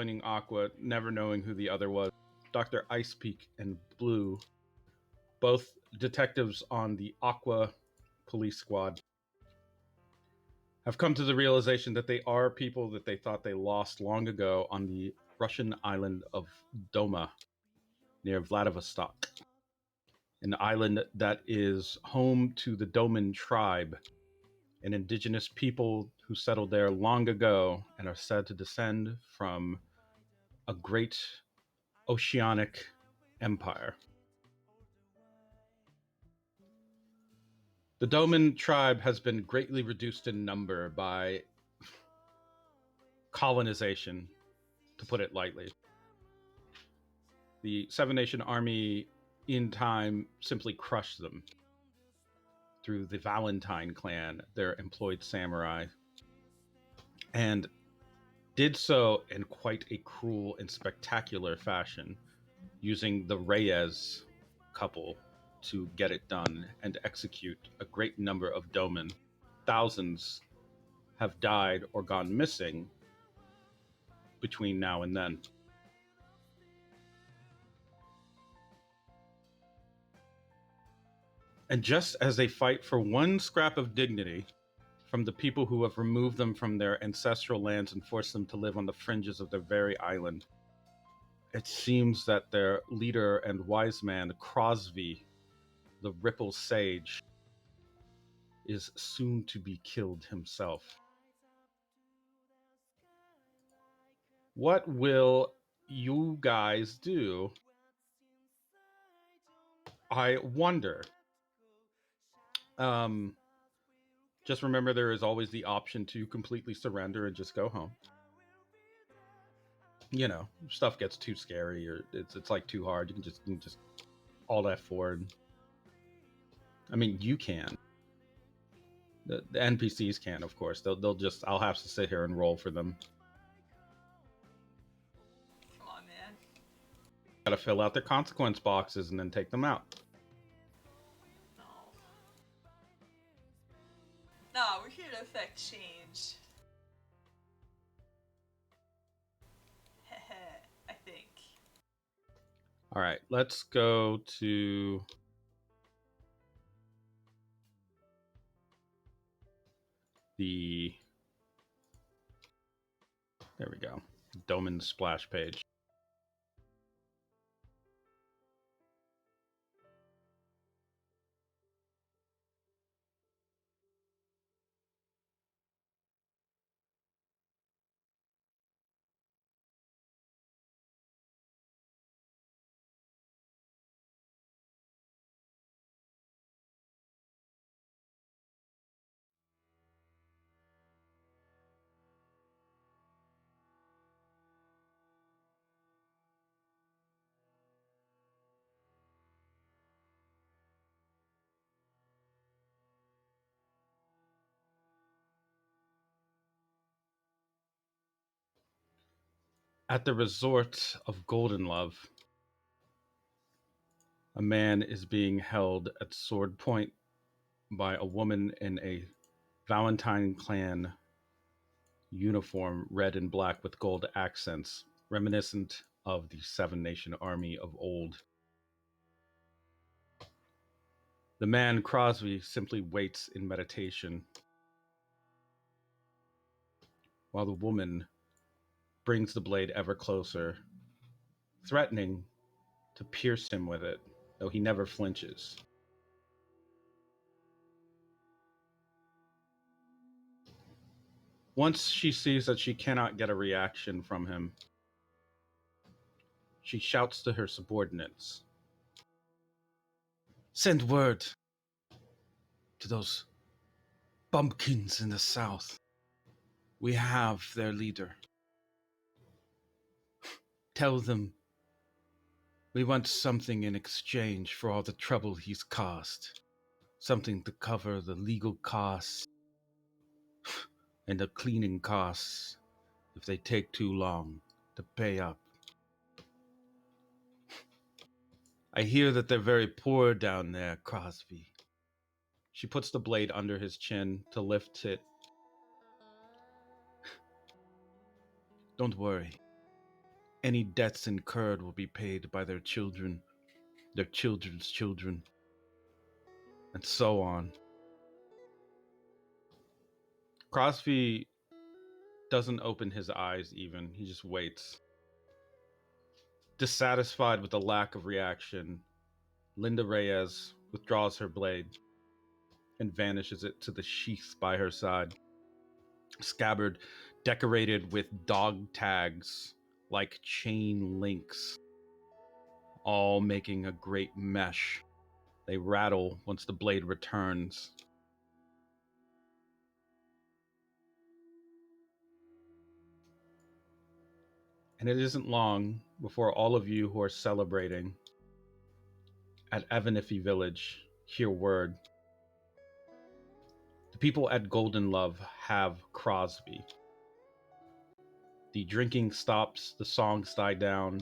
joining Aqua, never knowing who the other was. Dr. Icepeake and Blue, both detectives on the Aqua police squad, have come to the realization that they are people that they thought they lost long ago on the Russian island of Doma near Vladivostok, an island that is home to the Domon tribe, an indigenous people who settled there long ago and are said to descend from a great oceanic empire. The Domon tribe has been greatly reduced in number by colonization, to put it lightly. The Seven Nation Army, in time, simply crushed them through the Valentine clan, their employed samurai, and did so in quite a cruel and spectacular fashion, using the Reyes couple to get it done and execute a great number of Doman. Thousands have died or gone missing between now and then. And just as they fight for one scrap of dignity from the people who have removed them from their ancestral lands and forced them to live on the fringes of their very island, it seems that their leader and wise man, Crosby, the Ripple Sage, is soon to be killed himself. What will you guys do? I wonder. Um, just remember there is always the option to completely surrender and just go home. You know, stuff gets too scary or it's like too hard. You can just alt F4. I mean, you can. The NPCs can, of course. They'll just I'll have to sit here and roll for them. Come on, man. Gotta fill out their consequence boxes and then take them out. No. No, we're here to affect change. I think. All right, let's go to the. There we go. Domon splash page. At the resort of Golden Love, a man is being held at sword point by a woman in a Valentine clan uniform, red and black with gold accents, reminiscent of the Seven Nation Army of old. The man, Crosby, simply waits in meditation, while the woman brings the blade ever closer, threatening to pierce him with it, though he never flinches. Once she sees that she cannot get a reaction from him, she shouts to her subordinates, "Send word to those bumpkins in the south. We have their leader. Tell them we want something in exchange for all the trouble he's caused. Something to cover the legal costs and the cleaning costs if they take too long to pay up. I hear that they're very poor down there, Crosby." She puts the blade under his chin to lift it. "Don't worry. Any debts incurred will be paid by their children, their children's children, and so on. Crosby doesn't open his eyes even. He just waits. Dissatisfied with the lack of reaction, Linda Reyes withdraws her blade and vanishes it to the sheath by her side. Scabbard decorated with dog tags like chain links, all making a great mesh. They rattle once the blade returns. And it isn't long before all of you who are celebrating at Evanifi Village hear word. The people at Golden Love have Crosby. The drinking stops, the songs die down,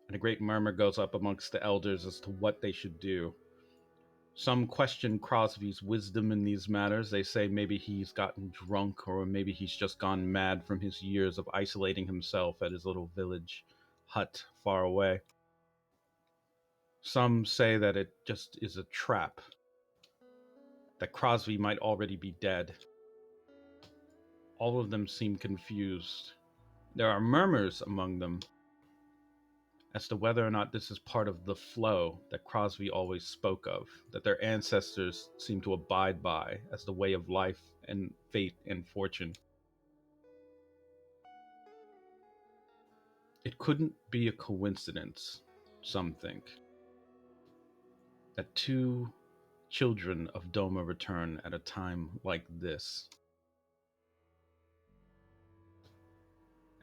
and a great murmur goes up amongst the elders as to what they should do. Some question Crosby's wisdom in these matters. They say maybe he's gotten drunk, or maybe he's just gone mad from his years of isolating himself at his little village hut far away. Some say that it just is a trap, that Crosby might already be dead. All of them seem confused. There are murmurs among them as to whether or not this is part of the flow that Crosby always spoke of, that their ancestors seem to abide by as the way of life and fate and fortune. It couldn't be a coincidence, some think, that two children of Doma return at a time like this.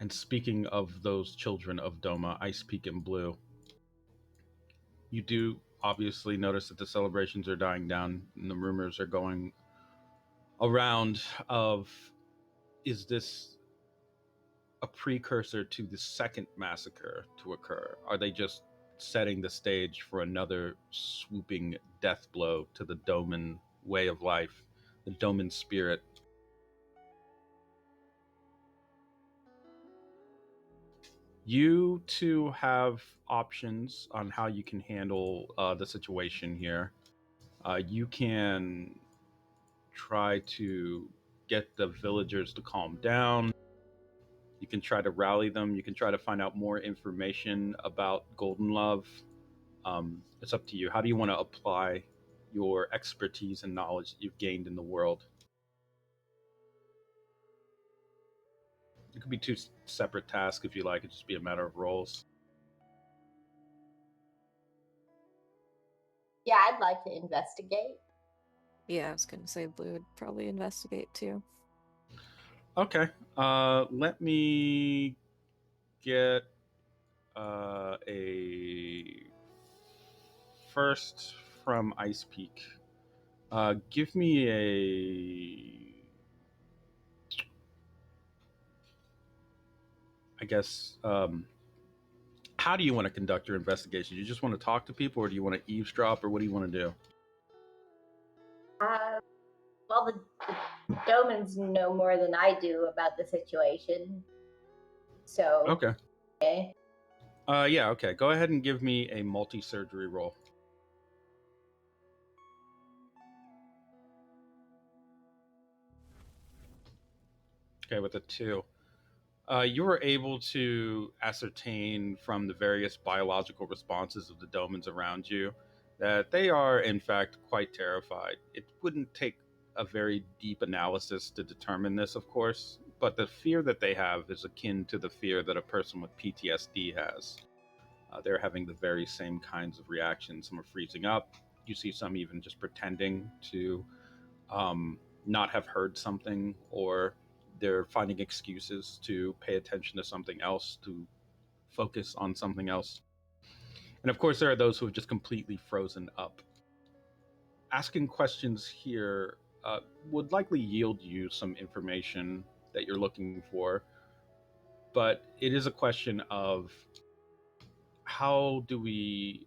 And speaking of those children of Doma, Icepeake and Blue, you do obviously notice that the celebrations are dying down and the rumors are going around of, is this a precursor to the second massacre to occur? Are they just setting the stage for another swooping death blow to the Doman way of life, the Doman spirit? You two have options on how you can handle the situation here. You can try to get the villagers to calm down. You can try to rally them. You can try to find out more information about Golden Love. It's up to you. How do you want to apply your expertise and knowledge that you've gained in the world? It could be two separate tasks if you like. It'd just be a matter of roles. Yeah, I'd like to investigate. Yeah, I was gonna say Blue would probably investigate too. Okay. Let me get a first from Icepeake. Give me I guess, how do you want to conduct your investigation? You just want to talk to people, or do you want to eavesdrop, or what do you want to do? Well, the Domans know more than I do about the situation. So. Okay. Okay. Yeah, okay. Go ahead and give me a multi-surgery roll. Okay, with a 2. You were able to ascertain from the various biological responses of the Domans around you that they are, in fact, quite terrified. It wouldn't take a very deep analysis to determine this, of course, but the fear that they have is akin to the fear that a person with PTSD has. They're having the very same kinds of reactions. Some are freezing up. You see some even just pretending to not have heard something, or they're finding excuses to pay attention to something else, to focus on something else. And of course, there are those who have just completely frozen up. Asking questions here would likely yield you some information that you're looking for, but it is a question of, how do we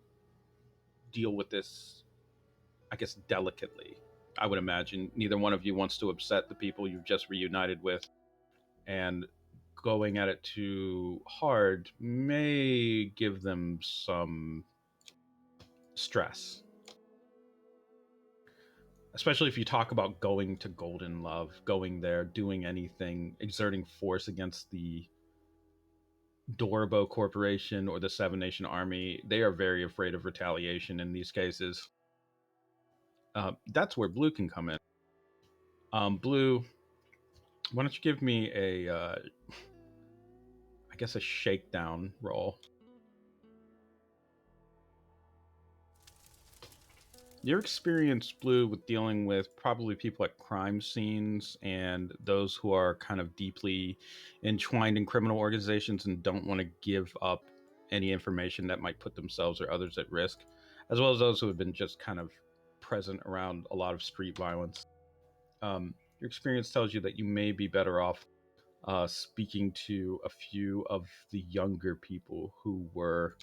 deal with this, I guess, delicately? I would imagine neither one of you wants to upset the people you've just reunited with, and going at it too hard may give them some stress. Especially if you talk about going to Golden Love, going there, doing anything, exerting force against the Dorbo Corporation or the Seven Nation Army. They are very afraid of retaliation in these cases. That's where Blue can come in. Blue, why don't you give me I guess a shakedown roll. Your experience, Blue, with dealing with probably people at crime scenes and those who are kind of deeply entwined in criminal organizations and don't want to give up any information that might put themselves or others at risk, as well as those who have been just kind of present around a lot of street violence. Your experience tells you that you may be better off speaking to a few of the younger people who were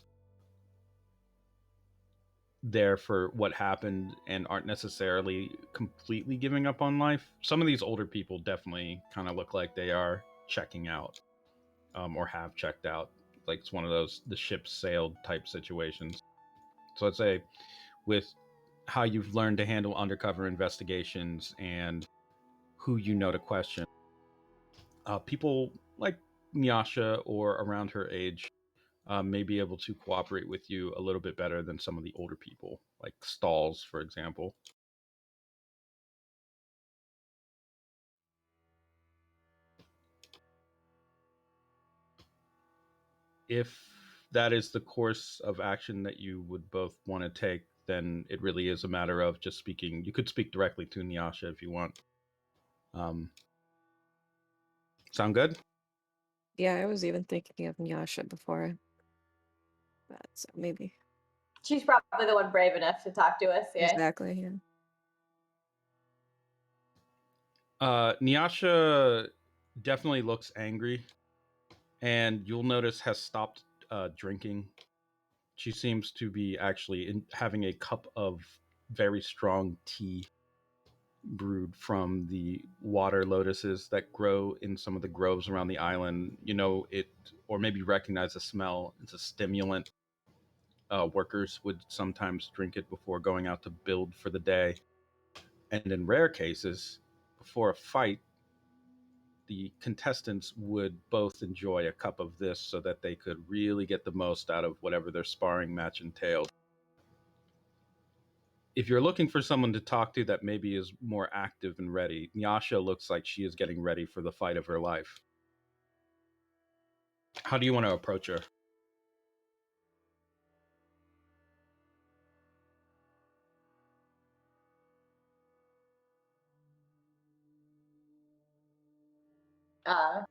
there for what happened and aren't necessarily completely giving up on life. Some of these older people definitely kind of look like they are checking out, or have checked out. Like it's one of those the ship sailed type situations. So I'd say with how you've learned to handle undercover investigations and who you know to question, people like Nyasha or around her age may be able to cooperate with you a little bit better than some of the older people, like Stalls, for example. If that is the course of action that you would both want to take, then it really is a matter of just speaking. You could speak directly to Nyasha if you want. Um, Sound good? Yeah, I was even thinking of Nyasha before that, so maybe. She's probably the one brave enough to talk to us. Yeah. Exactly, yeah. Nyasha definitely looks angry, and you'll notice has stopped drinking. She seems to be actually having a cup of very strong tea brewed from the water lotuses that grow in some of the groves around the island. You know it, or maybe recognize the smell. It's a stimulant. Workers would sometimes drink it before going out to build for the day. And in rare cases, before a fight, the contestants would both enjoy a cup of this so that they could really get the most out of whatever their sparring match entailed. If you're looking for someone to talk to that maybe is more active and ready, Nyasha looks like she is getting ready for the fight of her life. How do you want to approach her? Uh,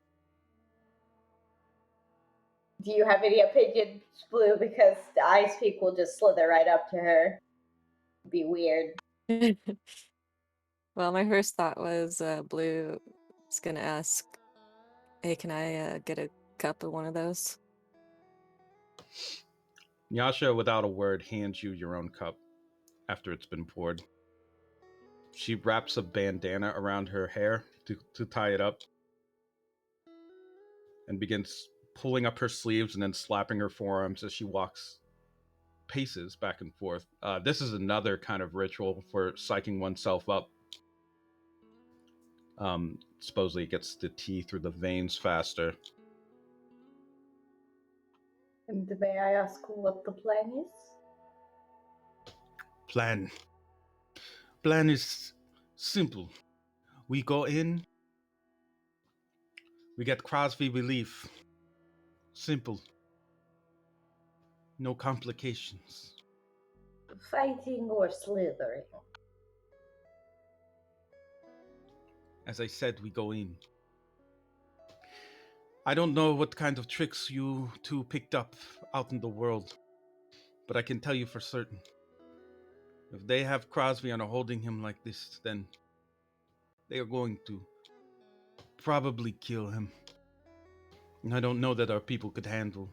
do you have any opinions, Blue? Because the Icepeake will just slither right up to her. Be weird. Well, my first thought was Blue is gonna ask, hey, can I get a cup of one of those? Nyasha, without a word, hands you your own cup after it's been poured. She wraps a bandana around her hair to tie it up and begins pulling up her sleeves and then slapping her forearms as she walks paces back and forth. This is another kind of ritual for psyching oneself up. Supposedly it gets the tea through the veins faster. And may I ask what the plan is? Plan is simple. We go in, we get Crosby relief. Simple. No complications. Fighting or slithering? As I said, we go in. I don't know what kind of tricks you two picked up out in the world, but I can tell you for certain. If they have Crosby and are holding him like this, then they are going to probably kill him. And I don't know that our people could handle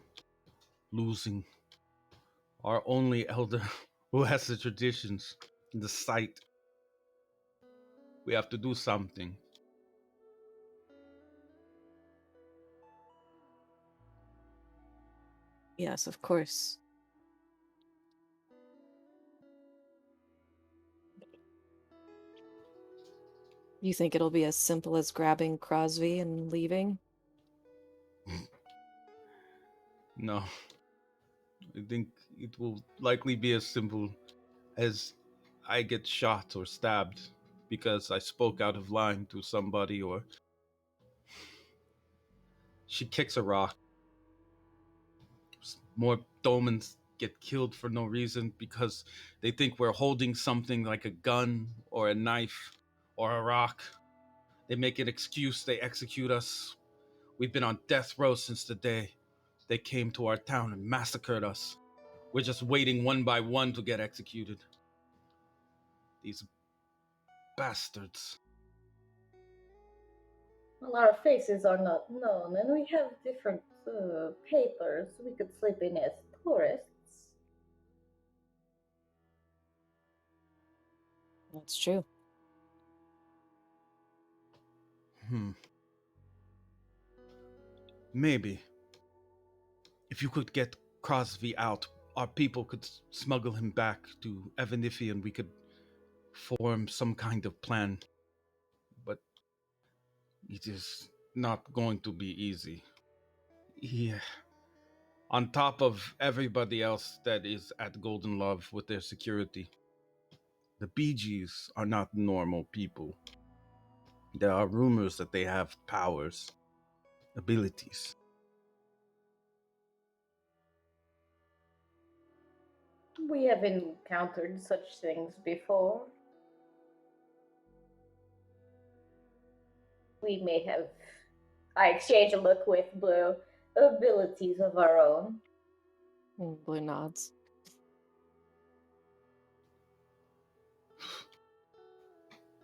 losing our only elder who has the traditions, the sight. We have to do something. Yes, of course. You think it'll be as simple as grabbing Crosby and leaving? No, I think it will likely be as simple as I get shot or stabbed because I spoke out of line to somebody, or she kicks a rock. More Domans get killed for no reason because they think we're holding something like a gun or a knife or a rock. They make an excuse, they execute us. We've been on death row since the day they came to our town and massacred us. We're just waiting one by one to get executed. These bastards. Well, our faces are not known, and we have different papers. We could slip in as tourists. That's true. Maybe. If you could get Crosby out, our people could smuggle him back to Evanifi and we could form some kind of plan. But it is not going to be easy. Yeah. On top of everybody else that is at Golden Love with their security, the Bee Gees are not normal people. There are rumors that they have powers, abilities. We have encountered such things before. We may have. I exchange a look with Blue. Abilities of our own. Blue nods.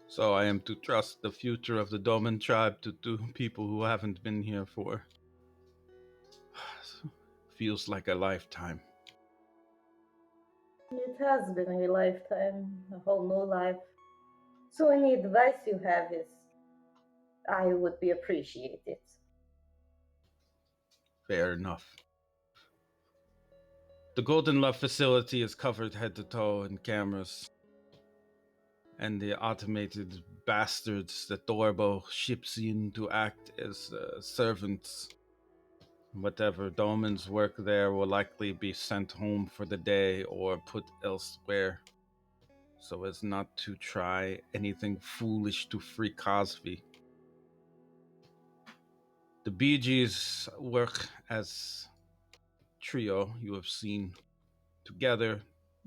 So I am to trust the future of the Domon tribe to two people who haven't been here for feels like a lifetime. It has been a lifetime, a whole new life. So any advice you have is I would be appreciated. Fair enough. The Golden Love facility is covered head to toe in cameras, and the automated bastards that Dorbo ships in to act as servants. Whatever Doman's work there will likely be sent home for the day or put elsewhere, so as not to try anything foolish to free Cosby. The Bee Gees work as trio you have seen. Together,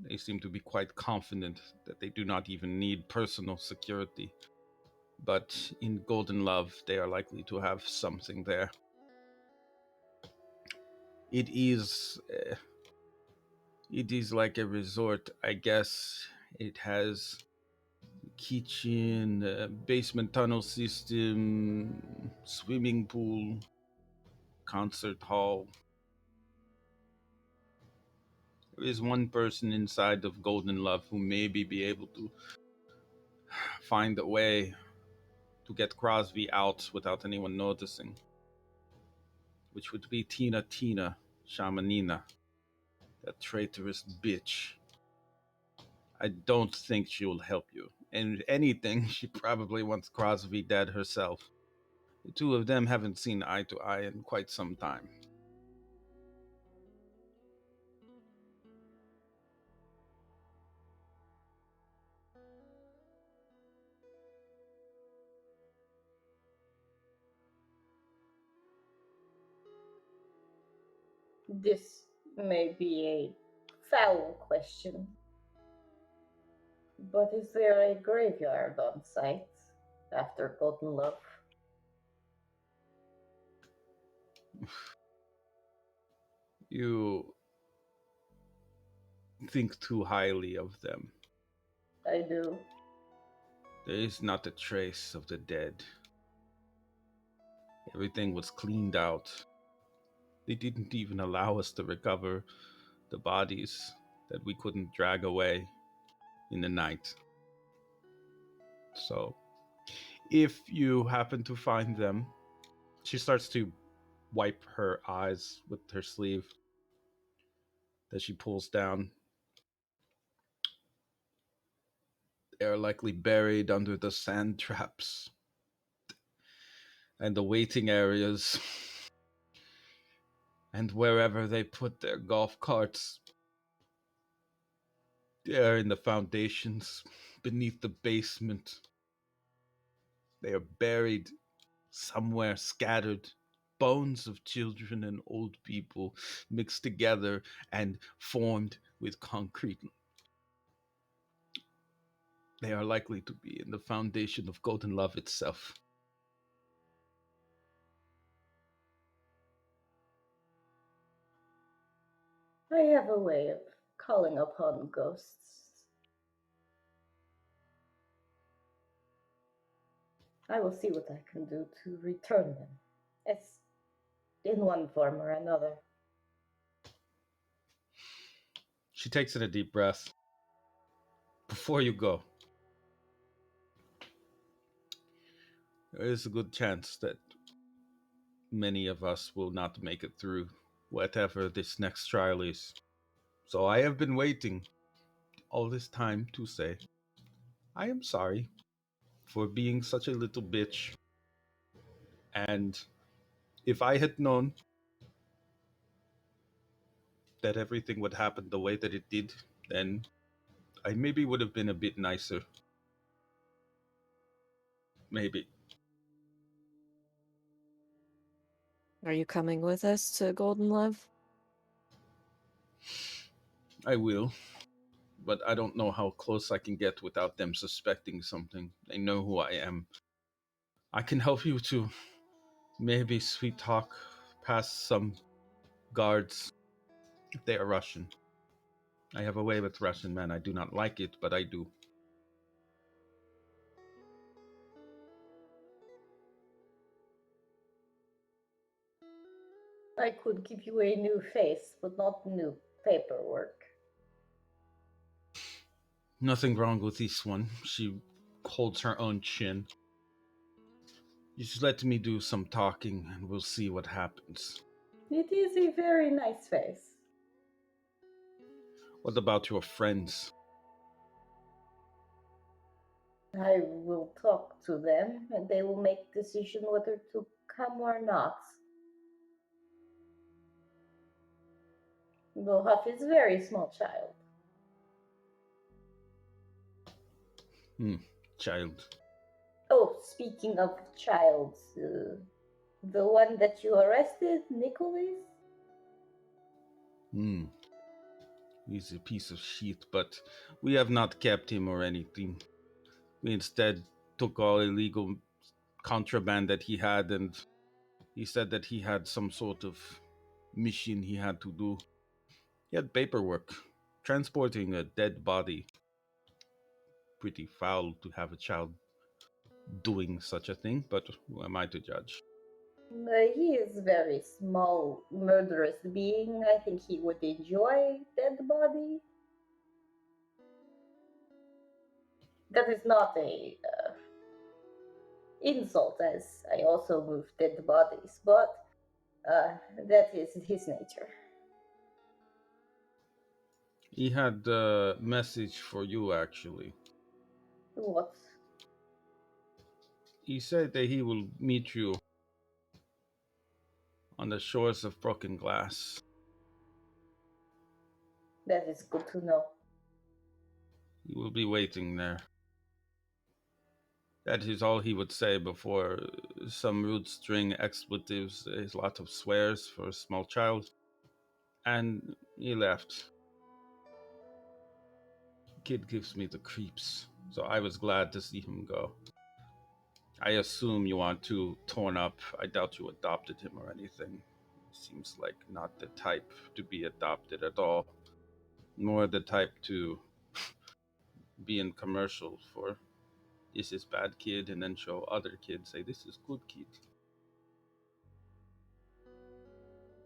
they seem to be quite confident that they do not even need personal security. But in Golden Love, they are likely to have something there. It is, it is like a resort, I guess. It has kitchen, basement tunnel system, swimming pool, concert hall. There is one person inside of Golden Love who maybe be able to find a way to get Crosby out without anyone noticing, which would be Tina Shamanina, that traitorous bitch. I don't think she will help you. And if anything, she probably wants Crosby dead herself. The two of them haven't seen eye to eye in quite some time. This may be a foul question, but is there a graveyard on site after Golden Love? You think too highly of them. I do. There is not a trace of the dead. Everything was cleaned out. They didn't even allow us to recover the bodies that we couldn't drag away in the night. So, if you happen to find them, she starts to wipe her eyes with her sleeve. that she pulls down. They are likely buried under the sand traps and the waiting areas and wherever they put their golf carts. They are in the foundations, beneath the basement. They are buried somewhere, scattered. Bones of children and old people mixed together and formed with concrete. They are likely to be in the foundation of Golden Love itself. I have a way of calling upon ghosts. I will see what I can do to return them, as in one form or another. She takes in a deep breath. Before you go, there is a good chance that many of us will not make it through whatever this next trial is. So I have been waiting all this time to say, I am sorry for being such a little bitch. And if I had known that everything would happen the way that it did, then I maybe would have been a bit nicer. Maybe. Are you coming with us to Golden Love? I will. But I don't know how close I can get without them suspecting something. They know who I am. I can help you to maybe sweet talk past some guards if they are Russian. I have a way with Russian men. I do not like it, but I do. I could give you a new face, but not new paperwork. Nothing wrong with this one. She holds her own chin. You just let me do some talking and we'll see what happens. It is a very nice face. What about your friends? I will talk to them and they will make decision whether to come or not. Bohuff is a very small child. Child. Oh, speaking of child, the one that you arrested, Nicholas? He's a piece of shit, but we have not kept him or anything. We instead took all illegal contraband that he had, and he said that he had some sort of mission he had to do. He had paperwork. Transporting a dead body. Pretty foul to have a child doing such a thing, but who am I to judge? He is a very small, murderous being. I think he would enjoy dead body. That is not a insult, as I also move dead bodies, but that is his nature. He had a message for you, actually. What? He said that he will meet you on the shores of Broken Glass. That is good to know. He will be waiting there. That is all he would say before some rude string expletives, a lot of swears for a small child, and he left. Kid gives me the creeps, so I was glad to see him go. I assume you aren't too torn up. I doubt you adopted him or anything. Seems like not the type to be adopted at all, nor the type to be in commercial for this is bad kid and then show other kids say this is good kid.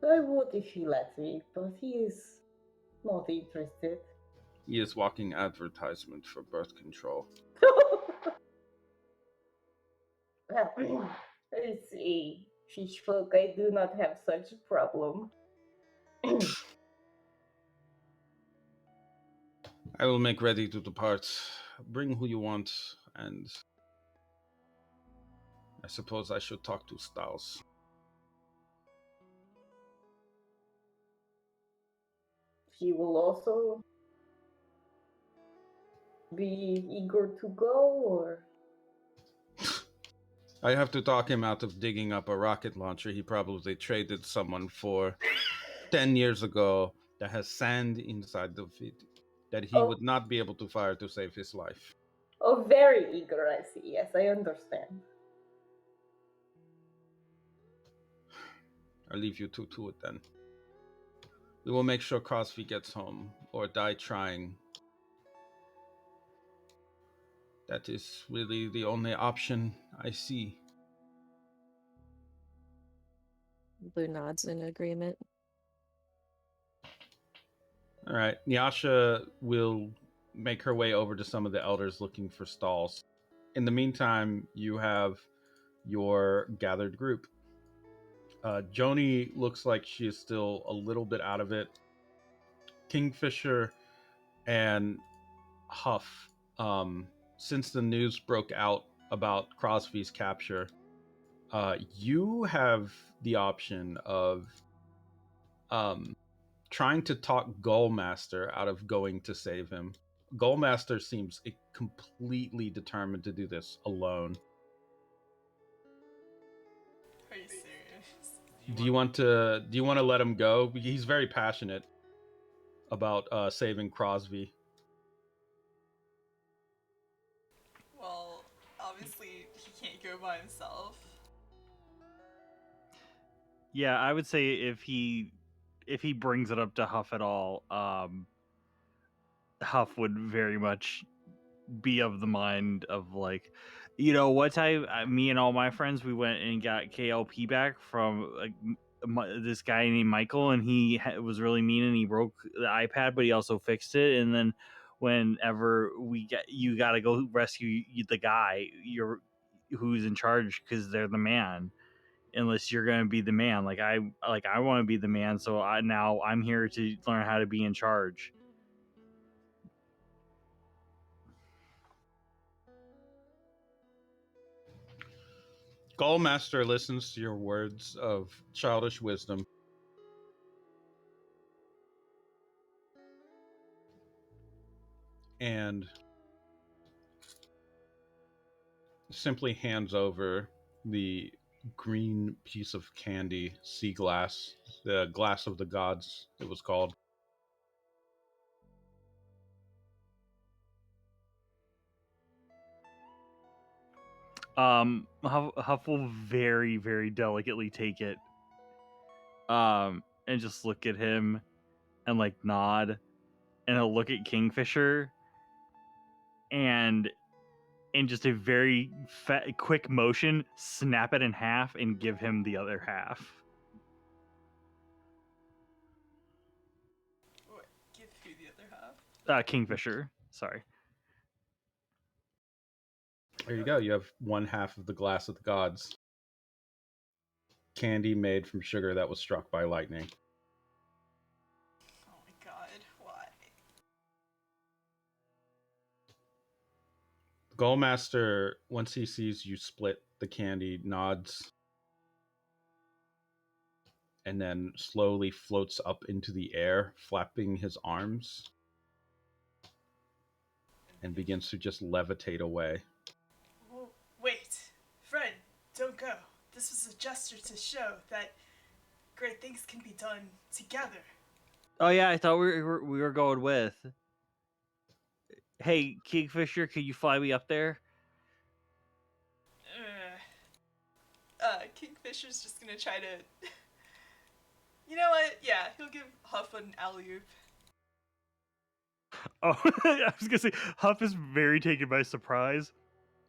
I would if he let me, but he is not interested. He is walking advertisement for birth control. Well, it's a fish folk. I do not have such a problem. I will make ready to depart. Bring who you want, and I suppose I should talk to Styles. He will also be eager to go, or I have to talk him out of digging up a rocket launcher he probably traded someone for 10 years ago that has sand inside of it that he would not be able to fire to save his life. oh, very eager. I see. Yes, I understand. I'll leave you two to it then. We will make sure Crosby gets home or die trying. That is really the only option I see. Blue nods in agreement. All right. Nyasha will make her way over to some of the elders looking for stalls. In the meantime, you have your gathered group. Joni looks like she is still a little bit out of it. Kingfisher and Huff, since the news broke out about Crosby's capture, you have the option of trying to talk Gullmaster out of going to save him. Gullmaster seems completely determined to do this alone. Are you serious? Do you want to let him go? He's very passionate about saving Crosby. Well, obviously he can't go by himself. Yeah, I would say if he brings it up to Huff at all, Huff would very much be of the mind of like, what me and all my friends, we went and got KLP back from this guy named Michael, and he was really mean and he broke the iPad, but he also fixed it. And then whenever you got to go rescue the guy who's in charge, because they're the man. Unless you're gonna be the man, I want to be the man, so I'm here to learn how to be in charge. Gullmaster listens to your words of childish wisdom and simply hands over the green piece of candy, sea glass, the glass of the gods, it was called. Huff will very, very delicately take it, and just look at him and nod, and he'll look at Kingfisher and in just a very quick motion, snap it in half and give him the other half. What? Give who the other half? Kingfisher. Sorry. There you go. You have one half of the glass of the gods. Candy made from sugar that was struck by lightning. Oh my god, why? Gullmaster, once he sees you split the candy, nods and then slowly floats up into the air, flapping his arms, and begins to just levitate away. Oh, wait, Fred, don't go. This was a gesture to show that great things can be done together. Oh yeah, I thought we were going with. Hey, Kingfisher, can you fly me up there? Kingfisher's just gonna try to... You know what? Yeah, he'll give Huff an alley-oop. Oh, I was gonna say, Huff is very taken by surprise.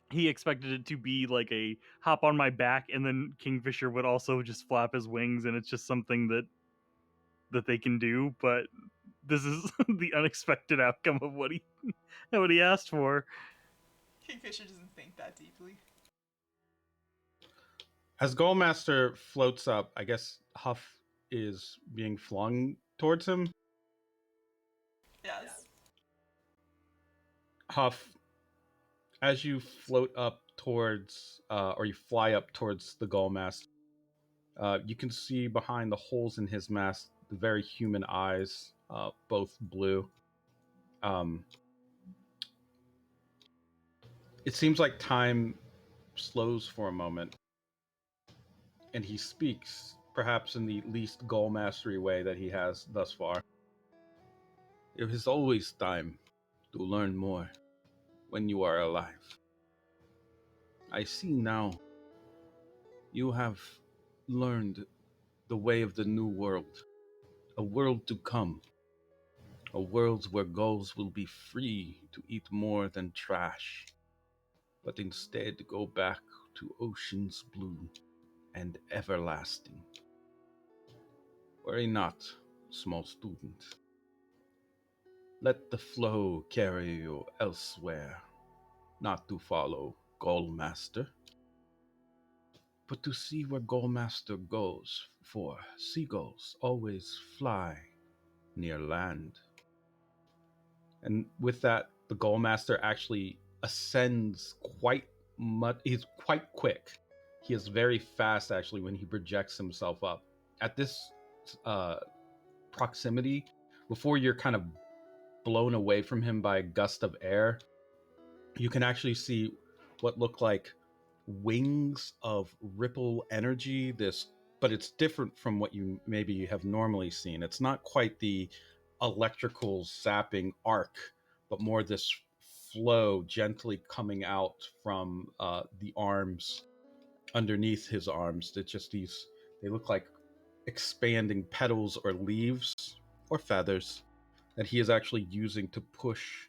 He expected it to be like a hop on my back, and then Kingfisher would also just flap his wings, and it's just something that they can do. But this is the unexpected outcome of what he asked for. Kingfisher doesn't think that deeply. As Gullmaster floats up, I guess Huff is being flung towards him. Yes. Huff, as you float up towards, or you fly up towards the Gull Master, you can see behind the holes in his mask the very human eyes, both blue. Um, it seems like time slows for a moment, and he speaks, perhaps in the least Gull Mastery way that he has thus far. It is always time to learn more when you are alive. I see now you have learned the way of the new world, a world to come, a world where gulls will be free to eat more than trash, but instead go back to ocean's blue and everlasting. Worry not, small student. Let the flow carry you elsewhere, not to follow Gullmaster, but to see where Gullmaster goes, for seagulls always fly near land. And with that, the Gullmaster actually ascends quite much. He's quite quick. He is very fast, actually, when he projects himself up. At this uh, proximity, before you're kind of blown away from him by a gust of air, you can actually see what look like wings of ripple energy. But it's different from what you maybe have normally seen. It's not quite the electrical zapping arc, but more this flow gently coming out from the arms underneath his arms. That just these, they look like expanding petals or leaves or feathers that he is actually using to push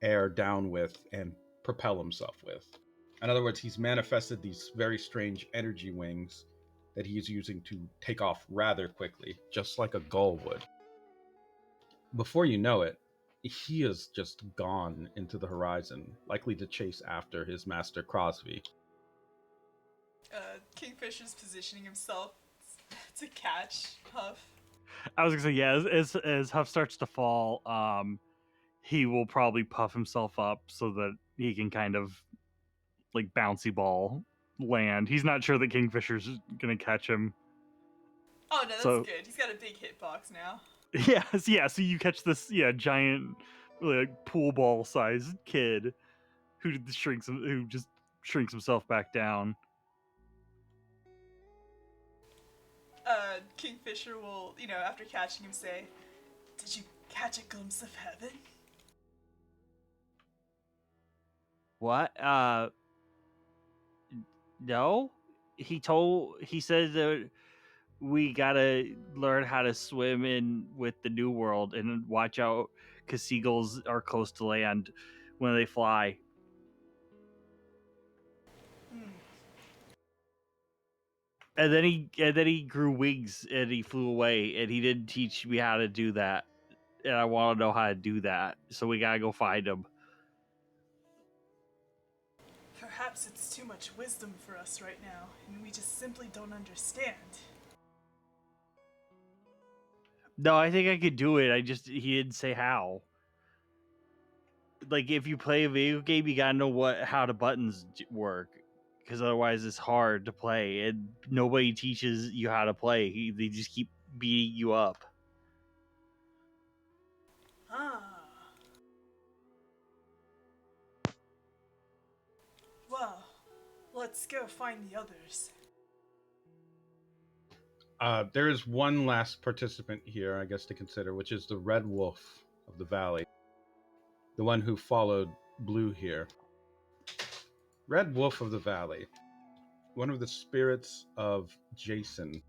air down with and propel himself with. In other words, he's manifested these very strange energy wings that he's using to take off rather quickly, just like a gull would. Before you know it, he is just gone into the horizon, likely to chase after his master Crosby. Kingfisher's positioning himself to catch Huff. I was gonna say, yeah, as Huff starts to fall, he will probably puff himself up so that he can kind of like bouncy ball land. He's not sure that Kingfisher's gonna catch him. Oh no, that's So good. He's got a big hitbox now. yeah. So you catch this giant, like pool ball sized kid who just shrinks himself back down. Kingfisher will, after catching him, say, "Did you catch a glimpse of heaven?" What? No. He said that we gotta learn how to swim in with the new world and watch out because seagulls are close to land when they fly. Hmm. And then he grew wings and he flew away and he didn't teach me how to do that. And I want to know how to do that, so we gotta go find him. Perhaps it's too much wisdom for us right now, and we just simply don't understand. No, I think I could do it. He didn't say how. Like if you play a video game, you gotta know how the buttons work, because otherwise it's hard to play, and nobody teaches you how to play. They just keep beating you up. Ah. Well, let's go find the others. There is one last participant here, I guess, to consider, which is the Red Wolf of the Valley, the one who followed Blue here. Red Wolf of the Valley, one of the spirits of Jason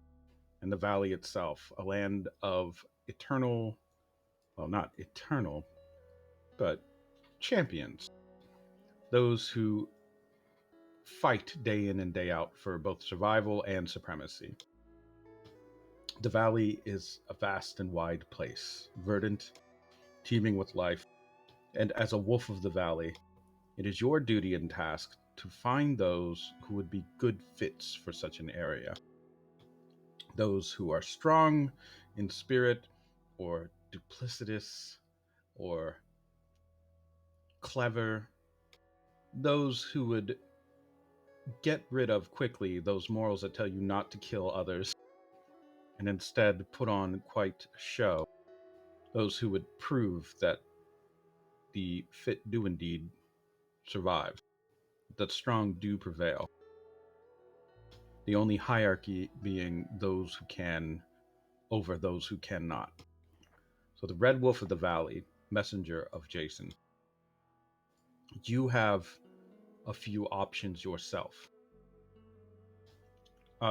and the valley itself, a land of eternal, well, not eternal, but champions. Those who fight day in and day out for both survival and supremacy. The valley is a vast and wide place, verdant, teeming with life, and as a wolf of the valley, it is your duty and task to find those who would be good fits for such an area. Those who are strong in spirit, or duplicitous, or clever, those who would get rid of quickly those morals that tell you not to kill others and instead put on quite a show, those who would prove that the fit do indeed survive, that strong do prevail. The only hierarchy being those who can over those who cannot. So the Red Wolf of the Valley, messenger of Jason, you have a few options yourself.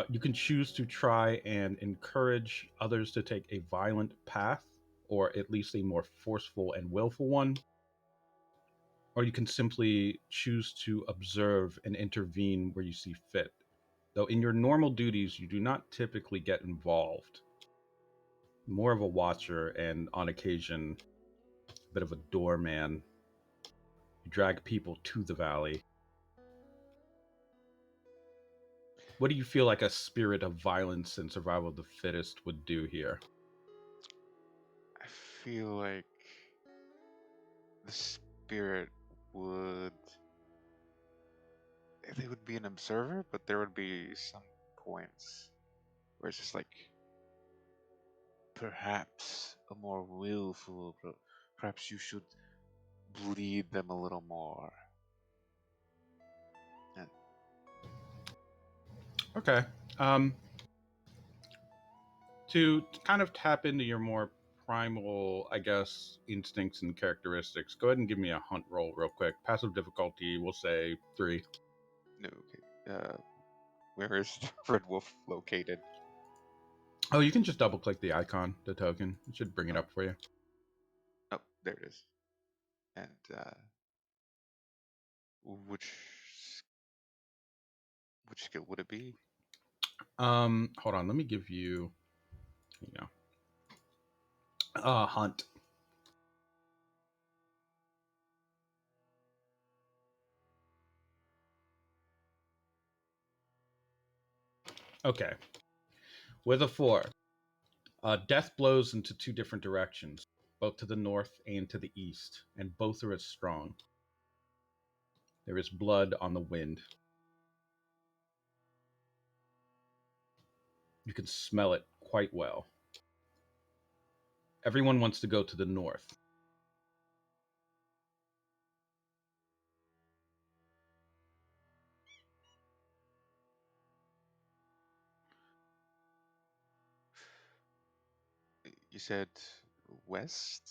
You can choose to try and encourage others to take a violent path, or at least a more forceful and willful one. Or you can simply choose to observe and intervene where you see fit. Though in your normal duties, you do not typically get involved. More of a watcher and, on occasion, a bit of a doorman. You drag people to the valley. What do you feel like a spirit of violence and survival of the fittest would do here? I feel like the spirit would. They would be an observer, but there would be some points where it's just like perhaps a more willful. Perhaps you should bleed them a little more. And Okay. To kind of tap into your more primal, I guess, instincts and characteristics, go ahead and give me a hunt roll real quick. Passive difficulty, we'll say 3. no, okay. Where is the Red Wolf located? Oh, you can just double click the icon, the token. It should bring it up for you. Oh, there it is. And which skill would it be? Hold on, let me give you, hunt. Okay. With a 4, death blows into 2 different directions, both to the north and to the east, and both are as strong. There is blood on the wind. You can smell it quite well. Everyone wants to go to the north. You said west?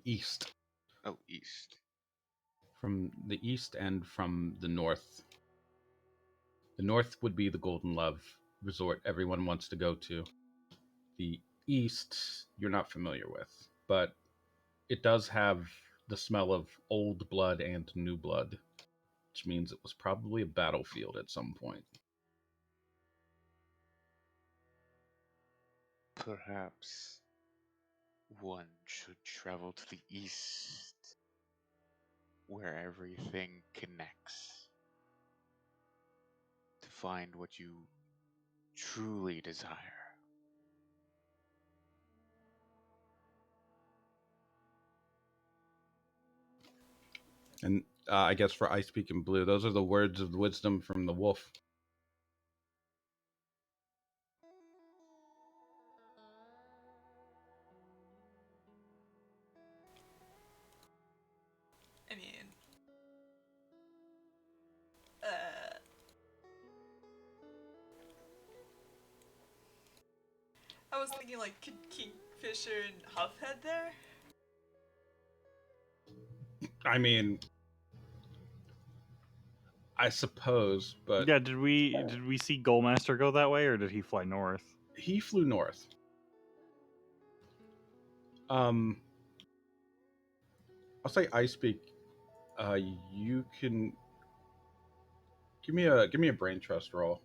East. Oh, east. From the east and from the north. The north would be the Golden Love resort everyone wants to go to. The east, you're not familiar with, but it does have the smell of old blood and new blood, which means it was probably a battlefield at some point. Perhaps one should travel to the east where everything connects to find what you truly desire. And I guess for Icepeake and Blue, those are the words of wisdom from the wolf. I mean, uh, I was thinking like, could Kingfisher and Huff head there? I mean, I suppose, but Yeah, did we see Goldmaster go that way, or did he fly north? he flew north. I'll say Icepeake. You can give me a brain trust roll.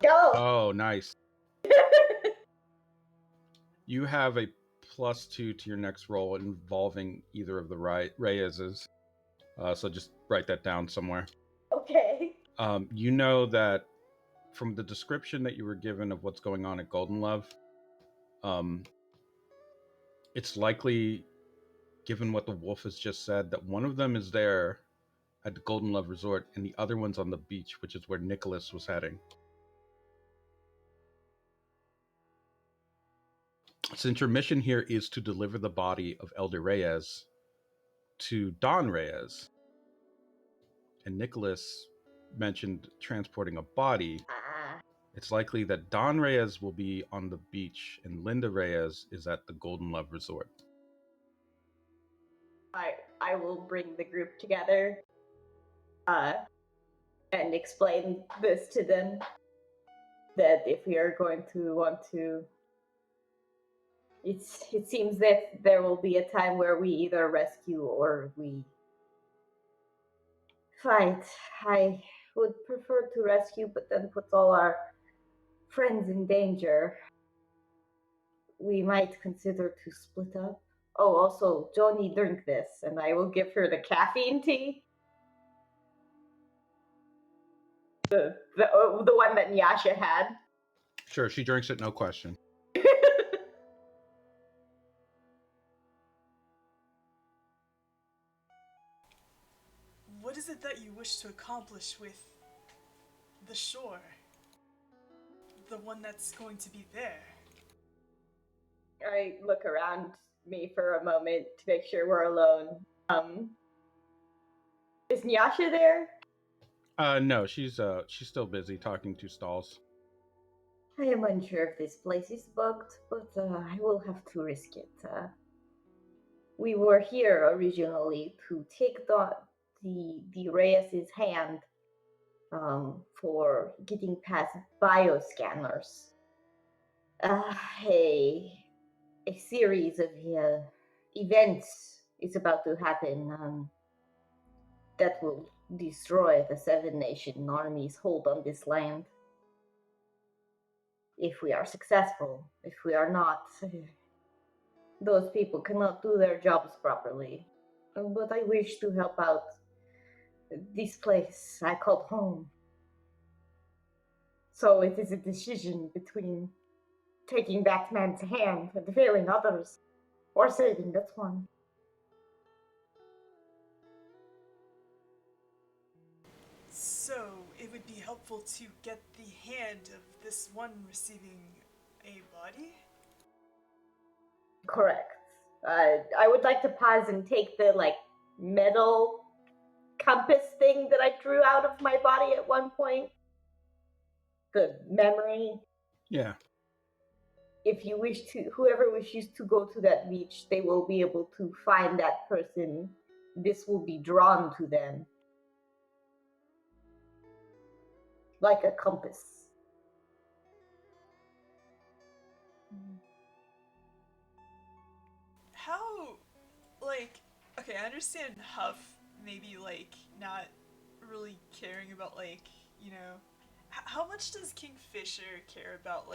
Go! Oh, nice. You have a +2 to your next roll involving either of the Reyes's. So just write that down somewhere. Okay. You know that from the description that you were given of what's going on at Golden Love, It's likely, given what the wolf has just said, that one of them is there at the Golden Love Resort and the other one's on the beach, which is where Nicholas was heading. Since your mission here is to deliver the body of Elder Reyes to Don Reyes, and Nicholas mentioned transporting a body, it's likely that Don Reyes will be on the beach and Linda Reyes is at the Golden Love Resort. I will bring the group together and explain this to them, that if we are going to want to, it seems that there will be a time where we either rescue or we fight. I would prefer to rescue, but then put all our friends in danger. We might consider to split up. Oh, also, Joni, drink this, and I will give her the caffeine tea. The one that Nyasha had. Sure, she drinks it, no question. What is it that you wish to accomplish with the shore? The one that's going to be there? I look around me for a moment to make sure we're alone. Is Nyasha there? No, she's still busy talking to Stalls. I am unsure if this place is bugged, but I will have to risk it. We were here originally to take the Reyes' hand for getting past bioscanners. A series of events is about to happen that will destroy the Seven Nation Army's hold on this land. If we are successful, if we are not, those people cannot do their jobs properly. But I wish to help out this place I called home. So it is a decision between taking that man's hand and failing others, or saving that one. So, it would be helpful to get the hand of this one receiving a body? Correct. I would like to pause and take the metal compass thing that I drew out of my body at one point. The memory. Yeah. If you wish to, whoever wishes to go to that beach, they will be able to find that person. This will be drawn to them. Like a compass. How, okay, I understand Huff maybe, not really caring about, how much does Kingfisher care about,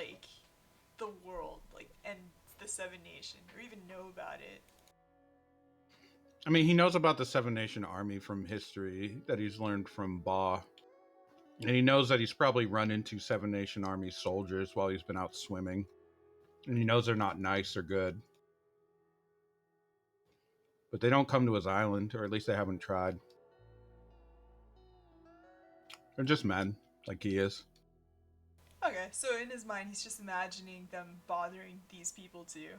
the world, and the Seven Nation, or even know about it? I mean, he knows about the Seven Nation Army from history that he's learned from Ba. And he knows that he's probably run into Seven Nation Army soldiers while he's been out swimming. And he knows they're not nice or good. But they don't come to his island, or at least they haven't tried. They're just men, like he is. Okay, so in his mind, he's just imagining them bothering these people too.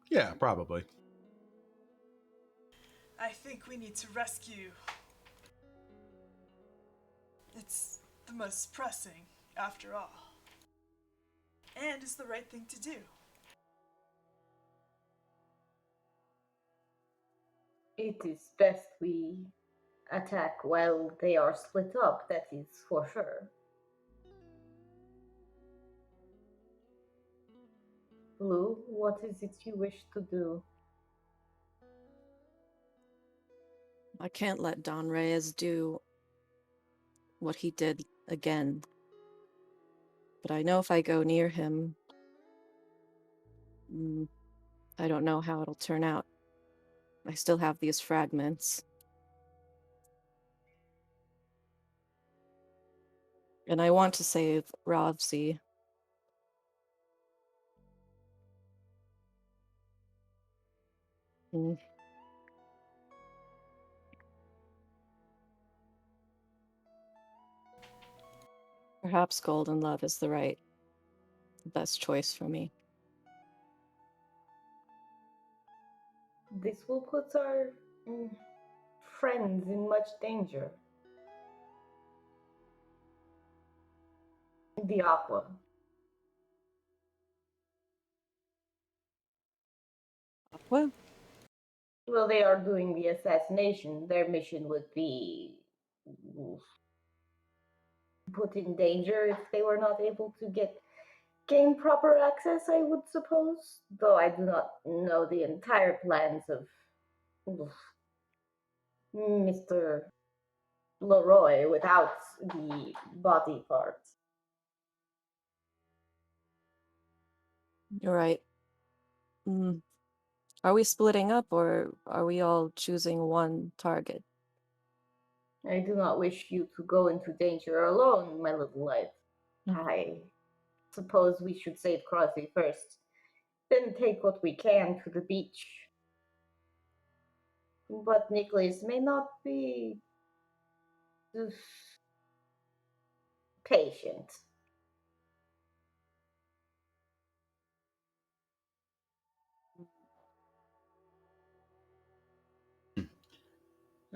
Yeah, probably. I think we need to rescue. It's the most pressing, after all. And it's the right thing to do. It is best we attack while they are split up, that is for sure. Blue, what is it you wish to do? I can't let Don Reyes do what he did again. But I know if I go near him, I don't know how it'll turn out. I still have these fragments. And I want to save Ravsi. Mm. Perhaps Golden Love is the best choice for me. This will put our friends in much danger. The Aqua. Well, Well, they are doing the assassination. Their mission would be put in danger if they were not able to gain proper access, I would suppose. Though I do not know the entire plans of Mr. Leroy without the body parts. you're right. Mm. Are we splitting up, or are we all choosing one target? I do not wish you to go into danger alone, my little life. Mm. I suppose we should save Crosby first, then take what we can to the beach. But Nicholas may not be patient.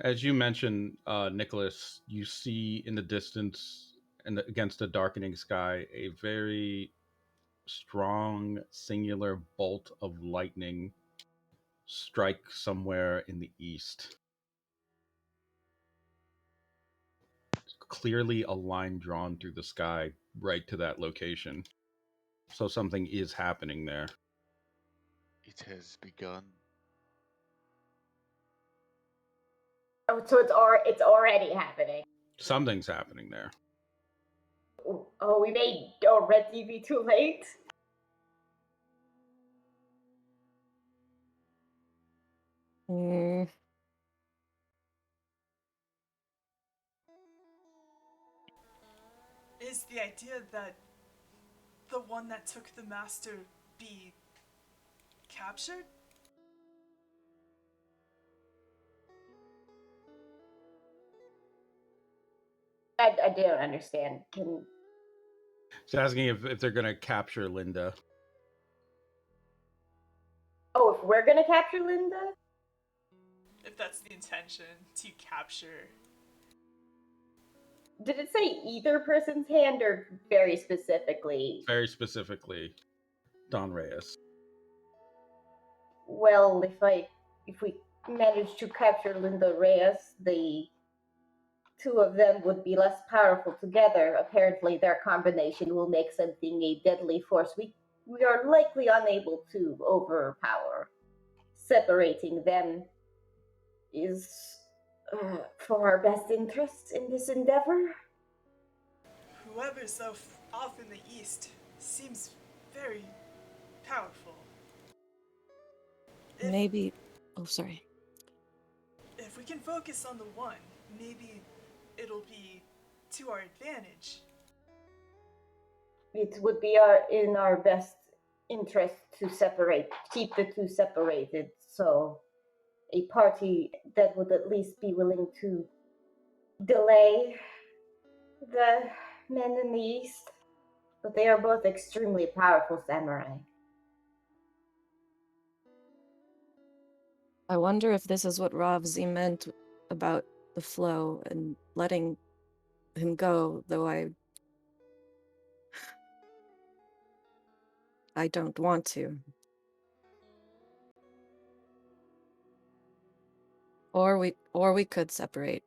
As you mentioned, Nicholas, you see in the distance and against a darkening sky a very strong, singular bolt of lightning strike somewhere in the east. Clearly, a line drawn through the sky right to that location. So something is happening there. It has begun. Oh, so it's already happening. Something's happening there. Oh, we may already be too late. Mm. Is the idea that the one that took the master be captured? I don't understand. He's asking if they're going to capture Linda. Oh, if we're gonna capture Linda? If that's the intention, to capture. Did it say either person's hand or very specifically? Very specifically, Don Reyes. Well, if we manage to capture Linda Reyes, the two of them would be less powerful together. Apparently, their combination will make something a deadly force we are likely unable to overpower. Separating them is for our best interests in this endeavor. Whoever's off in the east seems very powerful. Maybe. Oh, sorry. If we can focus on the one, maybe it'll be to our advantage. It would be in our best interest to keep the two separated. So, a party that would at least be willing to delay the men in the east. But they are both extremely powerful samurai. I wonder if this is what Ravzi meant about the flow and letting him go, though I don't want to. Or we could separate.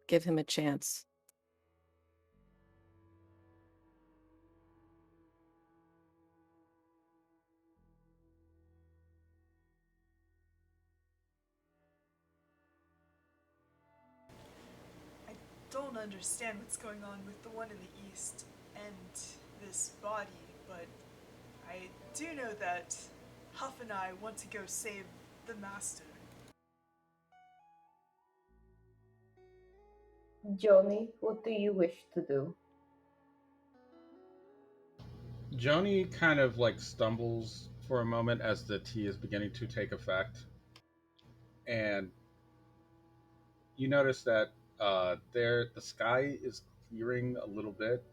Give him a chance. I don't understand what's going on with the one in the east and this body, but I do know that Huff and I want to go save the master. Joni, what do you wish to do? Joni kind of like stumbles for a moment as the tea is beginning to take effect, and you notice that the sky is clearing a little bit.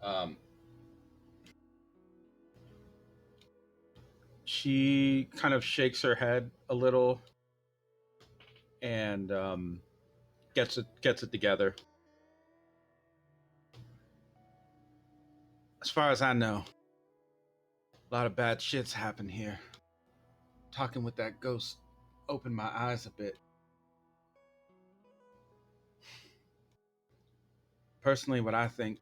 Um, she kind of shakes her head a little and gets it together. As far as I know, a lot of bad shit's happened here. Talking with that ghost opened my eyes a bit. Personally, what I think,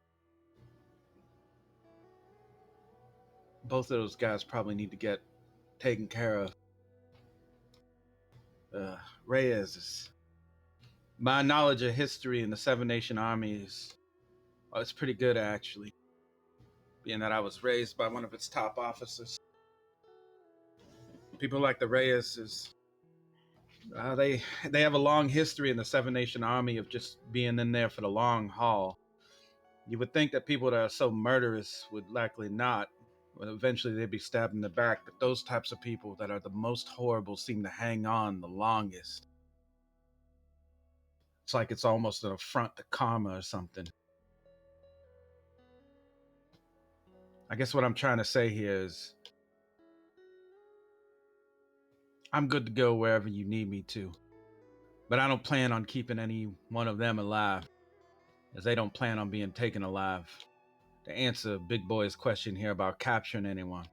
both of those guys probably need to get taken care of. Reyes is, my knowledge of history in the Seven Nation Army is, well, it's pretty good actually, being that I was raised by one of its top officers. People like the Reyes is, they have a long history in the Seven Nation Army of just being in there for the long haul. You would think that people that are so murderous would likely not. Well, eventually they'd be stabbed in the back, but those types of people that are the most horrible seem to hang on the longest. It's like it's almost an affront to karma or something. I guess what I'm trying to say here is I'm good to go wherever you need me to, but I don't plan on keeping any one of them alive, as they don't plan on being taken alive. To answer Big Boy's question here about capturing anyone,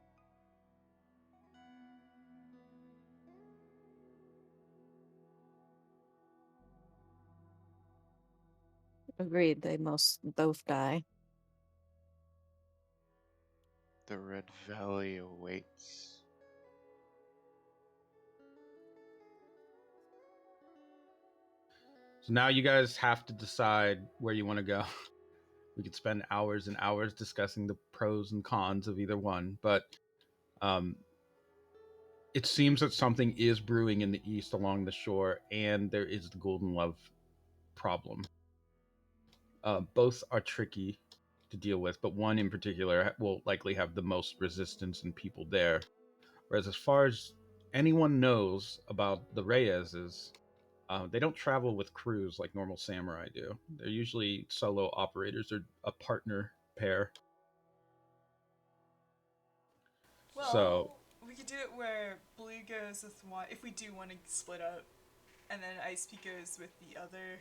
Agreed, they must both die. The Red Valley awaits. so now you guys have to decide where you want to go. We could spend hours and hours discussing the pros and cons of either one, but um, it seems that something is brewing in the east along the shore, and there is the Golden Love problem. Both are tricky to deal with, but one in particular will likely have the most resistance and people there. Whereas, as far as anyone knows about the Reyeses, they don't travel with crews like normal samurai do. They're usually solo operators or a partner pair. Well, So we could do it where Blue goes with one if we do want to split up, and then Icepeake goes with the other.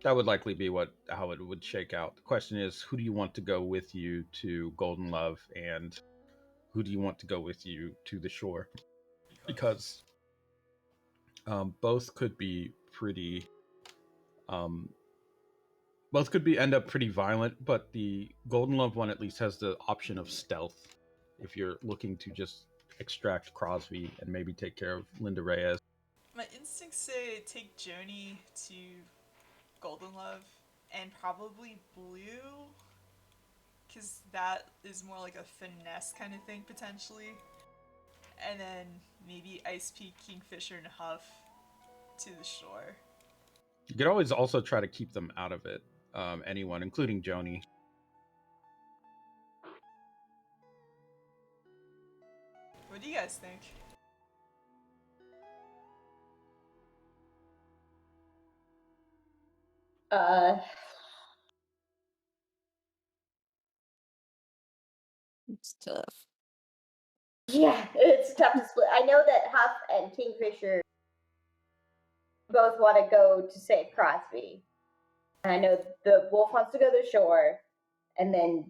that would likely be how it would shake out. The question is, who do you want to go with you to Golden Love, and who do you want to go with you to the shore? Because both could be pretty, um, both could be end up pretty violent. But the Golden Love one at least has the option of stealth if you're looking to just extract Crosby and maybe take care of Linda Reyes. My instincts say take Joni to Golden Love and probably Blue, because that is more like a finesse kind of thing potentially. And then maybe Icepeake, Kingfisher, and Huff to the shore. You could always also try to keep them out of it. Anyone, including Joni. What do you guys think? Uh, It's tough. yeah, it's tough to split. I know that Huff and Kingfisher both want to go to save Crosby. And I know the wolf wants to go to the shore, and then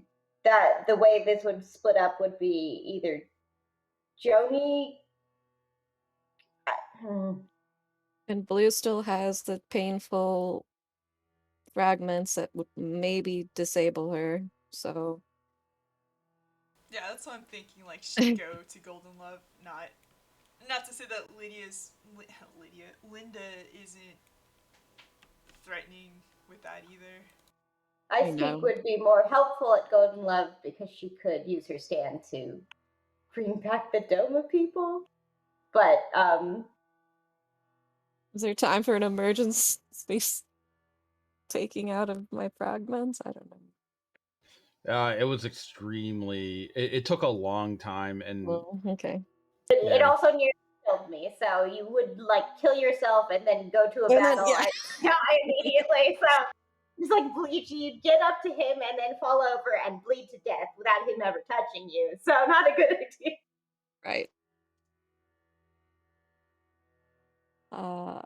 the way this would split up would be either Joni. And Blue still has the painful fragments that would maybe disable her, so Yeah, that's what I'm thinking. Like, she go to Golden Love, not to say that Linda isn't threatening with that either. I Icepeake know. would be more helpful at Golden Love because she could use her stand to bring back the Doma people. But Is there time for an emergency taking out of my fragments? I don't know. It was extremely. It took a long time, and Well, okay. It Yeah. also nearly killed me, so you would like kill yourself and then go to a And then, battle yeah. and die immediately. So it's like bleach. You get up to him and then fall over and bleed to death without him ever touching you. So not a good idea. Right. Uh,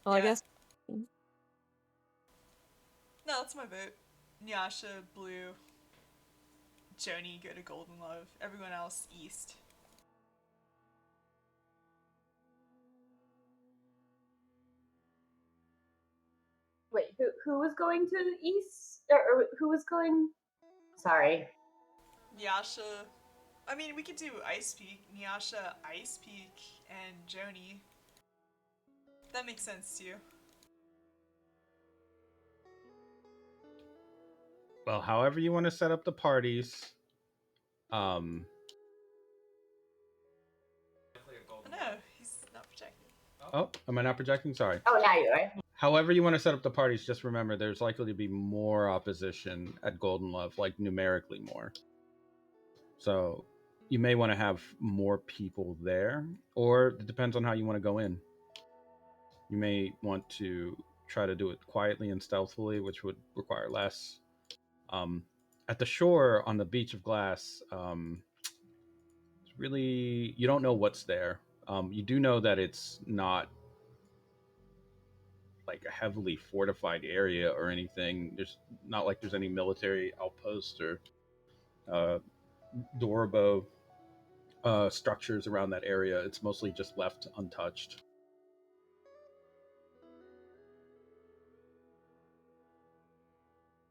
well, I Yeah. guess. No, that's my vote. Nyasha, Blue, Joni go to Golden Love. Everyone else, East. Wait, who was going to the east? Or who was going? Sorry. Nyasha. I mean, we could do Icepeake, Nyasha, Icepeake, and Joni. That makes sense to you. well, however you want to set up the parties. Um, Oh, no, he's not projecting. oh, am I not projecting? Sorry. Oh, now you are. However you want to set up the parties, just remember there's likely to be more opposition at Golden Love, like numerically more. So you may want to have more people there, or it depends on how you want to go in. You may want to try to do it quietly and stealthily, which would require less. At the shore on the beach of glass, it's really you don't know what's there. You do know that it's not like a heavily fortified area or anything. There's not like there's any military outposts or uh, Dorobo structures around that area. It's mostly just left untouched.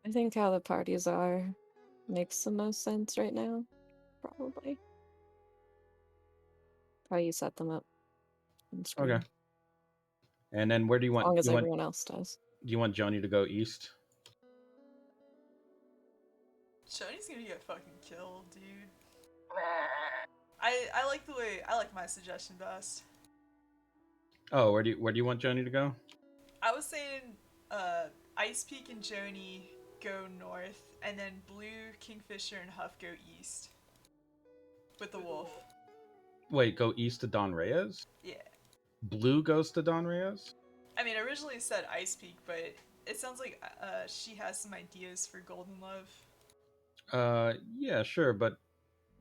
I think how the parties are makes the most sense right now. Probably. How you set them up on screen. Okay. And then where do you As want? long as You want? everyone else does. Do you want Joni to go east? Joni's gonna get fucking killed, dude. I like the way I like my suggestion best. Oh, where do you want Joni to go? I was saying Icepeake and Joni go north, and then Blue, Kingfisher, and Huff go east. With the wolf. Wait, go east to Don Reyes? Yeah. Blue goes to Don Reyes? I mean, I originally said Icepeake, but it sounds like she has some ideas for Golden Love. Yeah, sure, but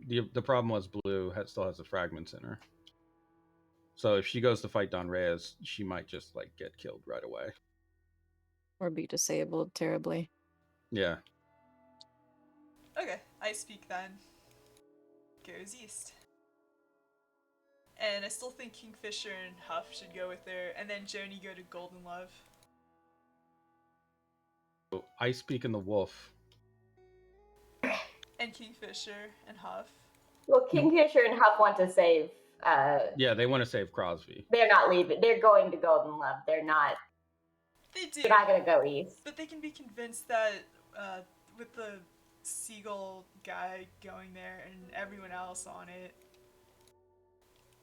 the problem was Blue still has the fragments in her. So if she goes to fight Don Reyes, she might just like get killed right away. Or be disabled terribly. Yeah. Okay, Icepeake then goes east. And I still think Kingfisher and Huff should go with her, and then Joni go to Golden Love. So Icepeake and the Wolf. And Kingfisher and Huff. Well, Kingfisher and Huff want to save. Yeah, they want to save Crosby. They're not leaving. They're going to Golden Love. They're not. They do. They're not going to go east. But they can be convinced that with the seagull guy going there and everyone else on it,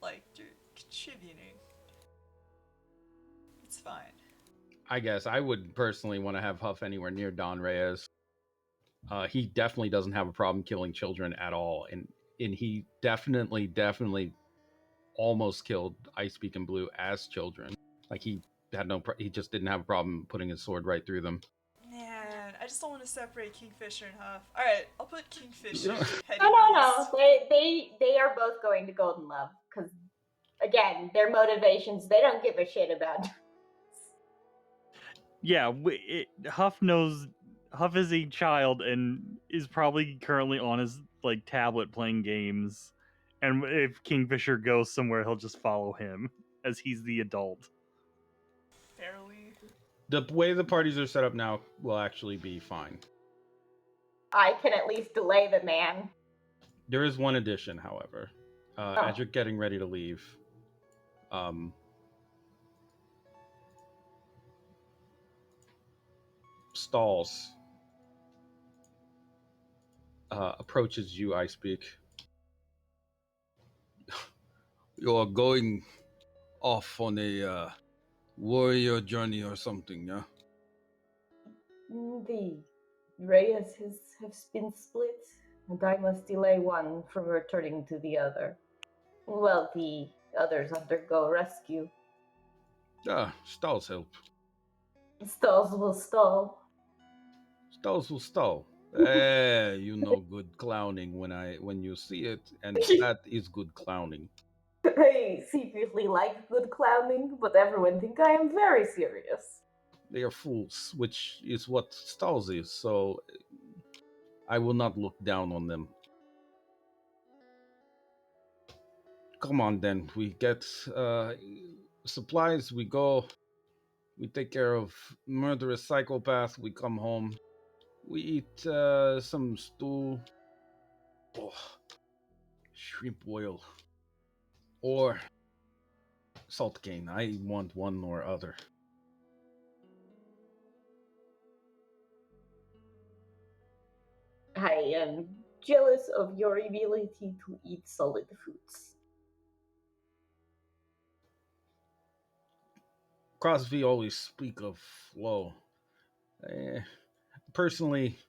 like, you're contributing. It's fine. I guess I would personally want to have Huff anywhere near Don Reyes. He definitely doesn't have a problem killing children at all, and he definitely almost killed Icepeake and Blue as children. Like he he just didn't have a problem putting his sword right through them. Man, I just don't want to separate Kingfisher and Huff. Alright, I'll put Kingfisher heading No. east. They are both going to Golden Love because, again, their motivations. They don't give a shit about. Yeah, Huff knows. Huff is a child and is probably currently on his like tablet playing games. And if Kingfisher goes somewhere, he'll just follow him as he's the adult. Fairly. The way the parties are set up now will actually be fine. I can at least delay the man. There is one addition, however. As you're getting ready to leave, Stalls approaches you, Icepeake. You are going off on a warrior journey or something, yeah? The Reyes have been split, and I must delay one from returning to the other. Well, the others undergo rescue. Ah, stalls help. Stalls will stall. Stalls will stall. You know good clowning when you see it, and that is good clowning. I secretly like good clowning, but everyone think I am very serious. They are fools, which is what stalls is, so I will not look down on them. Come on then, we get supplies, we go, we take care of murderous psychopath, we come home, we eat some stew, oh, shrimp boil, or salt cane. I want one or other. I am jealous of your ability to eat solid foods. Crosby always speak of flow. Personally,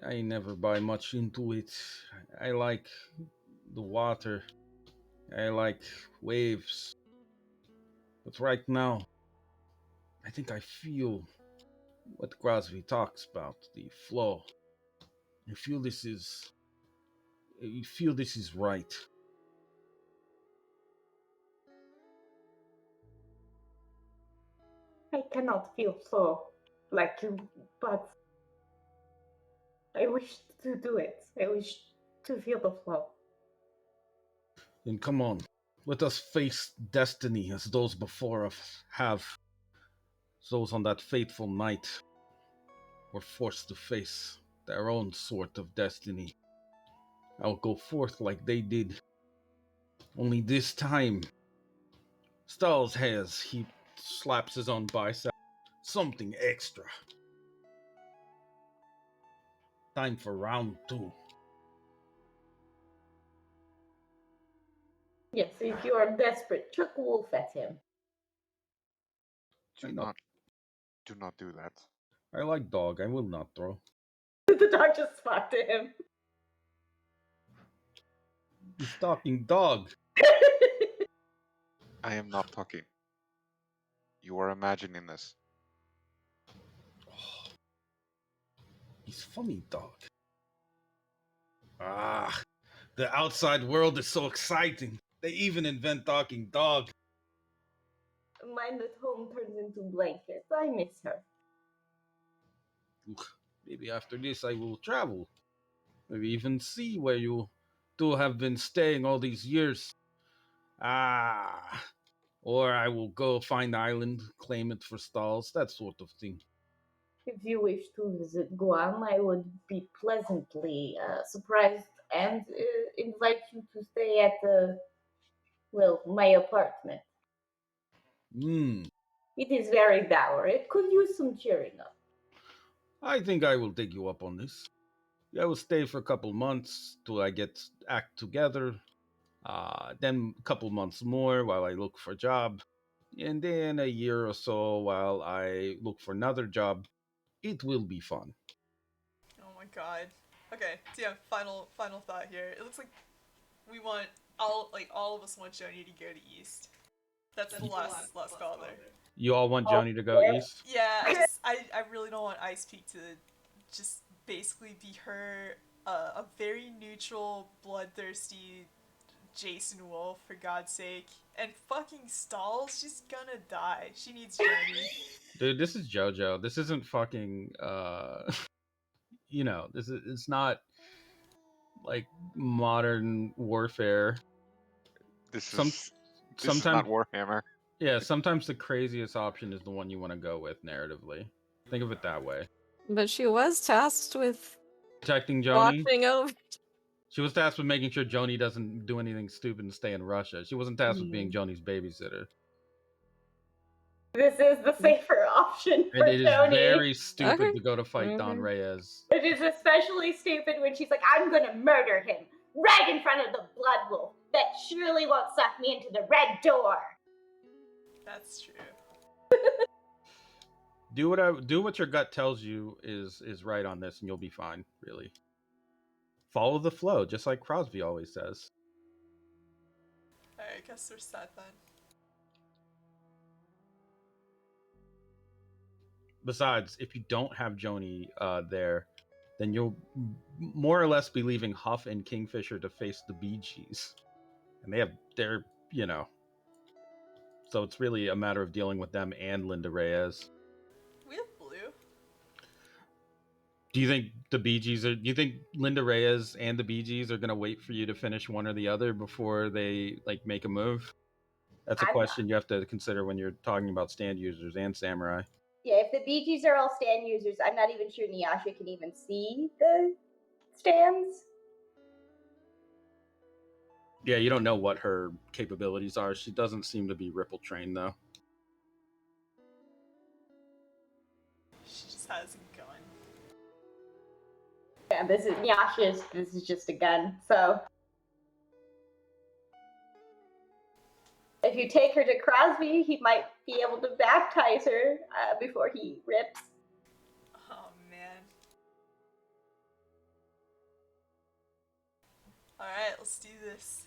I never buy much into it. I like the water. I like waves. But right now, I think I feel what Crosby talks about, the flow. I feel this is right. I cannot feel so like you, but I wish to do it. I wish to feel the flow. Then come on, let us face destiny as those before us have. Those on that fateful night were forced to face their own sort of destiny. I'll go forth like they did. Only this time, Styles has, he slaps his own bicep. Something extra. Time for round two. Yes, if you are desperate, chuck wolf at him. I know. Do not do that. I like dog. I will not throw. The dog just spoke to him. He's talking dog. I am not talking. You are imagining this. Oh, he's funny, dog. Ah, the outside world is so exciting. They even invent talking dog. Mine at home turns into blanket. I miss her. Maybe after this I will travel. Maybe even see where you two have been staying all these years. Ah, or I will go find island, claim it for stalls, that sort of thing. If you wish to visit Guam, I would be pleasantly surprised and invite you to stay at my apartment. Hmm. It is very dour. It could use some cheering up. I think I will take you up on this. I will stay for a couple months till I get act together. Then a couple months more while I look for a job. And then a year or so while I look for another job. It will be fun. Oh my god. Okay, so yeah, final thought here. It looks like we want all of us want Joni to go to East. That's the last call there. You all want Joni to go east? Yeah, I really don't want Icepeake to just basically be her a very neutral, bloodthirsty Jason Wolf, for God's sake. And fucking Stalls, she's gonna die. She needs Joni. Dude, this is JoJo. This isn't fucking it's not like modern warfare. This Some is sometimes not Warhammer. yeah, sometimes the craziest option is the one you want to go with narratively. Think of it that way. But she was tasked with Protecting Joni. watching over. She was tasked with making sure Joni doesn't do anything stupid and stay in Russia. She wasn't tasked with being Joni's babysitter. This is the safer option for And it is Joni. very stupid Okay. to go to fight Don Reyes. It is especially stupid when she's like, I'm gonna murder him right in front of the blood wolf that surely won't suck me into the red door. That's true. Do what your gut tells you is right on this, and you'll be fine. Really, follow the flow, just like Crosby always says. Alright, I guess we're set then. Besides, if you don't have Joni there, then you'll more or less be leaving Huff and Kingfisher to face the Bee Gees, and they're so it's really a matter of dealing with them and Linda Reyes. We have Blue. Do you think the Bee Gees are? Do you think Linda Reyes and the Bee Gees are going to wait for you to finish one or the other before they like make a move? That's a I'm not. question you have to consider when you're talking about stand users and samurai. Yeah, if the Bee Gees are all stand users, I'm not even sure Nyasha can even see the stands. Yeah, you don't know what her capabilities are. She doesn't seem to be Ripple trained though. She just has a gun. Yeah, this is just a gun. So if you take her to Crosby, he might be able to baptize her before he rips. Oh man. Alright, let's do this.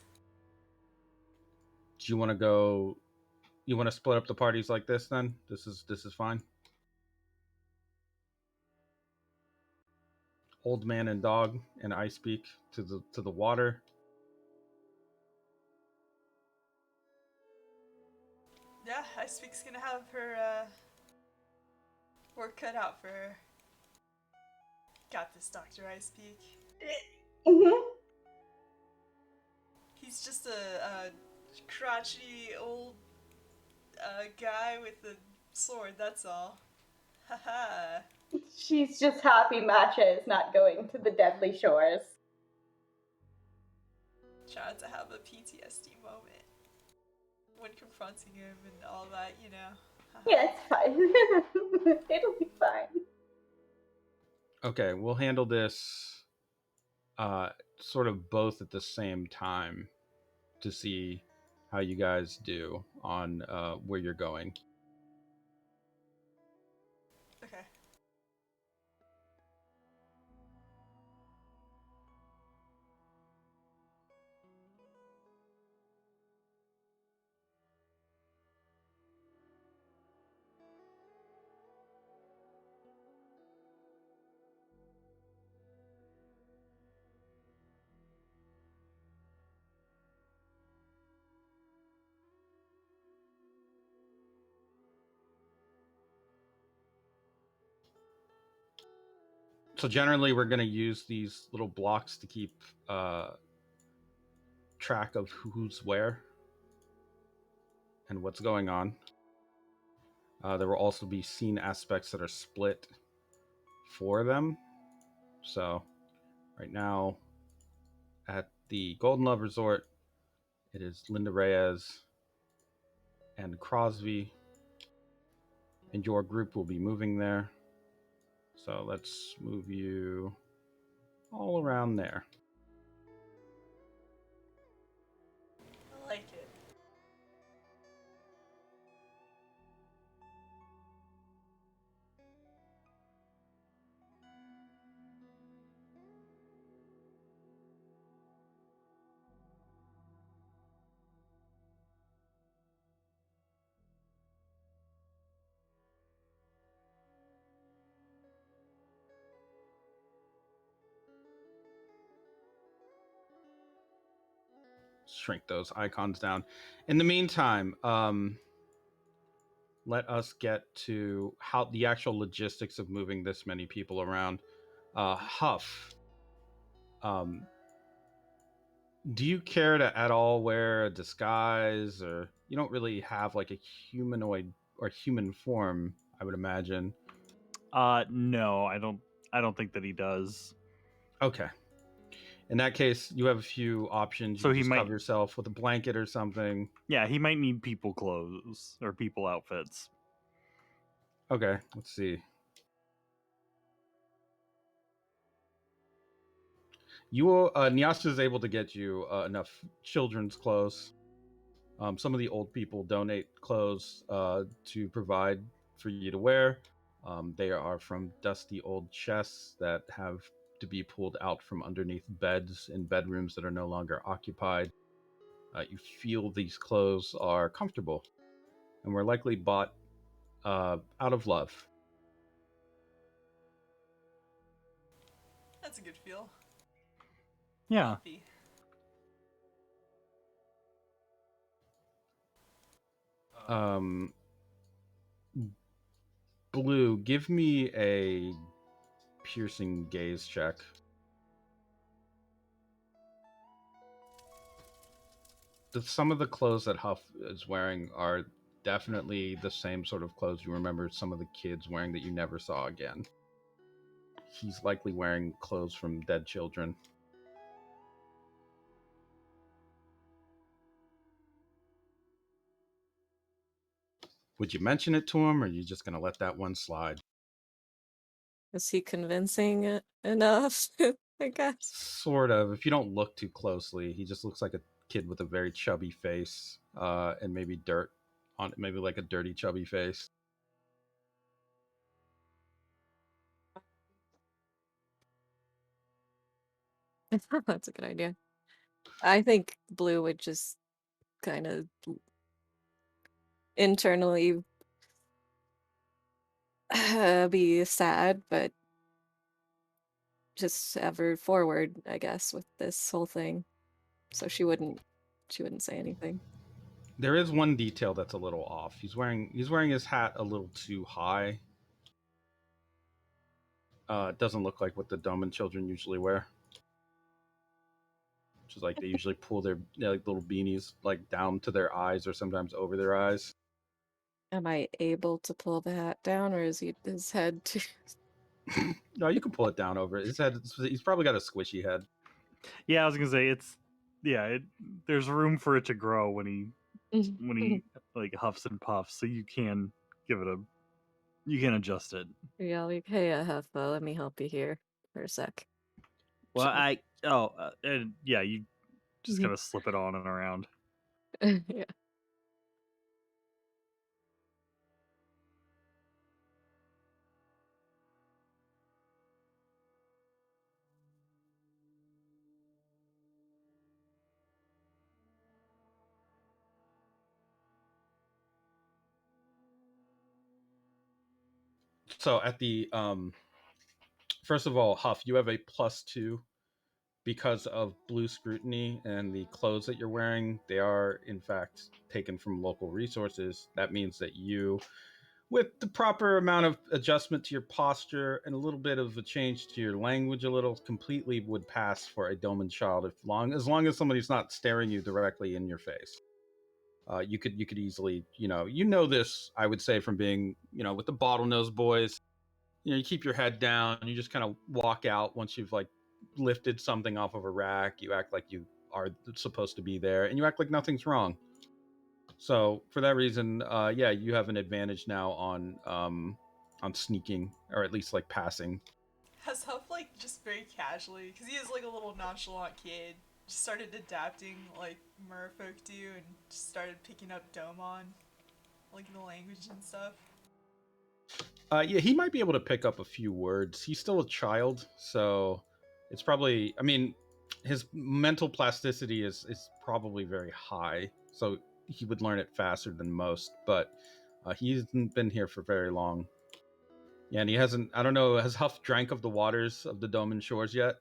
Do you want to go? You want to split up the parties like this? Then this is fine. Old man and dog and Icepeake to the water. Yeah, Icepeake's gonna have her work cut out for her. Got this, Dr. Icepeake. Mm-hmm. He's just a crotchety old guy with a sword, that's all. Haha. She's just happy Matcha is not going to the deadly shores. Trying to have a PTSD moment when confronting him and all that, you know. Yeah, it's fine. It'll be fine. Okay, we'll handle this sort of both at the same time to see how you guys do on where you're going. Okay. So generally, we're going to use these little blocks to keep track of who's where and what's going on. There will also be scene aspects that are split for them. So right now at the Golden Love Resort, it is Linda Reyes and Crosby, and your group will be moving there. So let's move you all around there. I like it. Shrink those icons down. In the meantime, let us get to how the actual logistics of moving this many people around. Huff, do you care to at all wear a disguise, or you don't really have like a humanoid or human form? I would imagine. No, I don't think that he does. Okay. In that case, you have a few options. You So can he just might- cover yourself with a blanket or something. Yeah, he might need people clothes or people outfits. Okay, let's see. You will. Nyasha is able to get you enough children's clothes. Some of the old people donate clothes to provide for you to wear. They are from dusty old chests that have to be pulled out from underneath beds in bedrooms that are no longer occupied. You feel these clothes are comfortable and were likely bought out of love. That's a good feel. Yeah. Healthy. Um, Blue, give me a piercing gaze check. Some of the clothes that Huff is wearing are definitely the same sort of clothes you remember some of the kids wearing that you never saw again. He's likely wearing clothes from dead children. Would you mention it to him, or are you just going to let that one slide? Is he convincing enough? I guess. Sort of. If you don't look too closely, he just looks like a kid with a very chubby face, and maybe dirt on it, maybe like a dirty chubby face. That's a good idea. I think Blue would just kind of internally be sad, but just ever forward, I guess, with this whole thing. So she wouldn't say anything. There is one detail that's a little off. He's wearing his hat a little too high. It doesn't look like what the Domon children usually wear. Which is like they usually pull their like little beanies like down to their eyes or sometimes over their eyes. Am I able to pull the hat down, or is his head too? No, you can pull it down over his head. He's probably got a squishy head. Yeah, I was gonna say there's room for it to grow when he like huffs and puffs, so you can adjust it. Yeah, like, hey, Heffa, let me help you here for a sec. Well, and yeah, you just Mhm. kind of slip it on and around. Yeah. So at the first of all, Huff, you have a +2 because of blue scrutiny and the clothes that you're wearing. They are in fact taken from local resources. That means that you, with the proper amount of adjustment to your posture and a little bit of a change to your language, a little completely would pass for a Doman child as long as somebody's not staring you directly in your face. You could easily this, I would say, from being with the bottlenose boys. You keep your head down and you just kind of walk out once you've like lifted something off of a rack. You act like you are supposed to be there and you act like nothing's wrong. So for that reason, yeah, you have an advantage now on sneaking, or at least like passing. Has Huff, like, just very casually, because he is, like, a little nonchalant kid, just started adapting like merfolk do and just started picking up Domon, like the language and stuff? Yeah, he might be able to pick up a few words. He's still a child, so it's probably. I mean, his mental plasticity is probably very high, so he would learn it faster than most. But he hasn't been here for very long. Yeah, and he hasn't. I don't know. Has Huff drank of the waters of the Doman shores yet?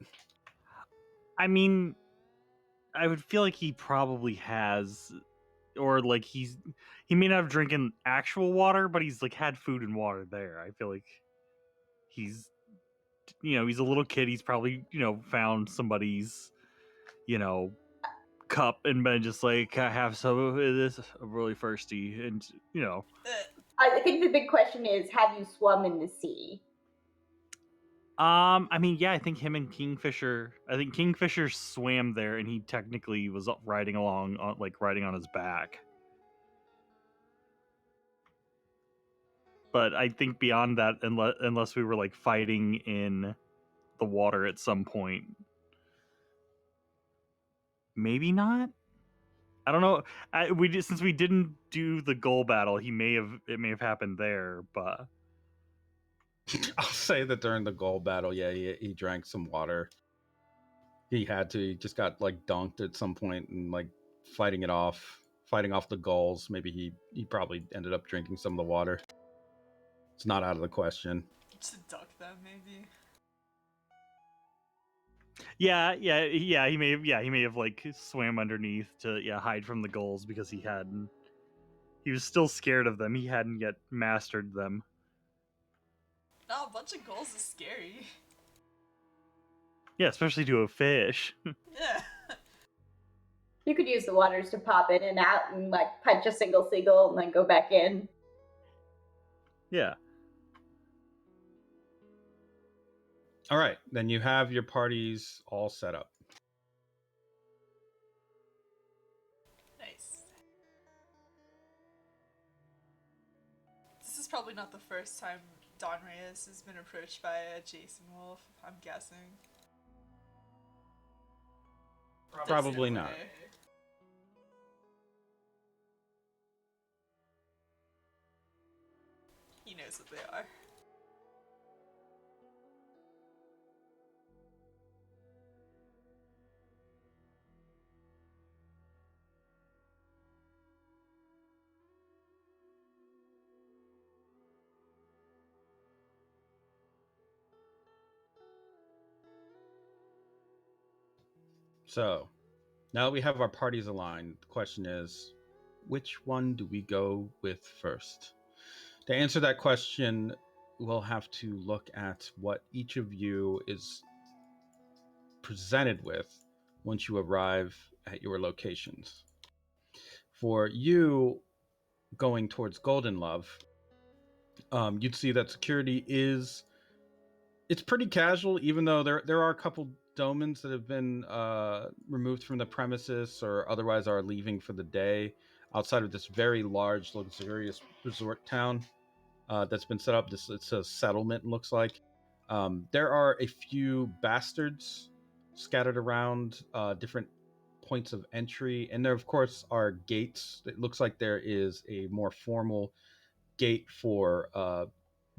I mean, I would feel like he probably has, or like he may not have drinking actual water, but he's like had food and water there. I feel like he's he's a little kid. He's probably found somebody's you know cup and been just like, I have some of this. I'm really thirsty, and I think the big question is, have you swum in the sea? I mean, yeah, I think Kingfisher swam there, and he technically was riding along, riding on his back. But I think beyond that, unless we were like fighting in the water at some point, maybe not. I don't know. Since we didn't do the goal battle, it may have happened there, but I'll say that during the goal battle, yeah, he drank some water. He had to. He just got like dunked at some point and like fighting off the gulls. Maybe he probably ended up drinking some of the water. It's not out of the question. Just to duck them, maybe. yeah, he may have like swam underneath to hide from the gulls because he was still scared of them. He hadn't yet mastered them. No, a bunch of goals is scary. Yeah, especially to a fish. Yeah. You could use the waters to pop in and out and like punch a single seagull and then go back in. Yeah. All right, then you have your parties all set up. Nice. This is probably not the first time Don Reyes has been approached by a Jason Wolf, I'm guessing. Probably not. Okay. He knows what they are. So now that we have our parties aligned, the question is, which one do we go with first? To answer that question, we'll have to look at what each of you is presented with once you arrive at your locations. For you going towards Golden Love, you'd see that security it's pretty casual, even though there are a couple domans that have been removed from the premises or otherwise are leaving for the day outside of this very large, luxurious resort town that's been set up. It's a settlement, looks like. There are a few bastards scattered around different points of entry, and there, of course, are gates. It looks like there is a more formal gate for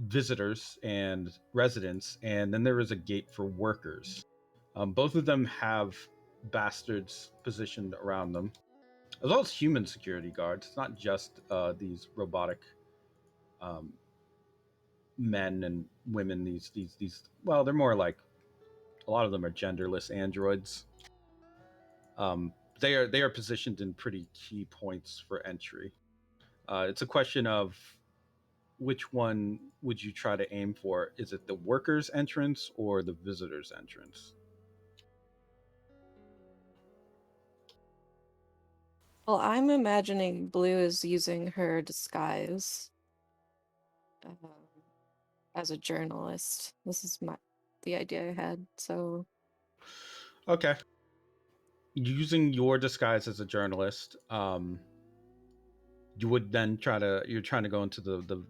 visitors and residents, and then there is a gate for workers. Both of them have bastards positioned around them, as well as human security guards. It's not just these robotic um, men and women. These. Well, they're more like a lot of them are genderless androids. They are positioned in pretty key points for entry. It's a question of which one would you try to aim for? Is it the workers' entrance or the visitors' entrance? Well, I'm imagining Blue is using her disguise um, as a journalist. This is the idea I had. So Okay. Using your disguise as a journalist, you would then you're trying to go into the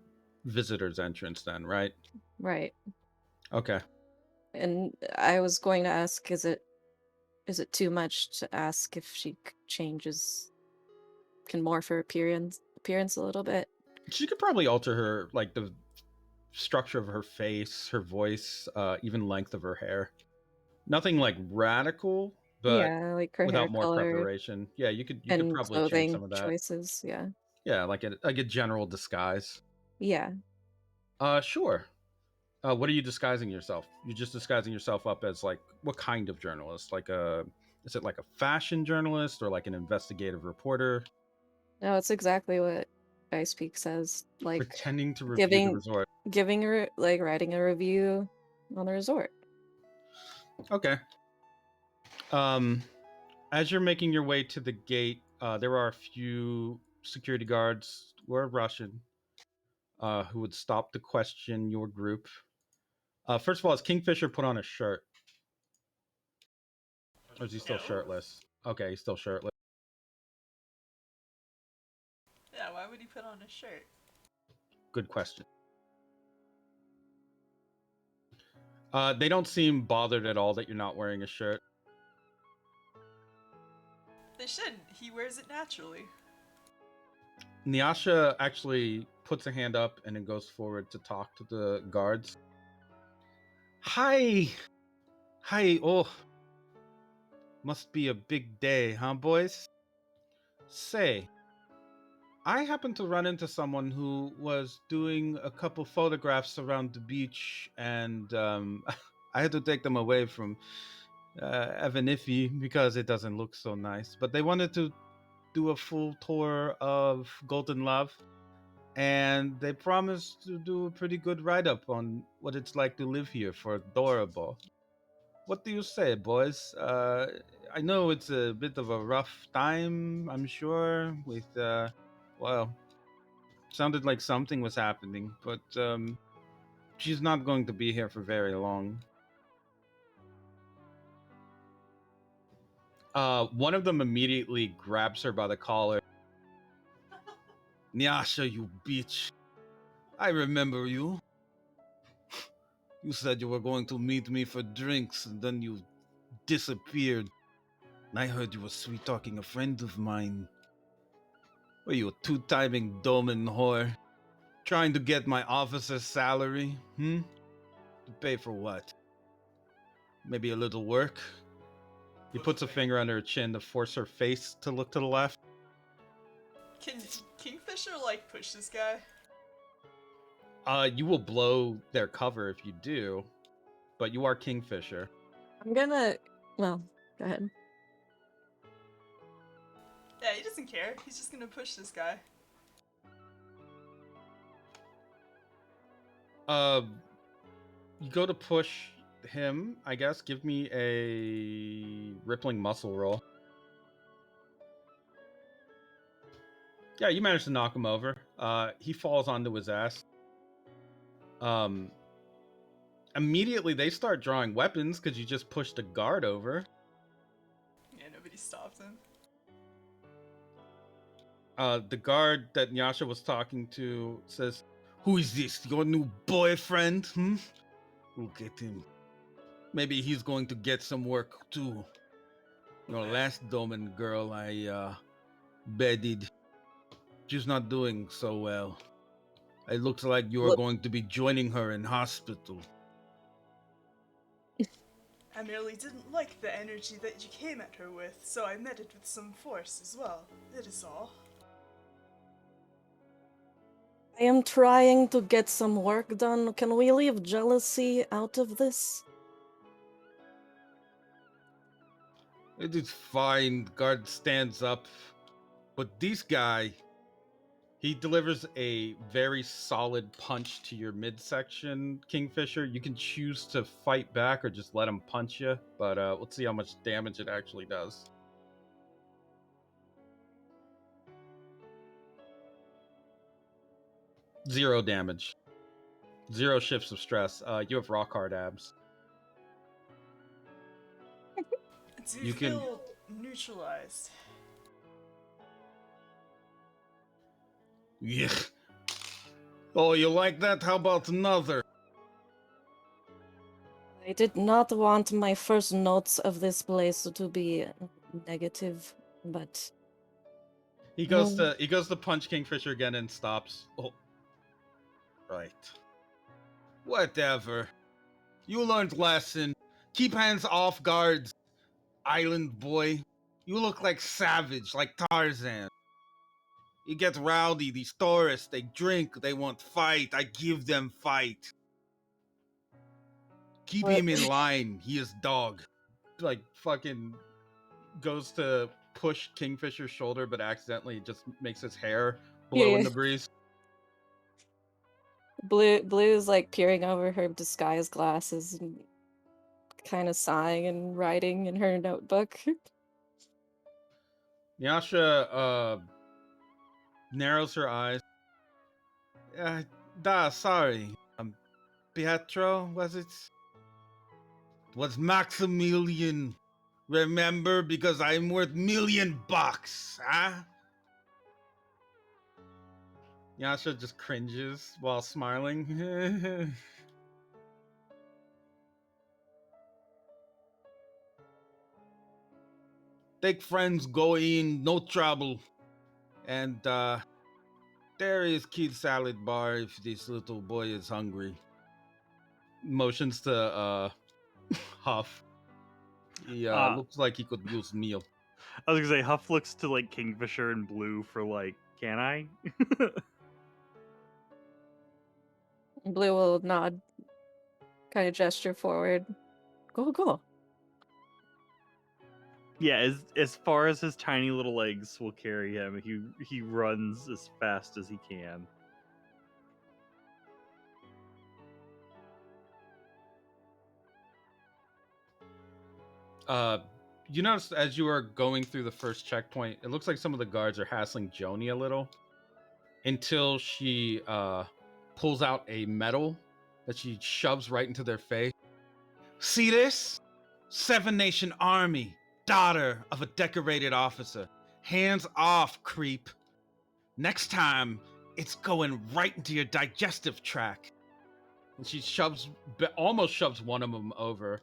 visitors' entrance then, right? right. Okay. And I was going to ask, is it too much to ask if she can morph her appearance a little bit? She could probably alter her, like the structure of her face, her voice, even length of her hair. Nothing like radical, but Yeah, like her hair without more color preparation. Yeah, you could and probably change clothing some of that. choices. Yeah. Yeah, like a general disguise. Yeah. Sure. What are you disguising yourself? You're just disguising yourself up as like what kind of journalist? Is it like a fashion journalist or like an investigative reporter? No, it's exactly what Icepeake says. Like Pretending to review the giving resort. giving her like writing a review on the resort. Okay. Um, as you're making your way to the gate, there are a few security guards who are Russian who would stop to question your group. First of all, has Kingfisher put on a shirt? Or is he still No. shirtless? Okay, he's still shirtless. Yeah, why would he put on a shirt? Good question. They don't seem bothered at all that you're not wearing a shirt. They shouldn't. He wears it naturally. Nyasha actually puts a hand up and then goes forward to talk to the guards. Hi! Hi, oh. Must be a big day, huh, boys? Say, I happened to run into someone who was doing a couple photographs around the beach, and I had to take them away from Evanifi because it doesn't look so nice. But they wanted to do a full tour of Golden Love, and they promised to do a pretty good write-up on what it's like to live here for Adorable. What do you say, boys? I know it's a bit of a rough time, I'm sure, with, well, sounded like something was happening, but she's not going to be here for very long. One of them immediately grabs her by the collar. Nyasha, you bitch. I remember you. You said you were going to meet me for drinks, and then you disappeared. And I heard you were sweet-talking a friend of mine. Were you a two-timing Domon whore? Trying to get my officer's salary? To pay for what? Maybe a little work? He puts a finger under her chin to force her face to look to the left. Can Kingfisher, like, push this guy? You will blow their cover if you do, but you are Kingfisher. I'm gonna. Well, go ahead. Yeah, he doesn't care. He's just gonna push this guy. You go to push him, I guess. Give me a rippling muscle roll. Yeah, you managed to knock him over. He falls onto his ass. Immediately they start drawing weapons because you just pushed a guard over. Yeah, nobody stopped him. The guard that Nyasha was talking to says, "Who is this? Your new boyfriend? Look at him. Maybe he's going to get some work too. Your last Doman girl I bedded, she's not doing so well. It looks like you are Look- going to be joining her in hospital." I merely didn't like the energy that you came at her with, so I met it with some force as well. That is all. I am trying to get some work done. Can we leave jealousy out of this? It is fine. Guard stands up. But this guy, he delivers a very solid punch to your midsection, Kingfisher. You can choose to fight back or just let him punch you, but let's see how much damage it actually does. Zero damage. Zero shifts of stress. You have rock hard abs. Do You can- feel neutralized? Yeah. Oh, you like that? How about another? I did not want my first notes of this place to be negative, but He goes to punch Kingfisher again and stops. Oh. Right. Whatever. You learned lesson. Keep hands off guards. Island boy. You look like Savage, like Tarzan. You get rowdy, these tourists, they drink, they want fight. I give them fight. Keep What- him in line. He is dog. Like, fucking goes to push Kingfisher's shoulder, but accidentally just makes his hair blow Yeah. in the breeze. Blue's like peering over her disguise glasses and kind of sighing and writing in her notebook. Nyasha narrows her eyes. Sorry. Pietro, was it? It was Maximilian. Remember, because I'm worth $1,000,000, huh? Yasha just cringes while smiling. Take friends, go in, no trouble. And there is kid salad bar if this little boy is hungry. Motions to Huff. He Uh, looks like he could use meal. I was gonna say Huff looks to like Kingfisher and Blue for like, can I? Blue will nod, kind of gesture forward. Go, go. Yeah, as far as his tiny little legs will carry him, he runs as fast as he can. You notice as you are going through the first checkpoint, it looks like some of the guards are hassling Joni a little until she pulls out a medal that she shoves right into their face. See this? Seven Nation Army, daughter of a decorated officer. Hands off, creep. Next time, it's going right into your digestive tract. And she almost shoves one of them over.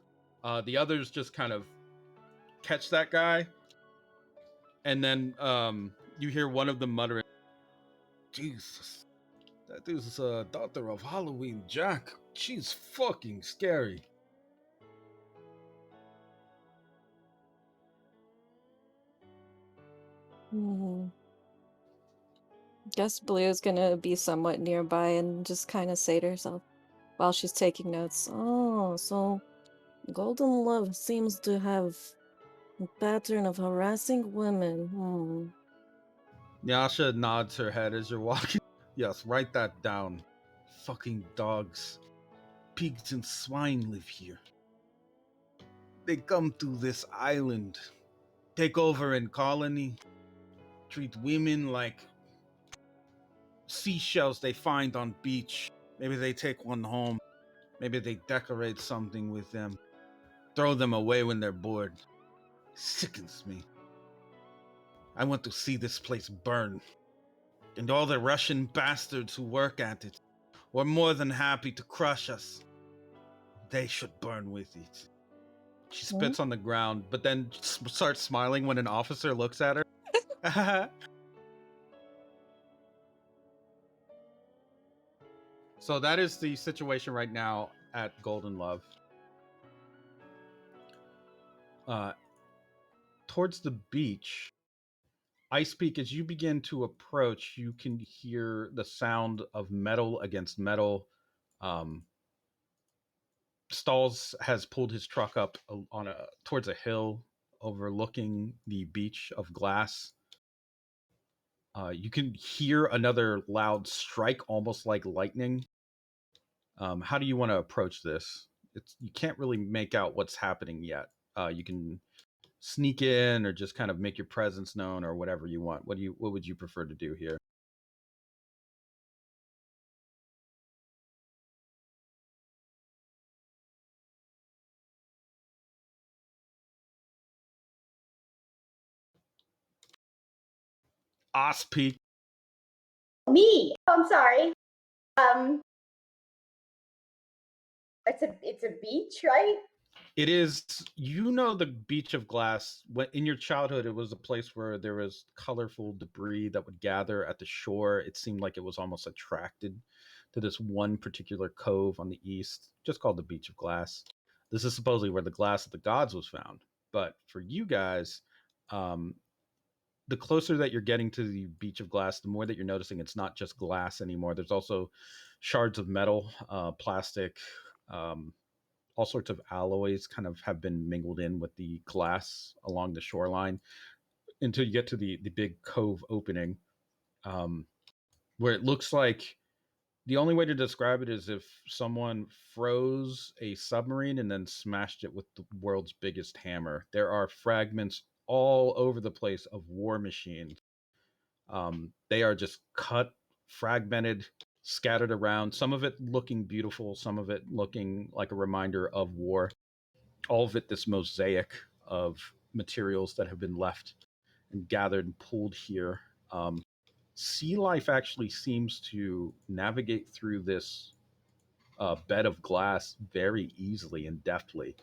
The others just kind of catch that guy. And then you hear one of them muttering, Jesus, that is daughter of Halloween Jack. She's fucking scary. Guess Blue's gonna be somewhat nearby and just kind of say to herself while she's taking notes, oh, so Golden Love seems to have a pattern of harassing women. Nyasha nods her head as you're walking. Yes, write that down. Fucking dogs. Pigs and swine live here. They come to this island, take over in colony, treat women like seashells they find on beach. Maybe they take one home. Maybe they decorate something with them. Throw them away when they're bored. Sickens me. I want to see this place burn. And all the Russian bastards who work at it were more than happy to crush us. They should burn with it. She spits on the ground, but then starts smiling when an officer looks at her. So that is the situation right now at Golden Love. Towards the beach, Icepeake, as you begin to approach, you can hear the sound of metal against metal. Um, Stalls has pulled his truck up towards a hill overlooking the beach of glass. You can hear another loud strike, almost like lightning. How do you want to approach this? You can't really make out what's happening yet. You can sneak in or just kind of make your presence known or whatever you want. What would you prefer to do here? Icepeake. Me. Oh, I'm sorry. It's a beach, right? It is, the beach of glass. When in your childhood, it was a place where there was colorful debris that would gather at the shore. It seemed like it was almost attracted to this one particular cove on the east, just called the Beach of Glass. This is supposedly where the glass of the gods was found. But for you guys, um, the closer that you're getting to the Beach of Glass, the more that you're noticing it's not just glass anymore. There's also shards of metal, plastic, um, all sorts of alloys kind of have been mingled in with the glass along the shoreline until you get to the big cove opening, um, where it looks like the only way to describe it is if someone froze a submarine and then smashed it with the world's biggest hammer. There are fragments all over the place of war machines. They are just cut, fragmented, scattered around, some of it looking beautiful, some of it looking like a reminder of war. All of it this mosaic of materials that have been left and gathered and pulled here. Sea life actually seems to navigate through this bed of glass very easily and deftly.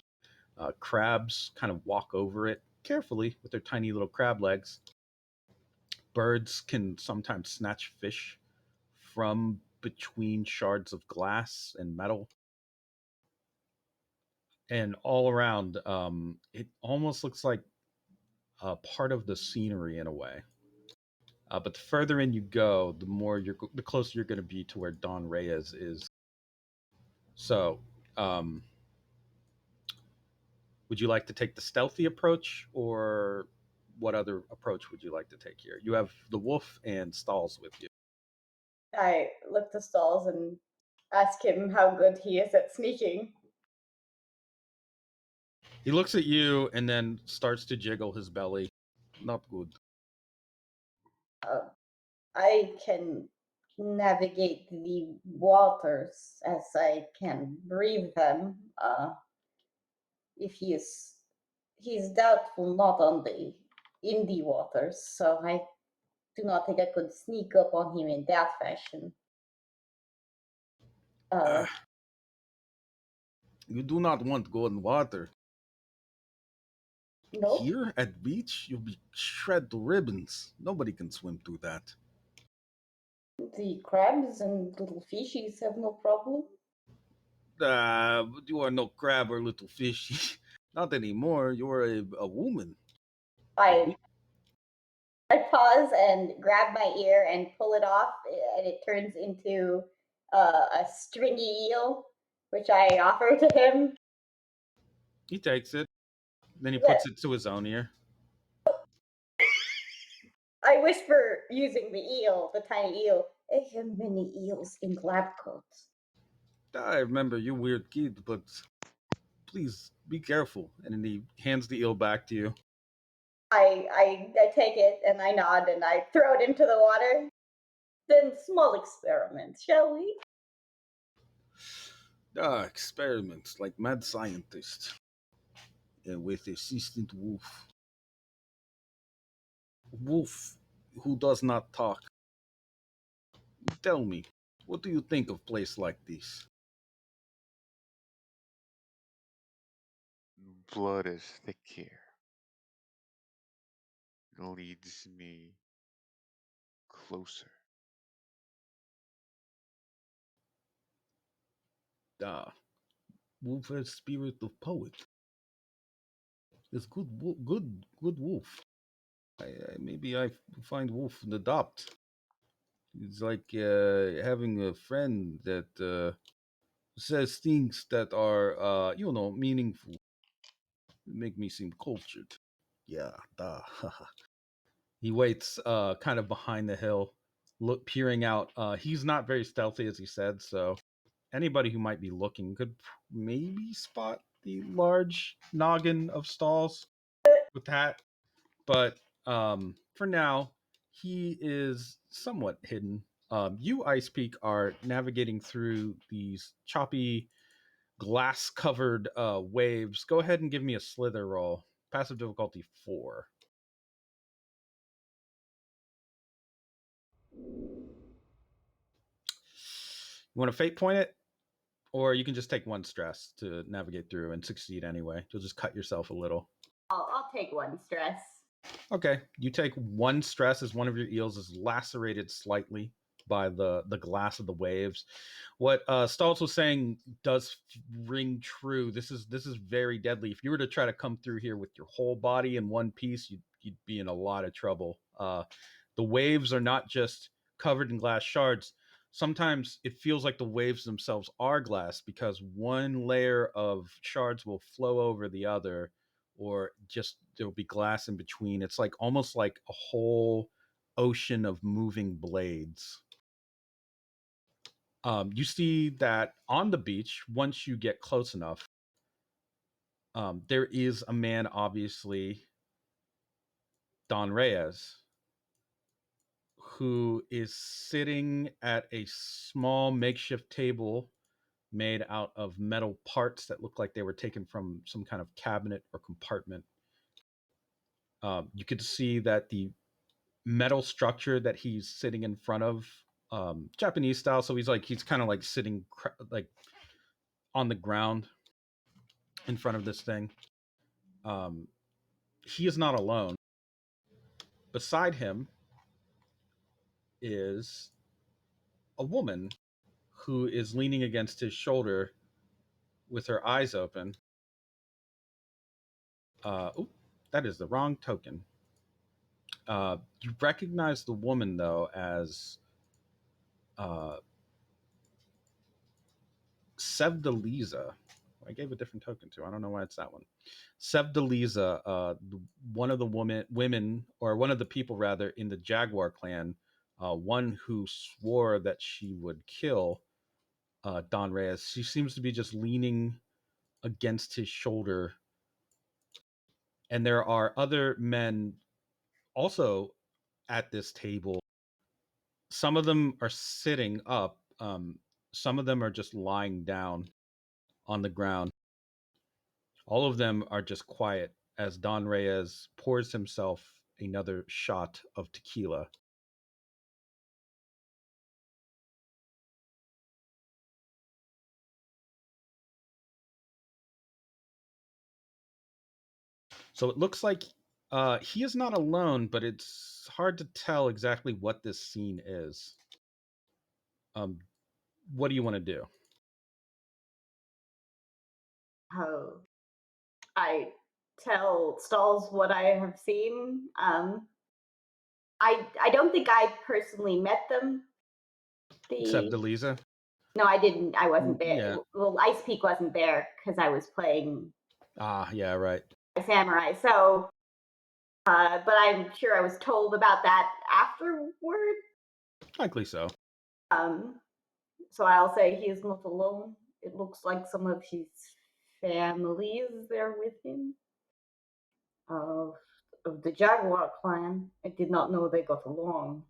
Crabs kind of walk over it carefully with their tiny little crab legs. Birds can sometimes snatch fish from between shards of glass and metal. And all around, it almost looks like a part of the scenery in a way. But the further in you go, the closer you're going to be to where Don Reyes is. So, um, would you like to take the stealthy approach, or what other approach would you like to take here? You have the wolf and Stalls with you. I look to Stalls and ask him how good he is at sneaking. He looks at you and then starts to jiggle his belly. Not good. Uh, I can navigate the waters as I can breathe them. If he's doubtful not on the in the waters, so I do not think I could sneak up on him in that fashion. Uh, Ah, you do not want golden water. nope. Here at beach, you'll be shred to ribbons. Nobody can swim through that. The crabs and little fishies have no problem. But you are no crab or little fishy. Not anymore. You're a woman. A I wo- I pause and grab my ear and pull it off, and it turns into a stringy eel, which I offer to him. He takes it. Then he Yeah, puts it to his own ear. I whisper using the eel, the tiny eel. I have many eels in lab coats. I remember you weird kid, but please be careful. And then he hands the eel back to you. I take it and I nod and I throw it into the water. Then small experiment, shall we? Experiments like mad scientist. And with assistant wolf. Wolf who does not talk. Tell me, what do you think of place like this? Blood is thick here. It leads me closer. Ah, wolf has spirit of poet. It's good wolf. Maybe I find wolf and adopt. It's like having a friend that says things that are, meaningful. Make me seem cultured. Yeah, da. He waits kind of behind the hill, peering out. He's not very stealthy, as he said, so anybody who might be looking could maybe spot the large noggin of Stalls with that. But for now, he is somewhat hidden. You, Ice Peak, are navigating through these choppy, glass covered waves. Go ahead and give me a slither roll. Passive difficulty 4. You want to fate point it? Or you can just take one stress to navigate through and succeed anyway. You'll just cut yourself a little. I'll take one stress. Okay, you take one stress as one of your eels is lacerated slightly by the glass of the waves. What Stoltz was saying does ring true. This is very deadly. If you were to try to come through here with your whole body in one piece, you'd be in a lot of trouble. The waves are not just covered in glass shards. Sometimes it feels like the waves themselves are glass because one layer of shards will flow over the other, or just there'll be glass in between. It's like almost like a whole ocean of moving blades. You see that on the beach, once you get close enough, there is a man, obviously, Don Reyes, who is sitting at a small makeshift table made out of metal parts that look like they were taken from some kind of cabinet or compartment. You could see that the metal structure that he's sitting in front of, Japanese style, so he's kind of like sitting like on the ground in front of this thing. um he is not alone. Beside him is a woman who is leaning against his shoulder with her eyes open. Oop, that is the wrong token. You recognize the woman though as uh, Sevdaliza. I gave a different token to. I don't know why it's that one. Sevdaliza, one of the women, or one of the people rather, in the Jaguar clan, one who swore that she would kill Don Reyes. She seems to be just leaning against his shoulder, and there are other men also at this table. Some of them are sitting up. Some of them are just lying down on the ground. All of them are just quiet as Don Reyes pours himself another shot of tequila. So it looks like he is not alone, but it's hard to tell exactly what this scene is. Um, what do you want to do? Oh, I tell Stalls what I have seen. I don't think I personally met them. Except Delisa? No, I didn't. I wasn't there. Yeah. Well, Icepeake wasn't there because I was playing Yeah, right. Samurai. So, but I'm sure I was told about that afterward. Likely so. So I'll say he is not alone. It looks like some of his family is there with him. Of the Jaguar clan. I did not know they got along.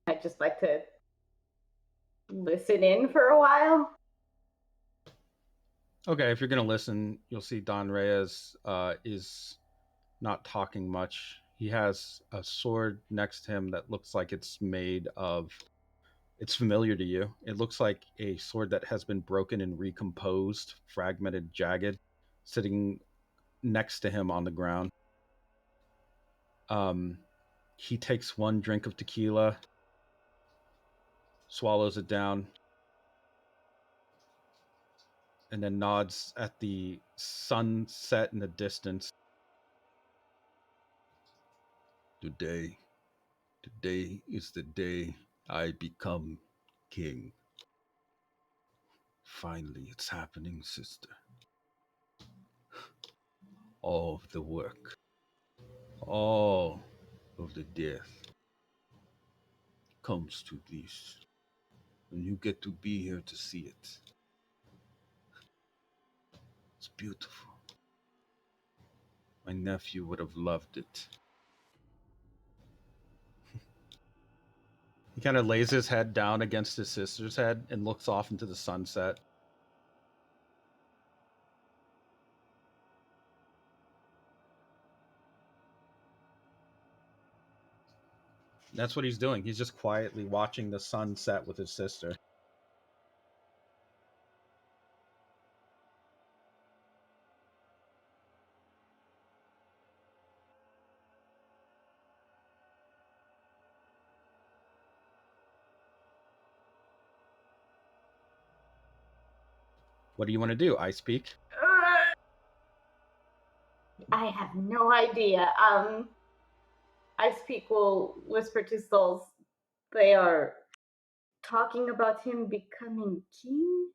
I'd just like to listen in for a while. Okay, if you're going to listen, you'll see Don Reyes is not talking much. He has a sword next to him that looks like it's made of. It's familiar to you. It looks like a sword that has been broken and recomposed, fragmented, jagged, sitting next to him on the ground. He takes one drink of tequila, swallows it down, and then nods at the sunset in the distance. Today, today is the day I become king. Finally, it's happening, sister. All of the work, all of the death comes to this, and you get to be here to see it. It's beautiful. My nephew would have loved it. He kind of lays his head down against his sister's head and looks off into the sunset. That's what he's doing. He's just quietly watching the sunset with his sister. What do you want to do, Icepeake? I have no idea. Icepeake will whisper to Stalls. They are talking about him becoming king.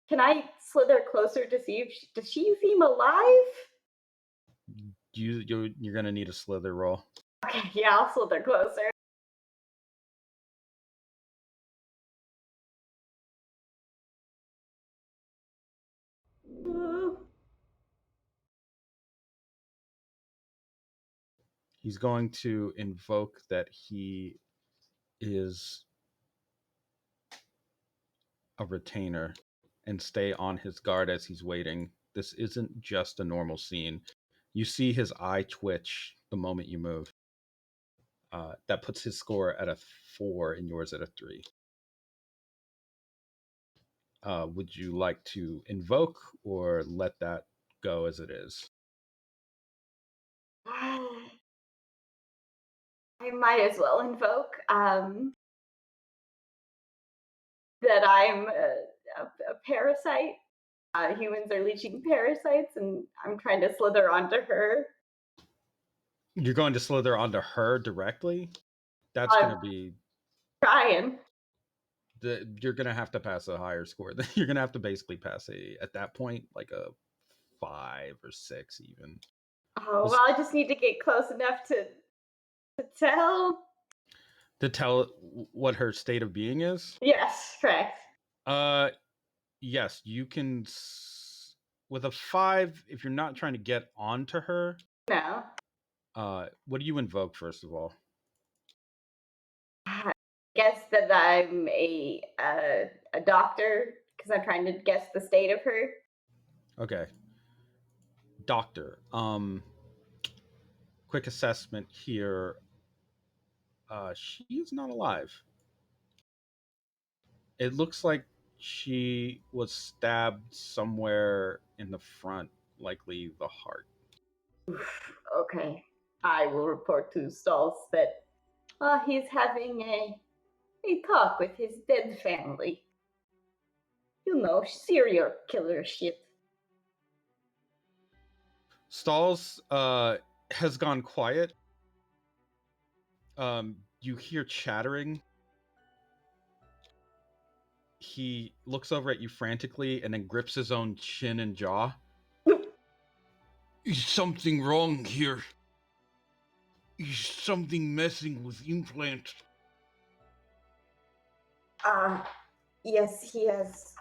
Can I slither closer to see if does she seem alive? You're gonna need a slither roll. Okay, yeah, I'll slither closer. He's going to invoke that he is a retainer and stay on his guard as he's waiting. This isn't just a normal scene. You see his eye twitch the moment you move. That puts his score at a 4 and yours at a 3. Would you like to invoke or let that go as it is? I might as well invoke that I'm a parasite. Humans are leeching parasites, and I'm trying to slither onto her. You're going to slither onto her directly? That's going to be Trying. you're going to have to pass a higher score. You're going to have to basically pass at that point like a 5 or 6 even. Oh, well, I just need to get close enough to tell. To tell what her state of being is? Yes, correct. Yes, you can with a 5 if you're not trying to get onto her. No. What do you invoke first of all? I guess that I'm a doctor because I'm trying to guess the state of her. Okay. Doctor. Quick assessment here. She is not alive. It looks like she was stabbed somewhere in the front, likely the heart. Okay. I will report to Stalls that he's having a talk with his dead family. You know, serial killer shit. Stalls has gone quiet. You hear chattering. He looks over at you frantically and then grips his own chin and jaw. Is something wrong here? Is something messing with implant? Yes, he has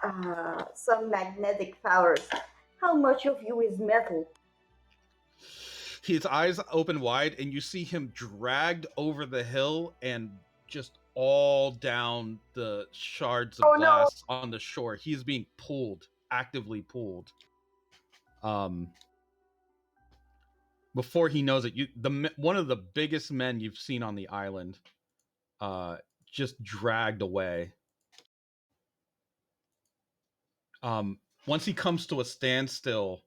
some magnetic powers. How much of you is metal? His eyes open wide, and you see him dragged over the hill and just all down the shards of glass on the shore. He's being pulled, actively pulled. Before he knows it, one of the biggest men you've seen on the island, just dragged away. Once he comes to a standstill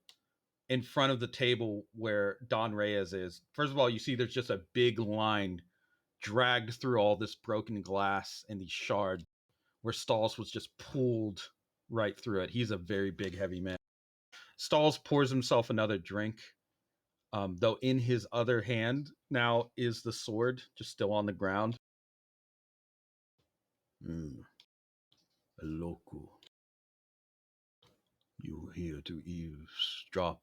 in front of the table where Don Reyes is, first of all, you see there's just a big line dragged through all this broken glass and these shards where Stalls was just pulled right through it. He's a very big, heavy man. Stalls pours himself another drink, though in his other hand now is the sword, just still on the ground. Loco. You here to eavesdrop?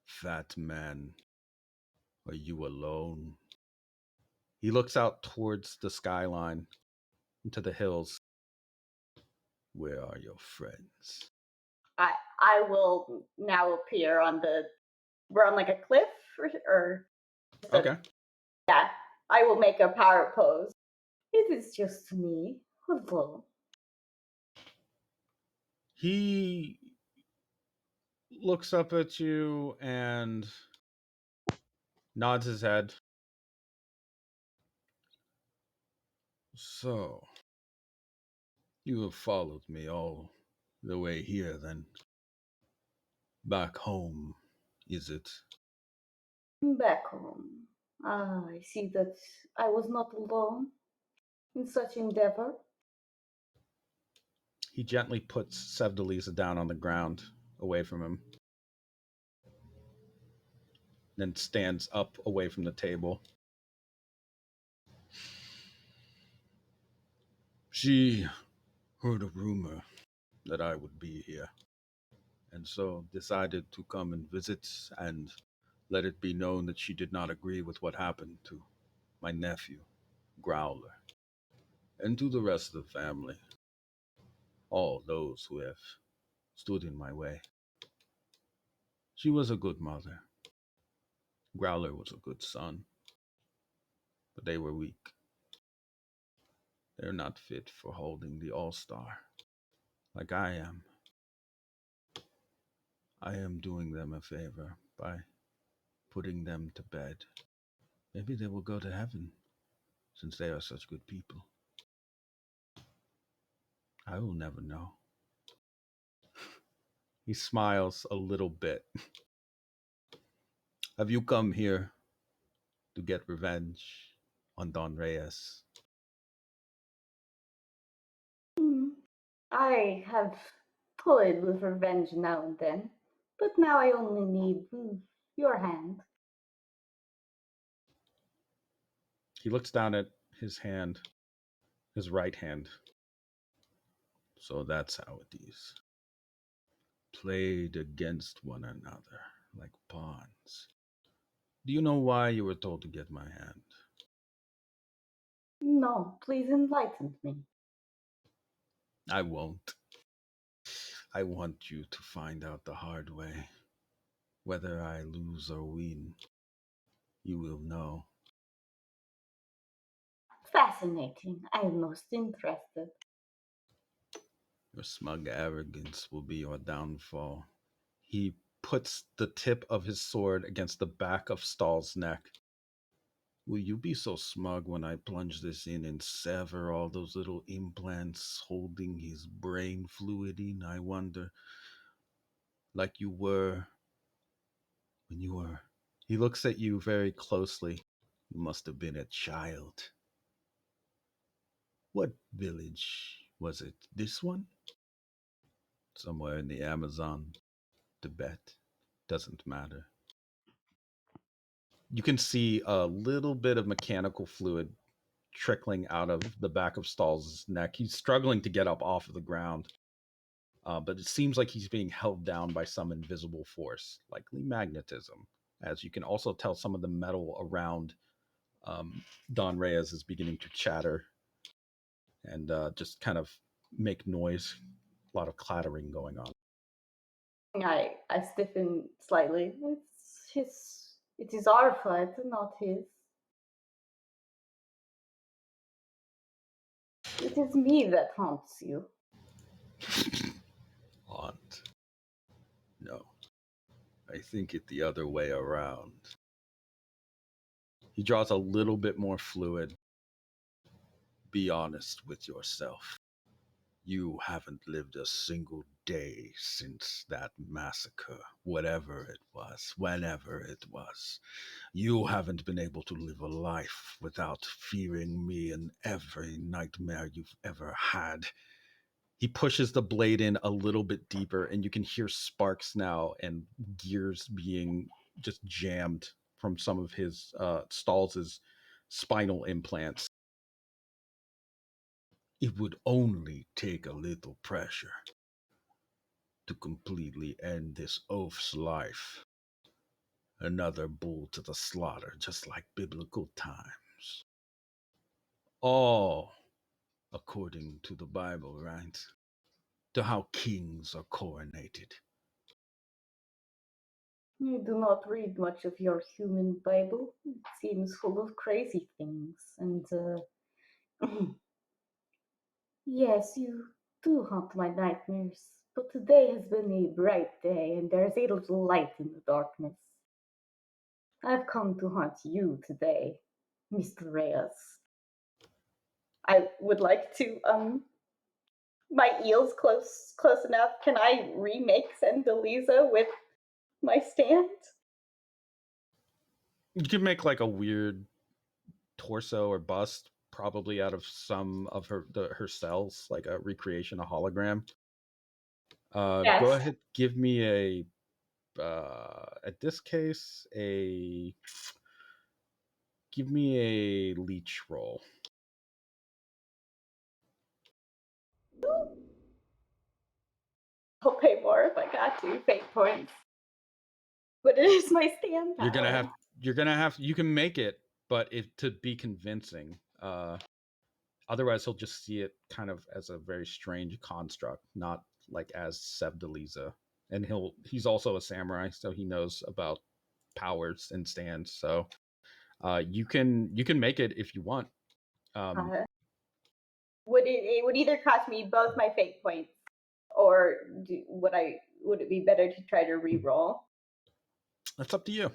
Fat man, are you alone? He looks out towards the skyline, into the hills. Where are your friends? I will now appear on the. We're on like a cliff, or Okay. Yeah, I will make a power pose. It is just me. Hello. He looks up at you and nods his head. So, you have followed me all the way here, then? Back home, is it? Back home. I see that I was not alone in such endeavor. He gently puts Sevdelisa down on the ground, away from him, then stands up away from the table. She heard a rumor that I would be here, and so decided to come and visit and let it be known that she did not agree with what happened to my nephew, Growler, and to the rest of the family, all those who have stood in my way. She was a good mother. Growler was a good son, but they were weak. They're not fit for holding the All-Star, like I am. I am doing them a favor by putting them to bed. Maybe they will go to heaven, since they are such good people. I will never know. He smiles a little bit. Have you come here to get revenge on Don Reyes? I have toyed with revenge now and then, but now I only need your hand. He looks down at his hand, his right hand. So that's how it is. Played against one another like pawns. Do you know why you were told to get my hand? No, please enlighten me. I won't. I want you to find out the hard way. Whether I lose or win, you will know. Fascinating. I am most interested. Your smug arrogance will be your downfall. He puts the tip of his sword against the back of Stahl's neck. Will you be so smug when I plunge this in and sever all those little implants holding his brain fluid in, I wonder? Like you were when you were. He looks at you very closely. You must have been a child. What village was it? This one? Somewhere in the Amazon, Tibet. Doesn't matter. You can see a little bit of mechanical fluid trickling out of the back of Stahl's neck. He's struggling to get up off of the ground, but it seems like he's being held down by some invisible force, likely magnetism. As you can also tell, some of the metal around Don Reyes is beginning to chatter and just kind of make noise. A lot of clattering going on. I stiffen slightly. It is our fight, not his. It is me that haunts you. Haunt. No. I think it the other way around. He draws a little bit more fluid. Be honest with yourself. You haven't lived a single day since that massacre, whatever it was, whenever it was. You haven't been able to live a life without fearing me in every nightmare you've ever had. He pushes the blade in a little bit deeper, and you can hear sparks now and gears being just jammed from some of his Stahl's spinal implants. It would only take a little pressure to completely end this oaf's life. Another bull to the slaughter, just like biblical times. All according to the Bible, right? To how kings are coronated. I do not read much of your human Bible. It seems full of crazy things. And, yes, you do haunt my nightmares. But today has been a bright day, and there is a little light in the darkness. I've come to haunt you today, Mr. Reyes. I would like to, my eel's close enough. Can I remake Sandaliza with my stand? You can make like a weird torso or bust, probably out of some of her cells, like a recreation, a hologram. Yes. Go ahead, give me a at this case give me a leech roll. I'll pay more if I got to, fate points. But it is my stand power. You're gonna have you can make it, but it to be convincing. Otherwise he'll just see it kind of as a very strange construct, not like as Sebdaliza. And he's also a samurai, so he knows about powers and stands. So you can make it if you want. Would it would either cost me both my fate points, or would it be better to try to re-roll? That's up to you.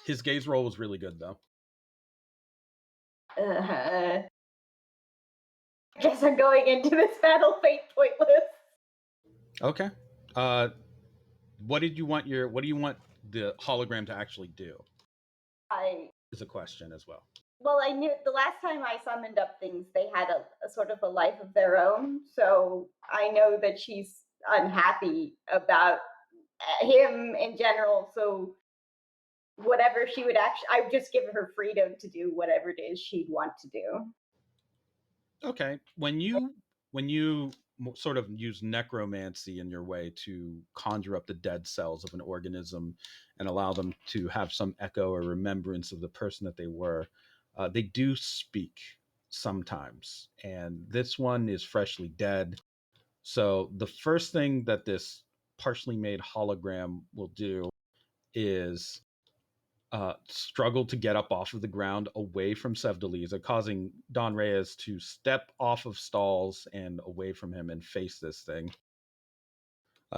His gaze roll was really good though. I guess I'm going into this battle fate pointless. Okay. What do you want the hologram to actually do? Is a question as well. Well, I knew the last time I summoned up things, they had a sort of a life of their own. So I know that she's unhappy about him in general. So whatever she would I would just give her freedom to do whatever it is she'd want to do. Okay. When you sort of use necromancy in your way to conjure up the dead cells of an organism and allow them to have some echo or remembrance of the person that they were, they do speak sometimes. And this one is freshly dead. So the first thing that this partially made hologram will do is struggle to get up off of the ground away from Sevdaliza, causing Don Reyes to step off of Stalls and away from him and face this thing.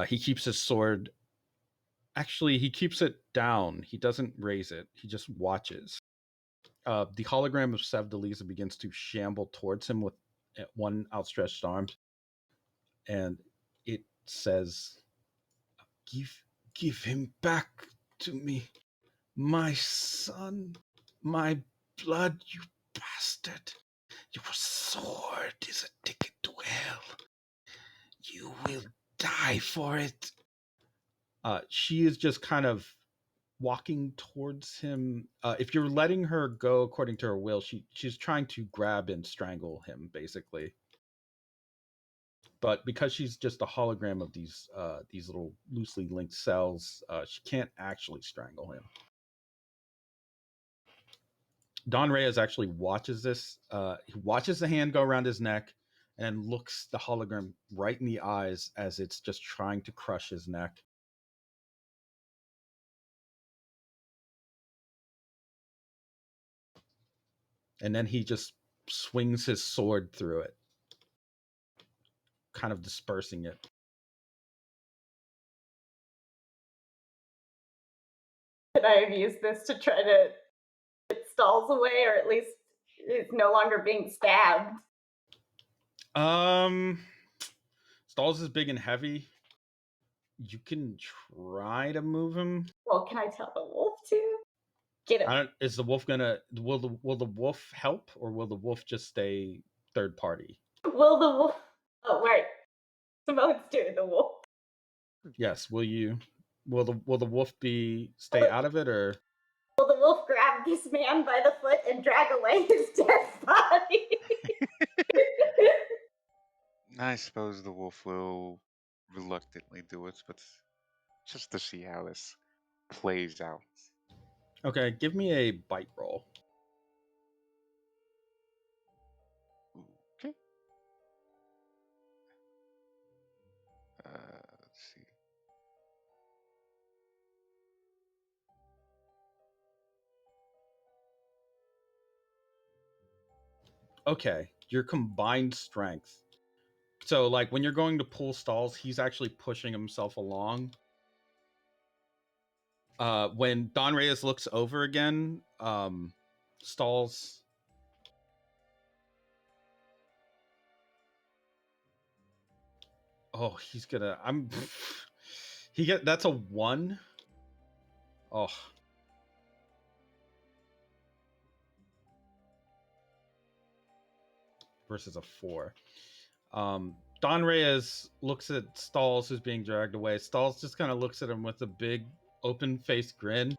He keeps his sword. Actually, he keeps it down. He doesn't raise it. He just watches. The hologram of Sevdaliza begins to shamble towards him with one outstretched arm, and it says, "Give him back to me. My son, my blood, you bastard. Your sword is a ticket to hell. You will die for it." She is just kind of walking towards him. If you're letting her go according to her will, she's trying to grab and strangle him, basically. But because she's just a hologram of these little loosely linked cells, she can't actually strangle him. Don Reyes actually watches this. He watches the hand go around his neck and looks the hologram right in the eyes as it's just trying to crush his neck. And then he just swings his sword through it, kind of dispersing it. Could I have used this to try to get Stalls away, or at least is no longer being stabbed? Stalls is big and heavy. You can try to move him. Well, can I tell the wolf to get him? Is the wolf gonna? Will the wolf help, or will the wolf just stay third party? Will the wolf? Oh, wait. Simone's doing the wolf. Yes. Will the wolf stay out of it, or? Will the wolf grab this man by the foot and drag away his dead body? I suppose the wolf will reluctantly do it, but just to see how this plays out. Okay, give me a bite roll. Okay. Let's see. Okay, your combined strength. So, like, when you're going to pull Stalls, he's actually pushing himself along. When Don Reyes looks over again, Stalls. Oh, he's gonna. That's a 1. Oh. Versus a 4. Don Reyes looks at Stalls, who's being dragged away. Stalls just kind of looks at him with a big, open-faced grin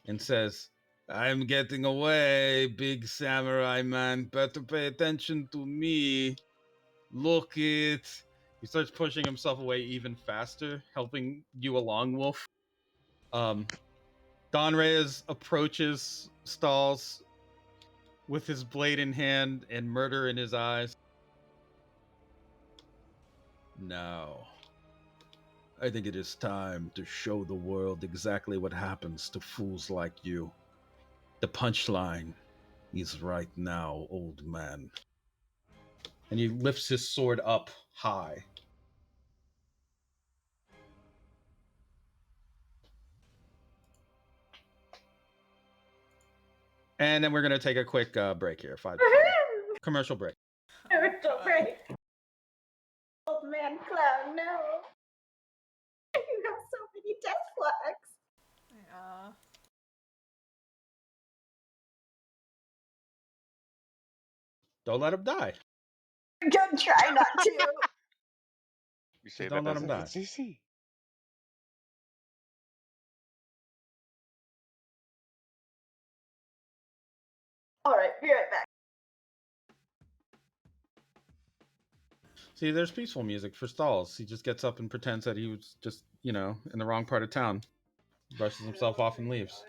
and says, "I'm getting away, big samurai man. Better pay attention to me. Look it." He starts pushing himself away even faster, helping you along, Wolf. Don Reyes approaches Stalls with his blade in hand and murder in his eyes. "Now, I think it is time to show the world exactly what happens to fools like you. The punchline is right now, old man." And he lifts his sword up high. And then we're going to take a quick break here. Commercial break. Commercial break. Old man clown, no. You have so many death flags. Don't let him die. I'm gonna try not to. You say Just that don't let as him a die. hit CC. All right, be right back. See, there's peaceful music for stalls. He just gets up and pretends that he was just, in the wrong part of town, brushes himself off and leaves.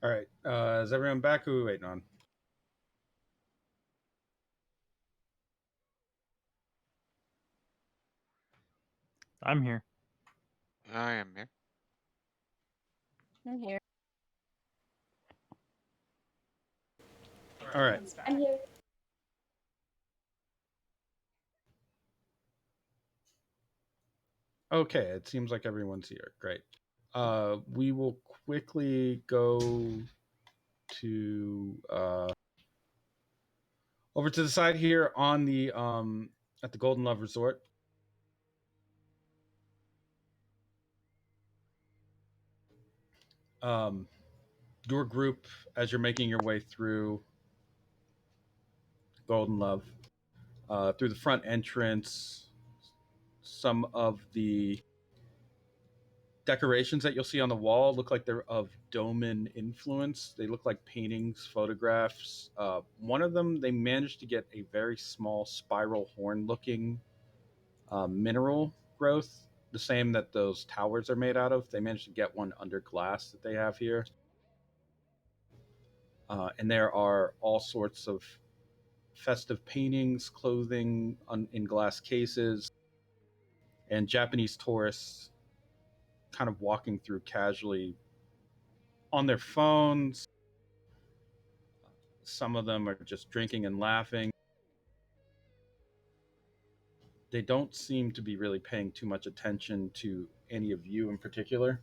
All right. Is everyone back? Who are we waiting on? I'm here. I am here. I'm here. All right. Everyone's back. I'm here. Okay. It seems like everyone's here. Great. We will quickly go to over to the side here on the at the Golden Love Resort. Your group, as you're making your way through Golden Love, through the front entrance, some of the decorations that you'll see on the wall look like they're of Domon influence. They look like paintings, photographs. One of them, they managed to get a very small spiral horn looking mineral growth, the same that those towers are made out of. They managed to get one under glass that they have here. And there are all sorts of festive paintings, clothing in glass cases, and Japanese tourists kind of walking through casually on their phones. Some of them are just drinking and laughing. They don't seem to be really paying too much attention to any of you in particular.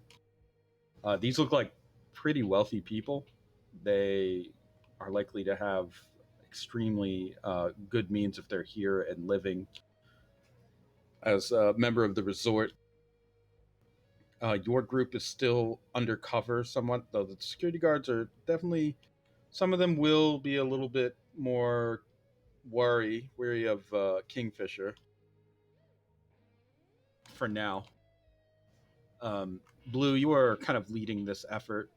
These look like pretty wealthy people. They are likely to have extremely good means if they're here and living as a member of the resort. Your group is still undercover somewhat, though the security guards are definitely, some of them will be a little bit more weary of Kingfisher for now. Blue, you are kind of leading this effort.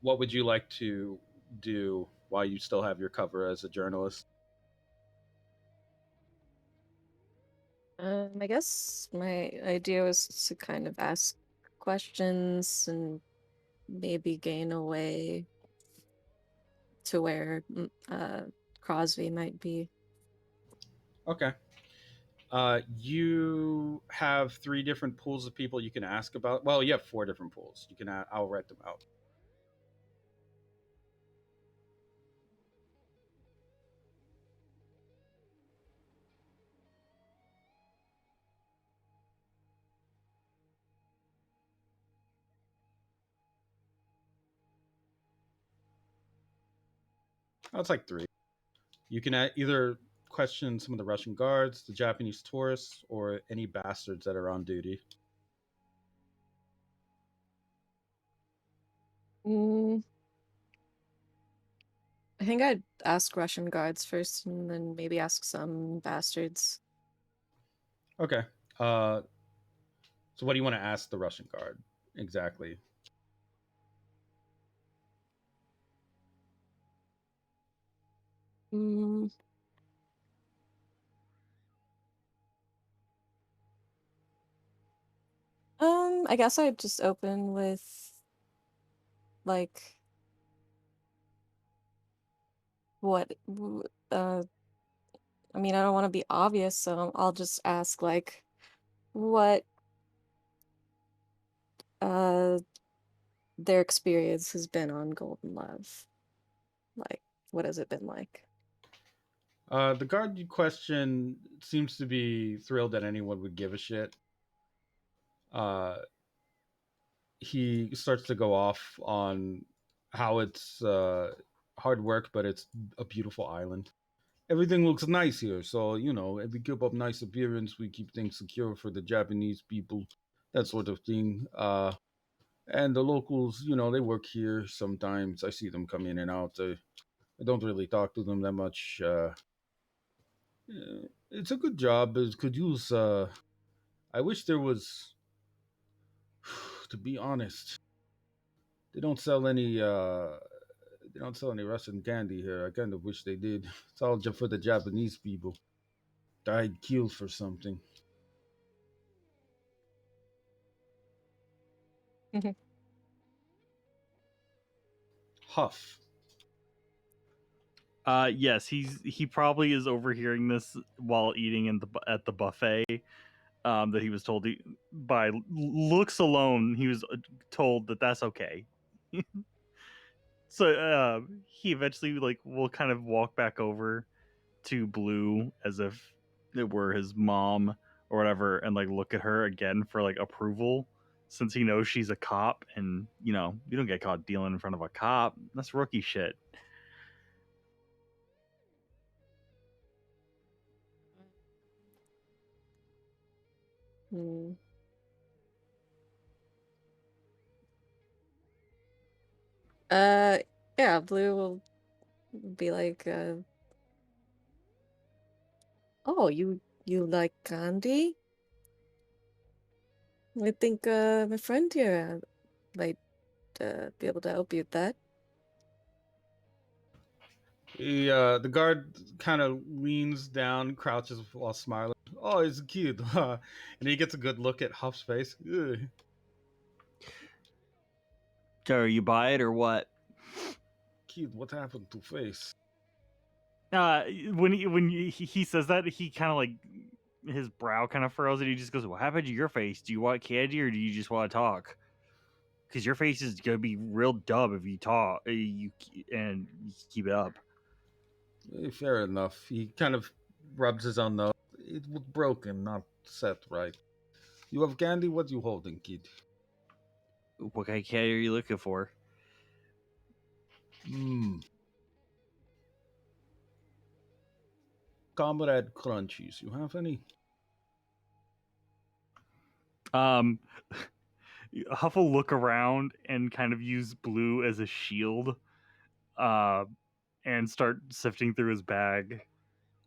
What would you like to do while you still have your cover as a journalist? I guess my idea was to kind of ask questions and maybe gain a way to where Crosby might be. Okay. You have 3 different pools of people you can ask about. Well, you have 4 different pools. You can. I'll write them out. Oh, it's like 3. You can either question some of the Russian guards, the Japanese tourists, or any bastards that are on duty. Mm, I think I'd ask Russian guards first and then maybe ask some bastards. Okay. So what do you want to ask the Russian guard exactly? Mm, I guess I'd just open with like what I mean, I don't want to be obvious, so I'll just ask like what uh their experience has been on Golden Love. Like, what has it been like? The guard you question seems to be thrilled that anyone would give a shit. Uh, he starts to go off on how it's hard work, but it's a beautiful island. Everything looks nice here, so we keep up nice appearance. We keep things secure for the Japanese people, that sort of thing. And the locals, they work here sometimes. I see them come in and out. I don't really talk to them that much. It's a good job. It could use. I wish there was. To be honest, they don't sell any. They don't sell any Russian candy here. I kind of wish they did. It's all just for the Japanese people. Died killed for something. Huff. Yes, he probably is overhearing this while eating at the buffet. That he was told by looks alone, he was told that that's okay. So he eventually will kind of walk back over to Blue as if it were his mom or whatever, and look at her again for approval, since he knows she's a cop, and you don't get caught dealing in front of a cop. That's rookie shit. Hmm. Yeah, Blue will be like, oh, you like candy? I think my friend here might be able to help you with that. The guard kind of leans down, crouches while smiling. Oh, he's cute. And he gets a good look at Huff's face. Ugh. So you buy it or what? Kid, what happened to face? When he says that, he kind of his brow kind of furrows, and he just goes, "What happened to your face? Do you want candy or do you just want to talk? Because your face is gonna be real dumb if you talk, you keep it up." Fair enough. He kind of rubs his own nose. It was broken, not set right. You have candy? What you holding, kid? What kind of candy are you looking for? Comrade Crunchies. You have any? Huff will look around and kind of use Blue as a shield, and start sifting through his bag.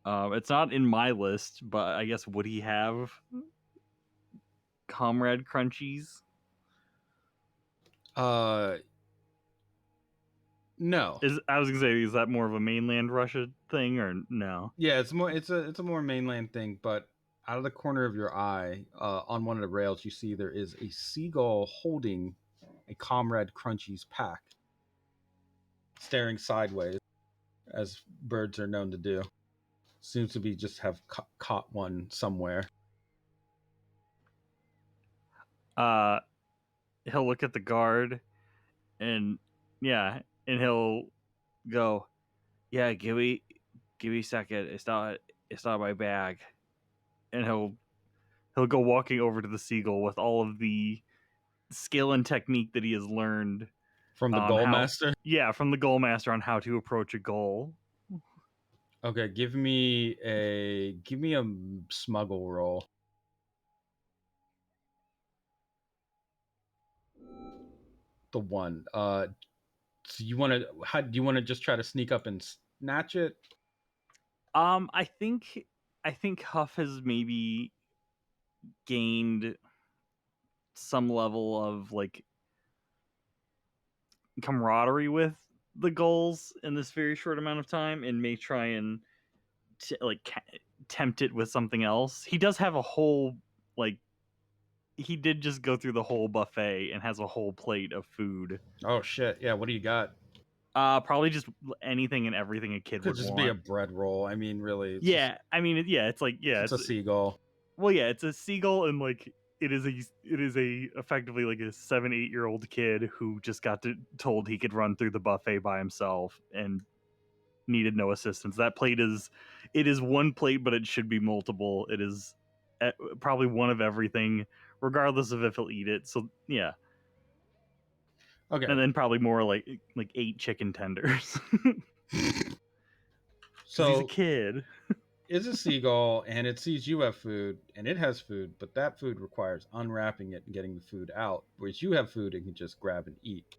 It's not in my list, but I guess would he have Comrade Crunchies? No. I was gonna say, is that more of a mainland Russia thing or no? Yeah, it's more. It's a more mainland thing. But out of the corner of your eye, on one of the rails, you see there is a seagull holding a Comrade Crunchies pack, staring sideways, as birds are known to do. Seems to be just have caught one somewhere. He'll look at the guard, and yeah, and he'll go, "Yeah, give me a second. It's not my bag." And he'll go walking over to the seagull with all of the skill and technique that he has learned From the on Goal how, Master? yeah, from the goal master, on how to approach a goal. Okay, give me a smuggle roll. The one. So you want to? How do you want to just try to sneak up and snatch it? I think Huff has maybe gained some level of camaraderie with the goals in this very short amount of time, and may try and tempt it with something else. He does have a whole he did just go through the whole buffet and has a whole plate of food. Oh shit! Yeah, what do you got? Probably just anything and everything a kid Could would just be a want. bread roll. I mean, really, it's just, Yeah, I mean, it's a seagull. well, yeah, it's a seagull, and it is a effectively like a 7-8 year old kid who just got told he could run through the buffet by himself and needed no assistance. That plate is one plate, but it should be multiple. It is probably one of everything, regardless of if he'll eat it. So yeah, Okay. and then probably more like 8 chicken tenders. Because he's a So kid. it's a seagull, and it sees you have food, and it has food, but that food requires unwrapping it and getting the food out. Whereas you have food, it can just grab and eat.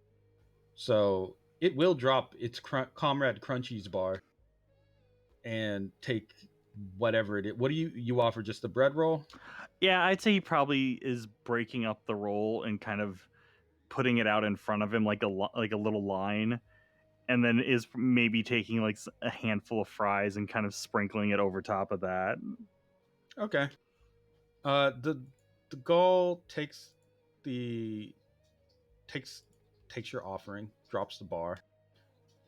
So it will drop its Comrade Crunchies bar and take whatever it is. What do you offer? Just the bread roll? Yeah, I'd say he probably is breaking up the roll and kind of putting it out in front of him like a little line, and then is maybe taking a handful of fries and kind of sprinkling it over top of that. Okay. The gull the takes your offering, drops the bar,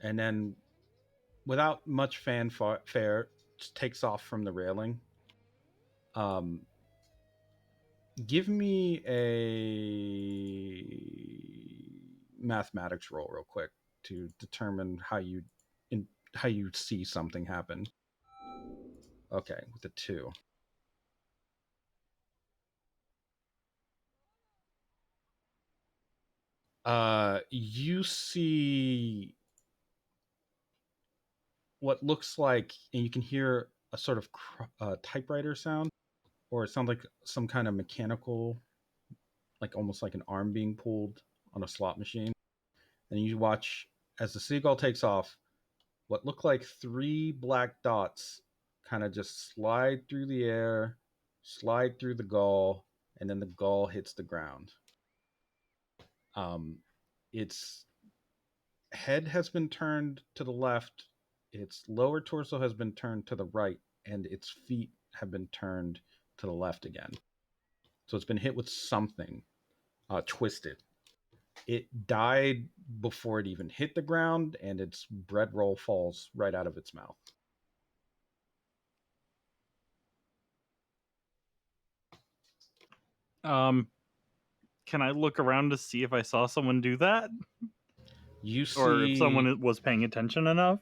and then without much fanfare, just takes off from the railing. Um, Give me a mathematics roll real quick to determine how you see something happen. Okay, with a 2. You see what looks like, and you can hear a sort of typewriter sound, or it sounds like some kind of mechanical, like almost like an arm being pulled on a slot machine. And you watch as the seagull takes off, what look like 3 black dots kind of just slide through the air, slide through the gull, and then the gull hits the ground. Its head has been turned to the left, its lower torso has been turned to the right, and its feet have been turned to the left again. So it's been hit with something twisted. It died before it even hit the ground, and its bread roll falls right out of its mouth. Can I look around to see if I saw someone do that, You or if see, someone was paying attention enough?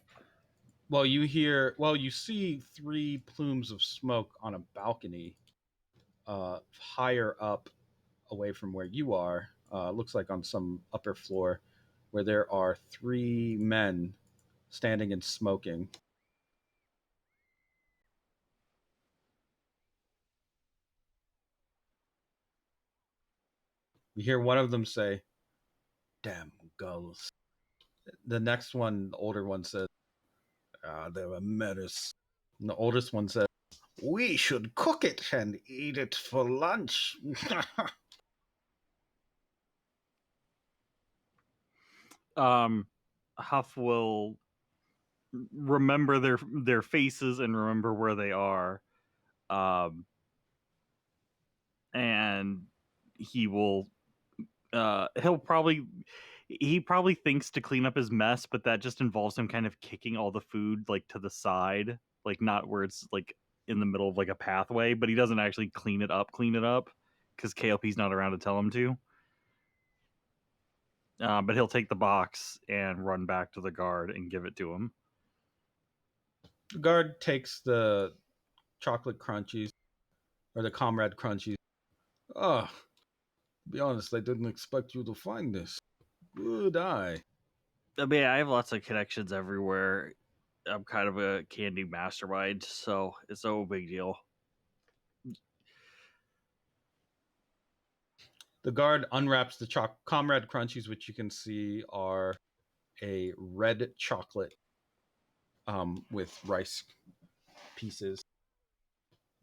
you see 3 plumes of smoke on a balcony higher up away from where you are. Looks like on some upper floor where there are 3 men standing and smoking. You hear one of them say, "Damn gulls." The next one, the older one, says, "They're a menace." And the oldest one says, "We should cook it and eat it for lunch." Huff will remember their faces and remember where they are, and he will he probably thinks to clean up his mess, but that just involves him kind of kicking all the food like to the side, like not where it's like in the middle of like a pathway, but he doesn't actually clean it up because KLP's not around to tell him to. But he'll take the box and run back to the guard and give it to him. The guard takes the chocolate crunchies, or the comrade crunchies. Oh, to be honest, I didn't expect you to find this. Good eye. I mean, I have lots of connections everywhere. I'm kind of a candy mastermind, so it's no big deal. The guard unwraps the comrade crunchies, which you can see are a red chocolate with rice pieces.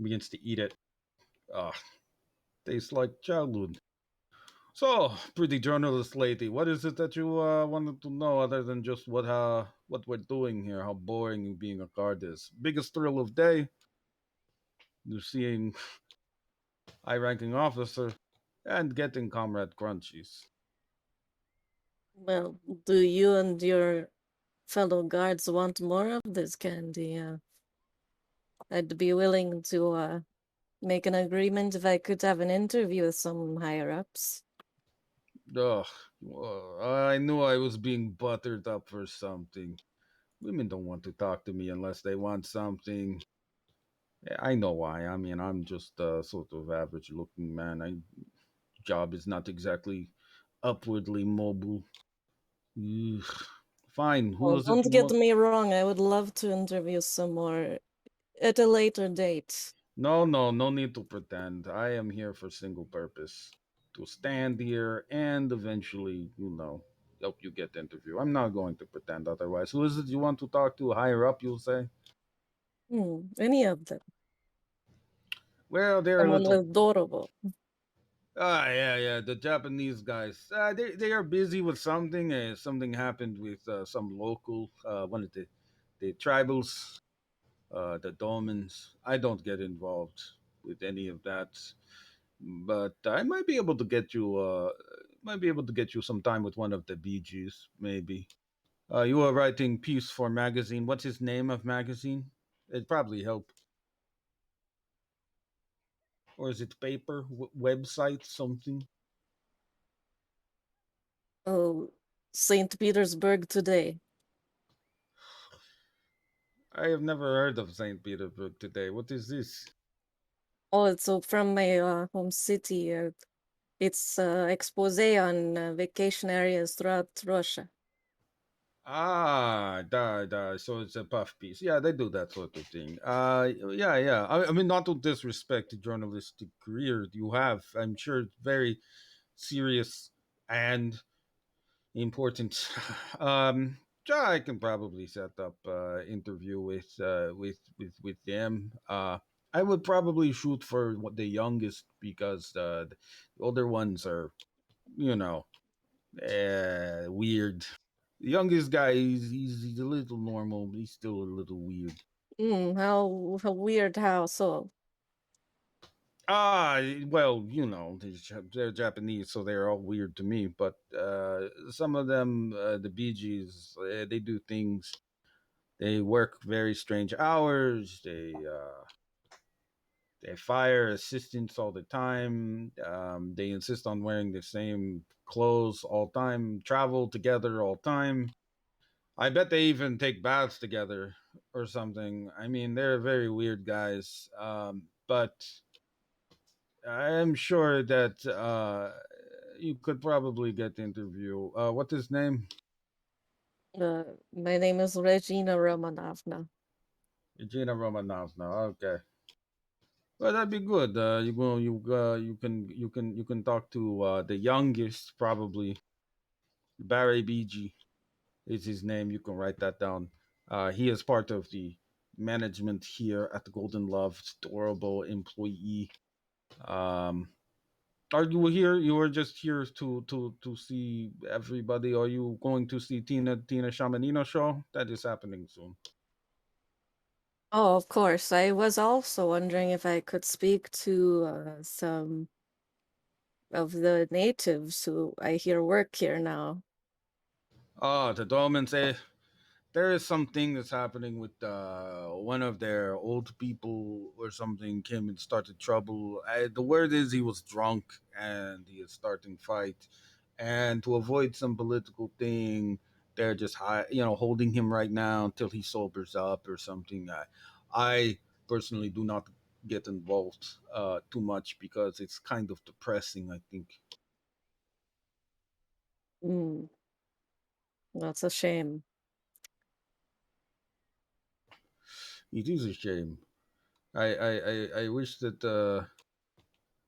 Begins to eat it. Ah, tastes like childhood. So, pretty journalist lady, what is it that you wanted to know other than just what we're doing here? How boring being a guard is. Biggest thrill of day, you're seeing high-ranking officer and getting comrade crunchies. Well, do you and your fellow guards want more of this candy? I'd be willing to make an agreement if I could have an interview with some higher ups. Ugh, I knew I was being buttered up for something. Women don't want to talk to me unless they want something. Yeah, I know why. I mean, I'm just a sort of average looking man. My job is not exactly upwardly mobile. Ugh. Fine, who Well, is it don't you get want? me wrong, I would love to interview some more at a later date. No, no, no need to pretend. I am here for single purpose. To stand here and eventually, help you get the interview. I'm not going to pretend otherwise. Who is it you want to talk to? Higher up, you'll say? Any of them. Well, they're a Someone little. adorable. Yeah. The Japanese guys. They are busy with something. Something happened with some local, one of the tribals, the Domons. I don't get involved with any of that, but I might be able to get you. Might be able to get you some time with one of the BGs, maybe. You were writing piece for magazine. What's his name of magazine? It'd probably help. Or is it paper? Website? Something? Oh, St. Petersburg today. I have never heard of St. Petersburg today. What is this? Oh, it's from my home city. It's expose on vacation areas throughout Russia. Ah, da. So it's a puff piece. Yeah, they do that sort of thing. Yeah. I mean, not to disrespect the journalistic career you have. I'm sure it's very serious and important. Yeah, I can probably set up interview with them. I would probably shoot for what the youngest because the older ones are, you know, weird. The youngest guy, he's a little normal, but he's still a little weird. How weird, how so? Ah, well, they're Japanese, so they're all weird to me. But some of them, the Bee Gees, they do things. They work very strange hours. They fire assistants all the time. They insist on wearing the same clothes all time. Travel together all time. I bet they even take baths together or something. I mean, they're very weird guys. But I'm sure that you could probably get the interview. What's his name? Uh, my name is Regina Romanovna. Regina Romanovna. Okay. Well, that'd be good. You can talk to the youngest probably. Barry BG is his name. You can write that down. He is part of the management here at the Golden Love. Adorable employee. Um, are you here? You were just here to see everybody. Are you going to see Tina Shamanino show? That is happening soon. Oh, of course. I was also wondering if I could speak to some of the natives who I hear work here now. Oh, the Dolmens. There is something that's happening with one of their old people or something came and started trouble. The word is he was drunk and he is starting fight, and to avoid some political thing, they're just holding him right now until he sobers up or something. I personally do not get involved too much because it's kind of depressing. I think Mm, that's a shame. it is a shame. I wish that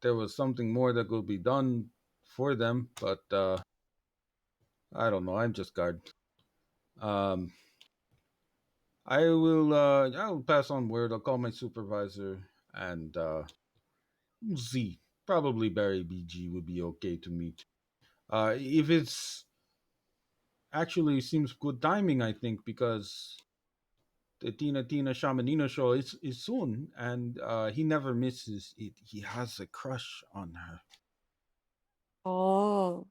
there was something more that could be done for them, but I don't know. I'm just guard. Um, I'll pass on word. I'll call my supervisor and we'll see. Probably Barry BG would be okay to meet. If it's actually seems good timing, I think, because the Tina Shamanino show is soon, and he never misses it. He has a crush on her. Oh,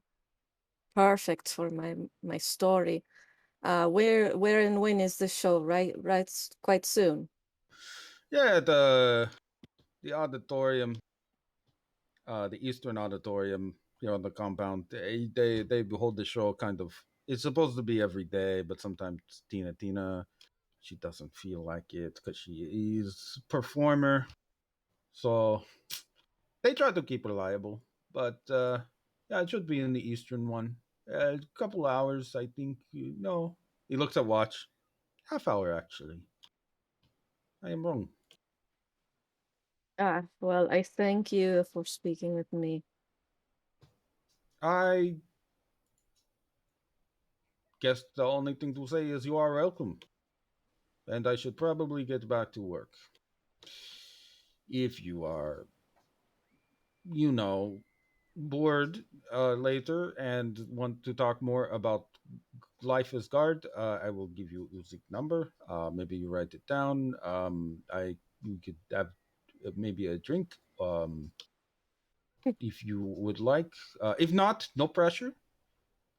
perfect for my story. Where and when is the show? Quite soon. Yeah, the auditorium, the Eastern Auditorium here on the compound. They hold the show kind of. It's supposed to be every day, but sometimes Tina she doesn't feel like it because she is performer. So they try to keep reliable, but yeah, it should be in the Eastern one. A couple hours, I think. No, he looks at watch. Half hour actually. I am wrong. Ah, well, I thank you for speaking with me. I guess the only thing to say is you are welcome, and I should probably get back to work. If you are, you know, bored later and want to talk more about life as guard, I will give you Uzik number. Maybe you write it down. I You could have maybe a drink if you would like. If not, no pressure.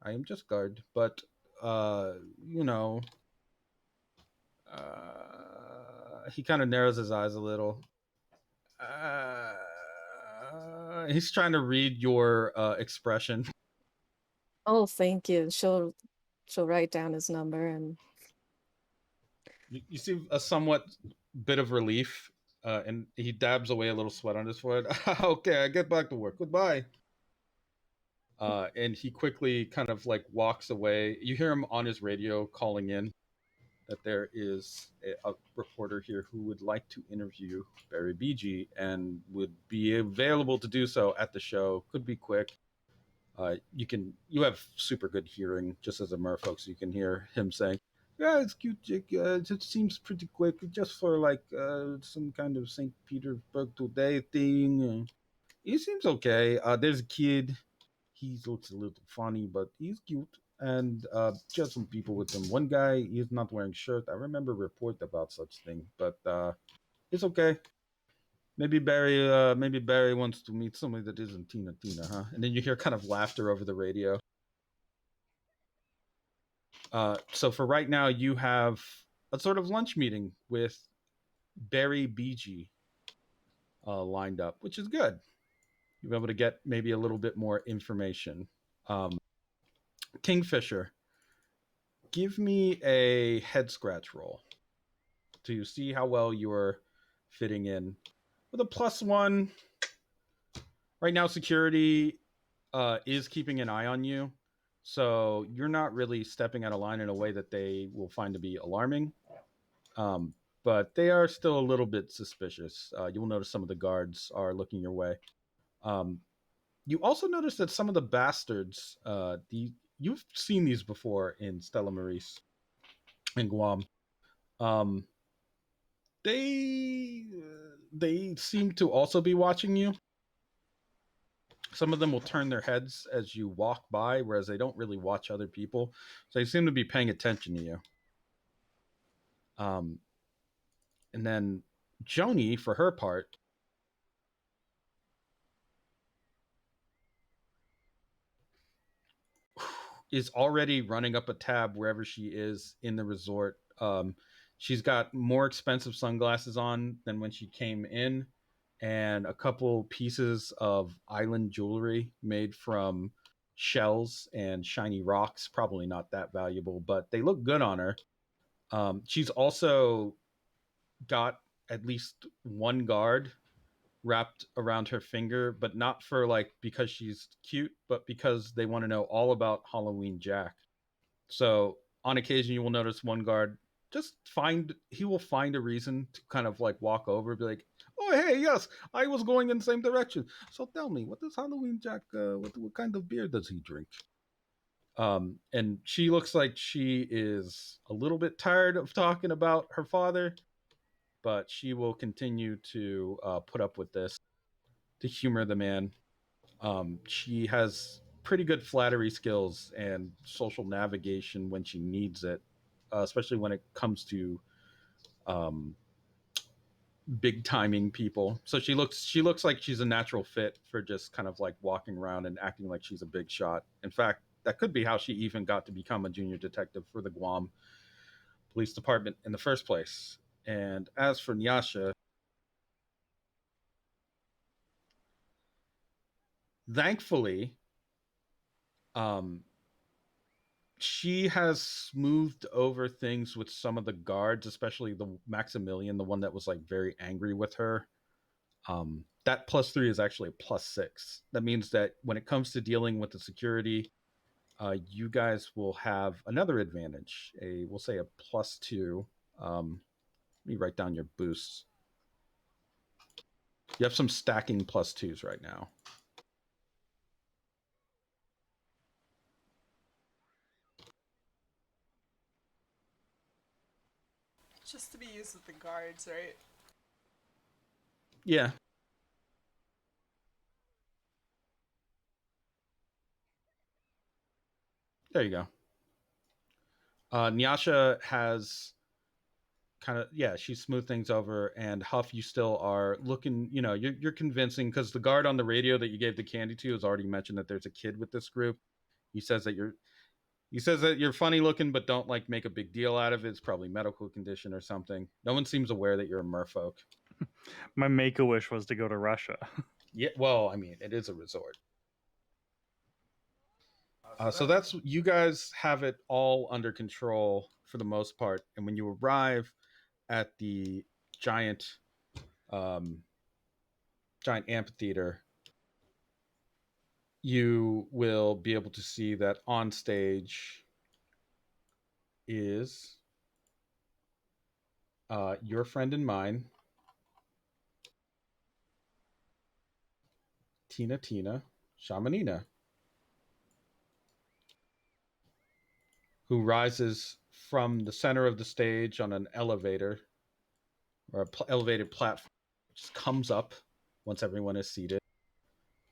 I am just guard, but uh, you know, he kind of narrows his eyes a little. He's trying to read your expression. Oh, thank you. She'll write down his number and You see a somewhat bit of relief, and he dabs away a little sweat on his forehead. Okay, I get back to work. Goodbye. And he quickly kind of like walks away. You hear him on his radio calling in that there is a reporter here who would like to interview Barry BG and would be available to do so at the show. Could be quick. You have super good hearing just as a merfolk, so you can hear him saying, "Yeah, it's cute, Jake. It seems pretty quick, just for like some kind of St. Petersburg today thing. He seems okay. There's a kid. He looks a little funny, but he's cute. And just some people with him. One guy, he's not wearing shirt. I remember a report about such thing, but it's okay. Maybe Barry wants to meet somebody that isn't Tina, huh?" And then you hear kind of laughter over the radio. So for right now, you have a sort of lunch meeting with Barry BG lined up, which is good. You'll be able to get maybe a little bit more information. Um, Kingfisher, give me a head scratch roll to see how well you're fitting in. With a +1, right now security is keeping an eye on you, so you're not really stepping out of line in a way that they will find to be alarming. Um, but they are still a little bit suspicious. You'll notice some of the guards are looking your way. Um, you also notice that some of the bastards, you've seen these before in Stella Maris in Guam. Um, they seem to also be watching you. Some of them will turn their heads as you walk by, whereas they don't really watch other people. So they seem to be paying attention to you. Um, and then Joni, for her part, is already running up a tab wherever she is in the resort. She's got more expensive sunglasses on than when she came in, and a couple pieces of island jewelry made from shells and shiny rocks. Probably not that valuable, but they look good on her. She's also got at least one guard wrapped around her finger, but not for like because she's cute, but because they want to know all about Halloween Jack. So on occasion, you will notice one guard he will find a reason to kind of like walk over, be like, "Oh hey, yes, I was going in the same direction. So tell me, what does Halloween Jack? What kind of beer does he drink?" And she looks like she is a little bit tired of talking about her father, but she will continue to put up with this to humor the man. She has pretty good flattery skills and social navigation when she needs it, especially when it comes to um, big timing people. So she looks like she's a natural fit for just kind of like walking around and acting like she's a big shot. In fact, that could be how she even got to become a junior detective for the Guam Police Department in the first place. And as for Nyasha, thankfully, um, she has smoothed over things with some of the guards, especially the Maximilian, the one that was like very angry with her. That +3 is actually a +6. That means that when it comes to dealing with the security, you guys will have another advantage. We'll say a +2. Let me write down your boosts. You have some stacking +2s right now. Just to be used with the guards, right? Yeah, there you go. Nyasha has kind of, yeah, she smoothed things over, and Huff, you still are looking, you're convincing because the guard on the radio that you gave the candy to has already mentioned that there's a kid with this group. He says that He says that you're funny looking, but don't like make a big deal out of it. It's probably medical condition or something. No one seems aware that you're a merfolk. My make-a-wish was to go to Russia. Yeah, well, I mean, it is a resort. So that's you guys have it all under control for the most part. And when you arrive at the giant, um, giant amphitheater, you will be able to see that on stage is your friend and mine, Tina Shamanina, who rises from the center of the stage on an elevator or elevated platform. Just comes up once everyone is seated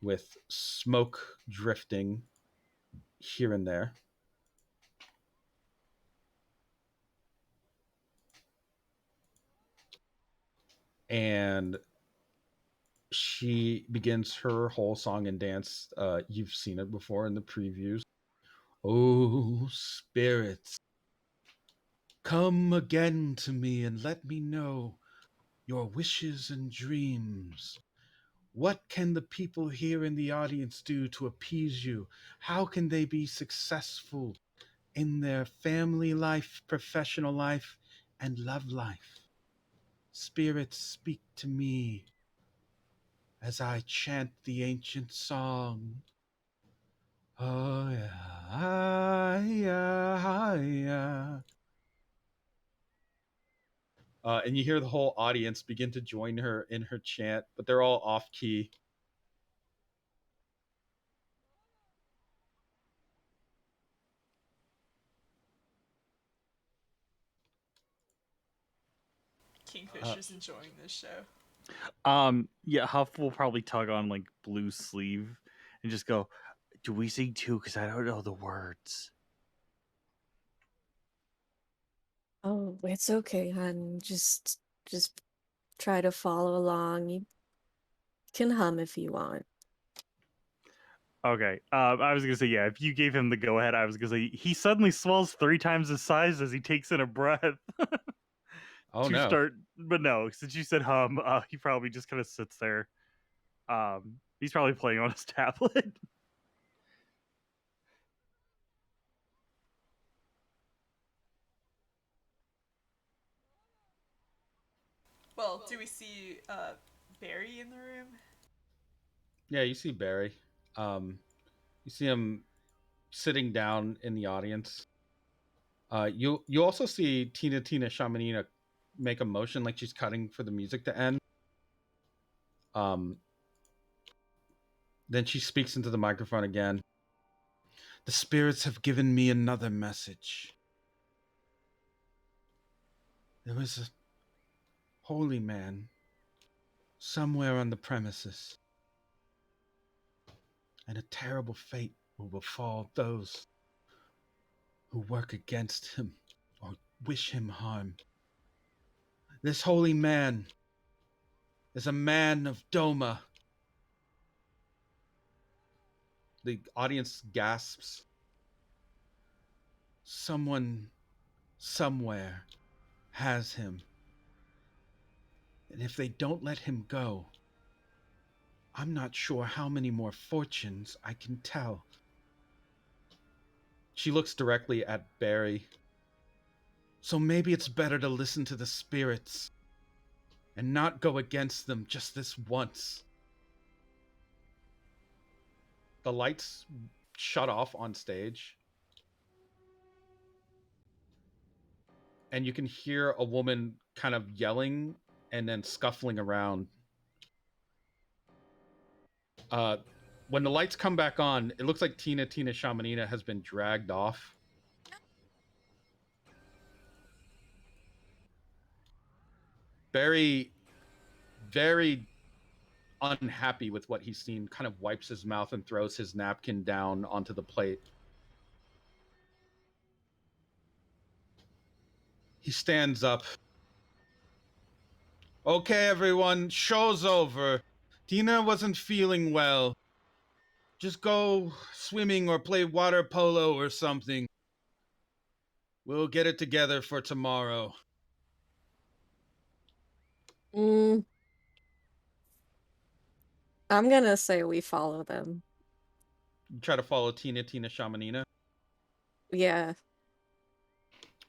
with smoke drifting here and there. And she begins her whole song and dance. You've seen it before in the previews. Oh, spirits, come again to me and let me know your wishes and dreams. What can the people here in the audience do to appease you? How can they be successful in their family life, professional life, and love life? Spirits, speak to me as I chant the ancient song. Oh, yeah, yeah, yeah. And you hear the whole audience begin to join her in her chant, but they're all off key. Kingfisher's enjoying this show. Yeah, Huff will probably tug on like Blue's sleeve and just go, "Do we sing too? Because I don't know the words." Oh, it's okay, hon. Just try to follow along. You can hum if you want. Okay. I was gonna say, yeah, if you gave him the go ahead, I was gonna say he suddenly swells 3 times his size as he takes in a breath. Oh To no. start, but no, since you said hum, he probably just kind of sits there. He's probably playing on his tablet. Well, do we see Barry in the room? Yeah, you see Barry. You see him sitting down in the audience. You also see Tina Shamanina make a motion like she's cutting for the music to end. Then she speaks into the microphone again. The spirits have given me another message. There is a holy man somewhere on the premises, and a terrible fate will befall those who work against him or wish him harm. This holy man is a man of Doma. The audience gasps. Someone somewhere has him. And if they don't let him go, I'm not sure how many more fortunes I can tell. She looks directly at Barry. So maybe it's better to listen to the spirits and not go against them just this once. The lights shut off on stage. And you can hear a woman kind of yelling and then scuffling around. When the lights come back on, it looks like Tina Shamanina has been dragged off. Barry, very unhappy with what he's seen, kind of wipes his mouth and throws his napkin down onto the plate. He stands up. Okay, everyone, show's over. Tina wasn't feeling well. Just go swimming or play water polo or something. We'll get it together for tomorrow. I'm gonna say we follow them. You try to follow Tina Shamanina. Yeah.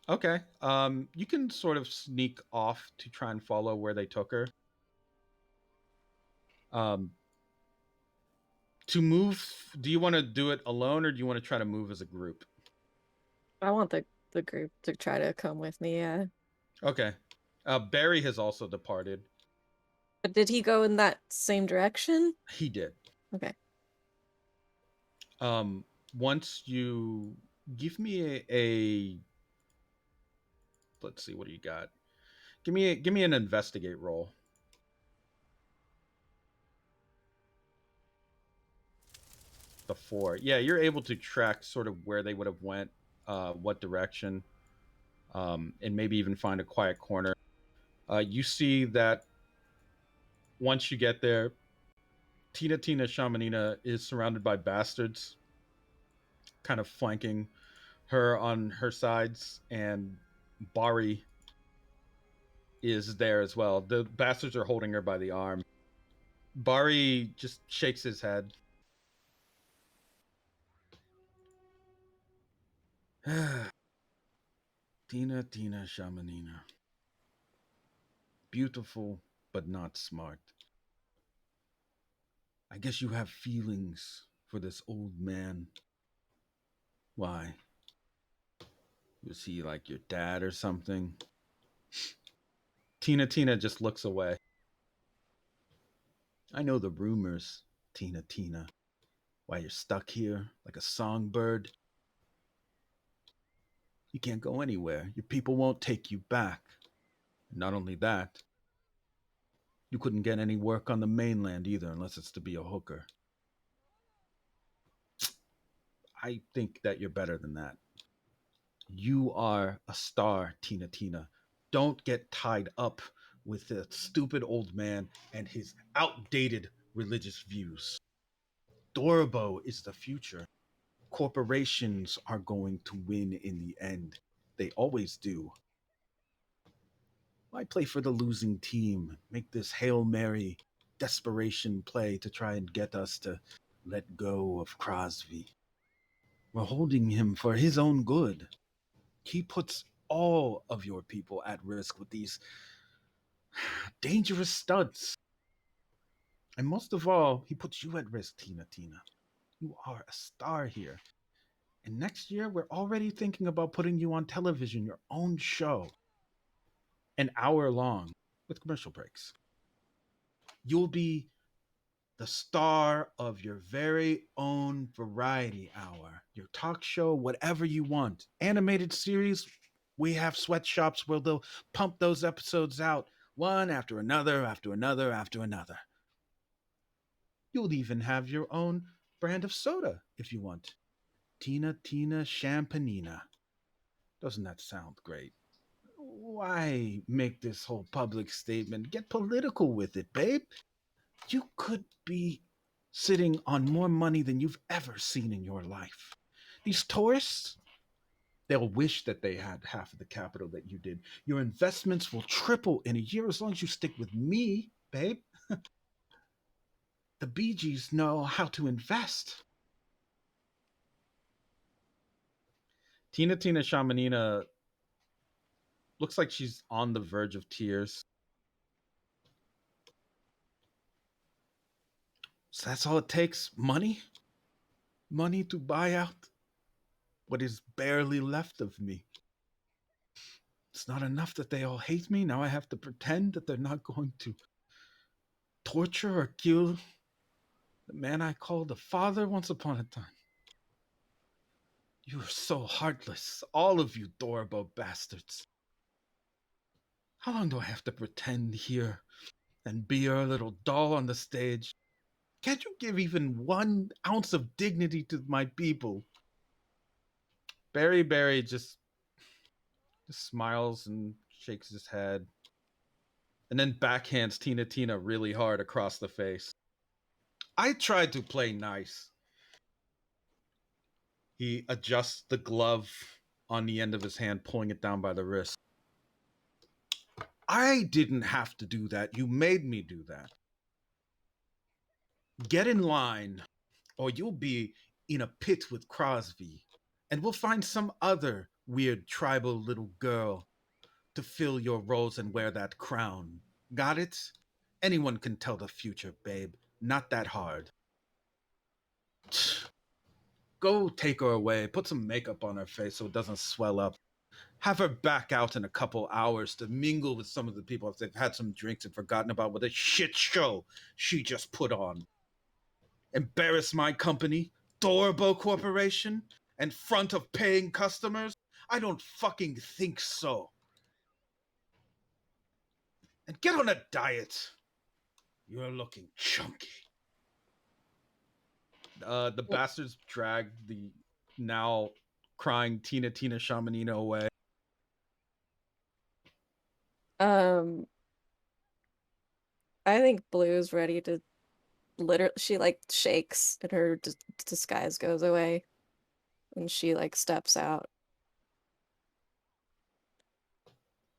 Okay. You can sort of sneak off to try and follow where they took her. To move, do you want to do it alone or do you want to try to move as a group? I want the group to try to come with me, yeah. Okay. Barry has also departed. But did he go in that same direction? He did. Okay. Once you give me a let's see, what do you got? Give me an investigate roll. The 4. Yeah, you're able to track sort of where they would have went, what direction, and maybe even find a quiet corner. You see that once you get there, Tina Shamanina is surrounded by bastards, kind of flanking her on her sides, and Bari is there as well. The bastards are holding her by the arm. Bari just shakes his head. Tina Shamanina. Beautiful, but not smart. I guess you have feelings for this old man. Why? Was he like your dad or something? Tina just looks away. I know the rumors, Tina. Why you're stuck here like a songbird. You can't go anywhere. Your people won't take you back. Not only that, you couldn't get any work on the mainland either unless it's to be a hooker. I think that you're better than that. You are a star, Tina. Don't get tied up with the stupid old man and his outdated religious views. Dorabo is the future. Corporations are going to win in the end. They always do. Why play for the losing team? Make this Hail Mary desperation play to try and get us to let go of Crosby. We're holding him for his own good. He puts all of your people at risk with these dangerous stunts. And most of all, he puts you at risk, Tina. You are a star here. And next year, we're already thinking about putting you on television, your own show, an hour long with commercial breaks. You'll be the star of your very own variety hour, your talk show, whatever you want. Animated series, we have sweatshops where they'll pump those episodes out one after another, after another, after another. You'll even have your own brand of soda if you want. Tina Champanina. Doesn't that sound great? Why make this whole public statement? Get political with it, babe. You could be sitting on more money than you've ever seen in your life. These tourists, they'll wish that they had half of the capital that you did. Your investments will triple in a year as long as you stick with me, babe. The Bee Gees know how to invest. Tina Shamanina looks like she's on the verge of tears. So that's all it takes? Money? Money to buy out what is barely left of me. It's not enough that they all hate me. Now I have to pretend that they're not going to torture or kill the man I called a father once upon a time. You are so heartless, all of you Dorabo bastards. How long do I have to pretend here and be your little doll on the stage? Can't you give even 1 ounce of dignity to my people? Barry just smiles and shakes his head, and then backhands Tina really hard across the face. I tried to play nice. He adjusts the glove on the end of his hand, pulling it down by the wrist. I didn't have to do that. You made me do that. Get in line, or you'll be in a pit with Crosby, and we'll find some other weird tribal little girl to fill your roles and wear that crown. Got it? Anyone can tell the future, babe. Not that hard. Go take her away. Put some makeup on her face so it doesn't swell up. Have her back out in a couple hours to mingle with some of the people if they've had some drinks and forgotten about what a shit show she just put on. Embarrass my company, Dorbo Corporation, in front of paying customers? I don't fucking think so. And get on a diet. You're looking chunky. The bastards drag the now crying Tina Shamanina away. I think Blue's ready to literally. She like shakes and her disguise goes away, and she like steps out.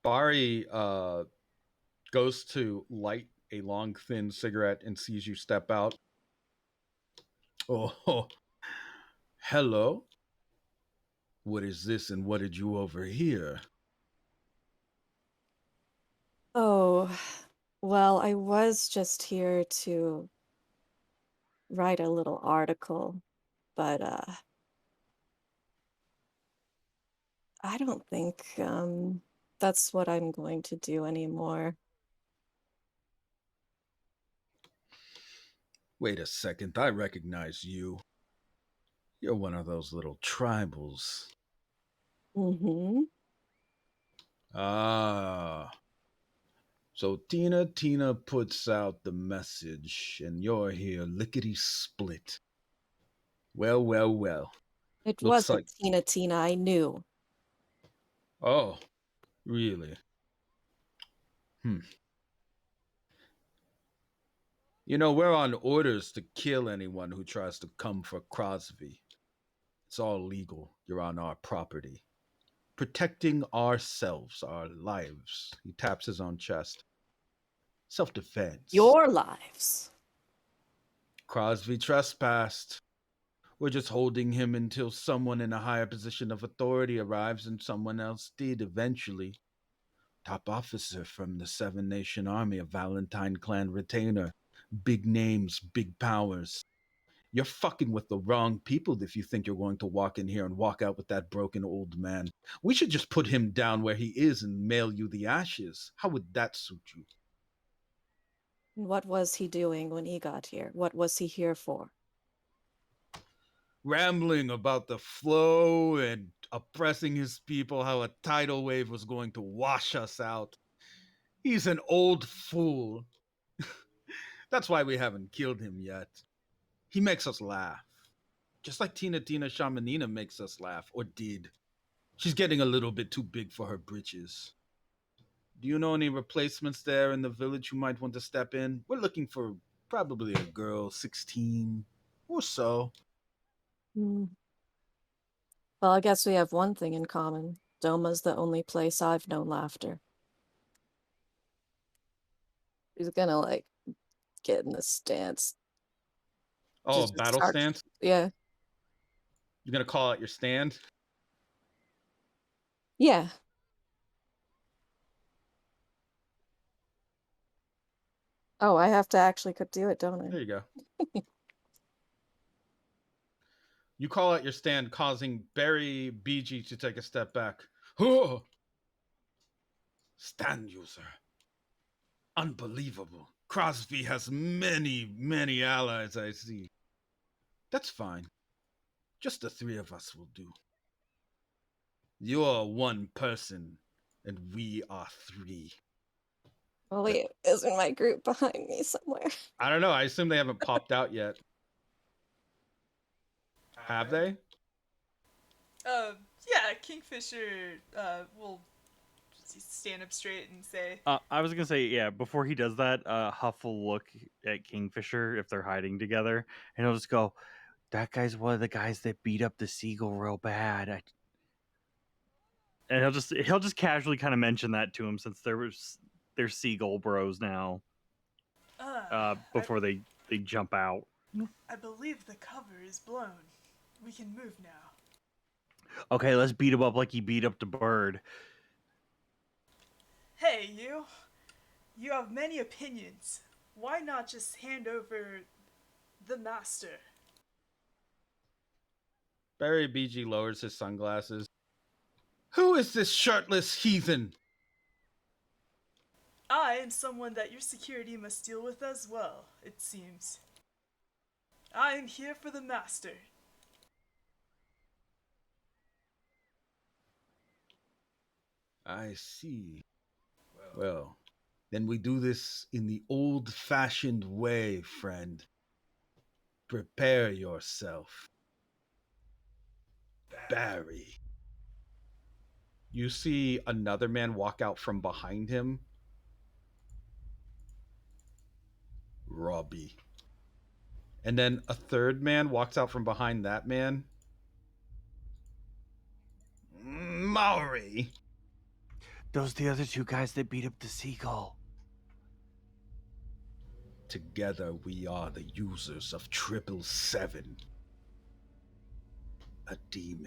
Bari goes to light a long, thin cigarette and sees you step out. Oh, hello. What is this and what did you overhear? Oh, well, I was just here to write a little article, but I don't think that's what I'm going to do anymore. Wait a second, I recognize you. You're one of those little tribals. Mm-hmm. Ah. So Tina puts out the message, and you're here lickety split. Well. It Looks wasn't like. Tina, I knew. Oh, really? Hmm. You know, we're on orders to kill anyone who tries to come for Crosby. It's all legal. You're on our property. Protecting ourselves, our lives. He taps his own chest. Self defense. Your lives. Crosby trespassed. We're just holding him until someone in a higher position of authority arrives, and someone else did eventually. Top officer from the Seven Nation Army, a Valentine clan retainer. Big names, big powers. You're fucking with the wrong people if you think you're going to walk in here and walk out with that broken old man. We should just put him down where he is and mail you the ashes. How would that suit you? What was he doing when he got here? What was he here for? Rambling about the flow and oppressing his people, how a tidal wave was going to wash us out. He's an old fool. That's why we haven't killed him yet. He makes us laugh. Just like Tina Shamanina makes us laugh, or did. She's getting a little bit too big for her britches. Do you know any replacements there in the village who might want to step in? We're looking for probably a girl, 16 or so. Hmm. Well, I guess we have one thing in common. Doma's the only place I've known laughter. He's gonna like get in the stance. Oh, a Just battle start. stance? Yeah. You're gonna call out your stand? Yeah. Oh, I have to actually could do it, don't I? There you go. You call out your stand, causing Barry BG to take a step back. Oh! Stand user. Unbelievable. Crosby has many allies, I see. That's fine. Just the three of us will do. You're one person, and we are three. Wait, isn't my group behind me somewhere? I don't know. I assume they haven't popped out yet. Have they? Yeah, Kingfisher will stand up straight and say, I was gonna say, yeah, before he does that, Huff will look at Kingfisher if they're hiding together, and he'll just go, "That guy's one of the guys that beat up the seagull real bad. And he'll just casually kind of mention that to him since they're seagull bros now. Before they jump out. I believe the cover is blown. We can move now. Okay, let's beat him up like he beat up the bird. Hey, you! You have many opinions. Why not just hand over the master? Barry BG lowers his sunglasses. Who is this shirtless heathen? I am someone that your security must deal with as well, it seems. I am here for the master. I see. Well, then we do this in the old-fashioned way, friend. Prepare yourself. Barry. You see another man walk out from behind him. Robbie. And then a third man walks out from behind that man. Maury. Those are the other two guys that beat up the seagull. Together we are the users of 777. A demon.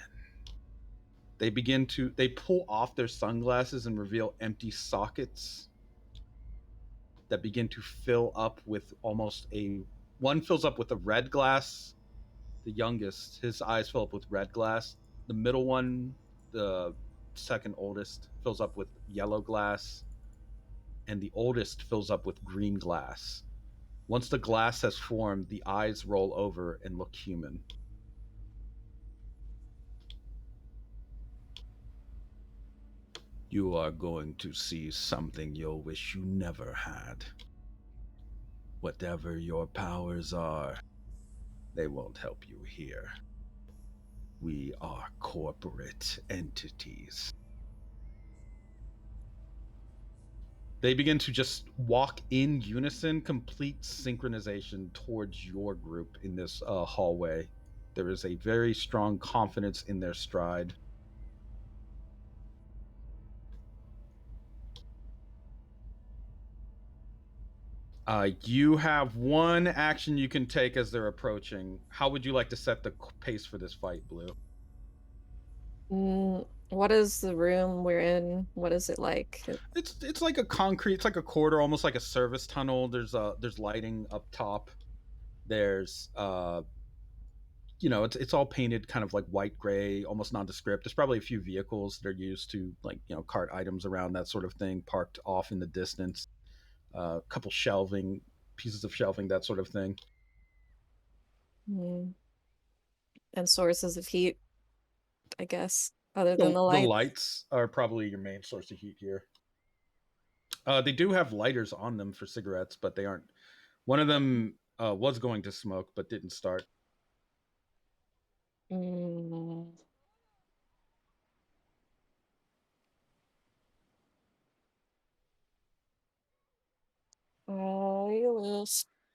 They pull off their sunglasses and reveal empty sockets that begin to fill up with one fills up with a red glass. The youngest, his eyes fill up with red glass. The middle one, the second oldest, fills up with yellow glass. And the oldest fills up with green glass. Once the glass has formed, the eyes roll over and look human. You are going to see something you'll wish you never had. Whatever your powers are, they won't help you here. We are corporate entities. They begin to just walk in unison, complete synchronization towards your group in this hallway. There is a very strong confidence in their stride. You have one action you can take as they're approaching. How would you like to set the pace for this fight, Blue? What is the room we're in? What is it like? It's like a concrete. It's like a corridor, almost like a service tunnel. There's lighting up top. There's it's all painted kind of like white gray, almost nondescript. There's probably a few vehicles that are used to cart items around, that sort of thing, parked off in the distance. A couple pieces of shelving, that sort of thing. Mm. And sources of heat, I guess, other than The the lights. lights are probably your main source of heat here. They do have lighters on them for cigarettes, but they aren't. One of them was going to smoke, but didn't start. Mm.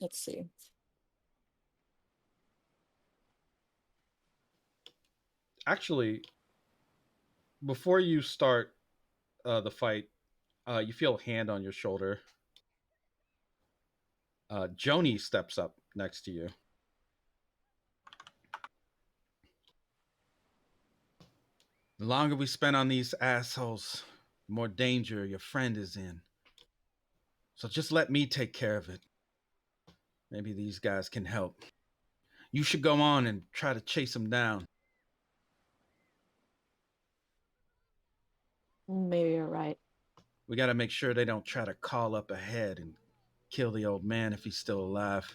Let's see. Actually, before you start the fight, you feel a hand on your shoulder. Joni steps up next to you. The longer we spend on these assholes, the more danger your friend is in. So just let me take care of it. Maybe these guys can help. You should go on and try to chase them down. Maybe you're right. We gotta make sure they don't try to call up ahead and kill the old man if he's still alive.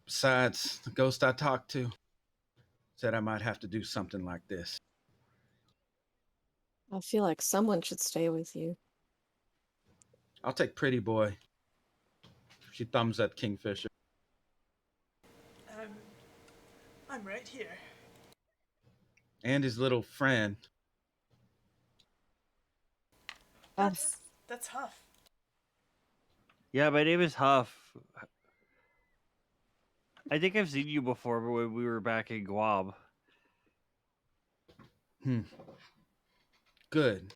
Besides, the ghost I talked to said I might have to do something like this. I feel like someone should stay with you. I'll take Pretty Boy. She thumbs at Kingfisher. I'm right here. And his little friend. That's Huff. Yeah, my name is Huff. I think I've seen you before, but when we were back in Guam. good.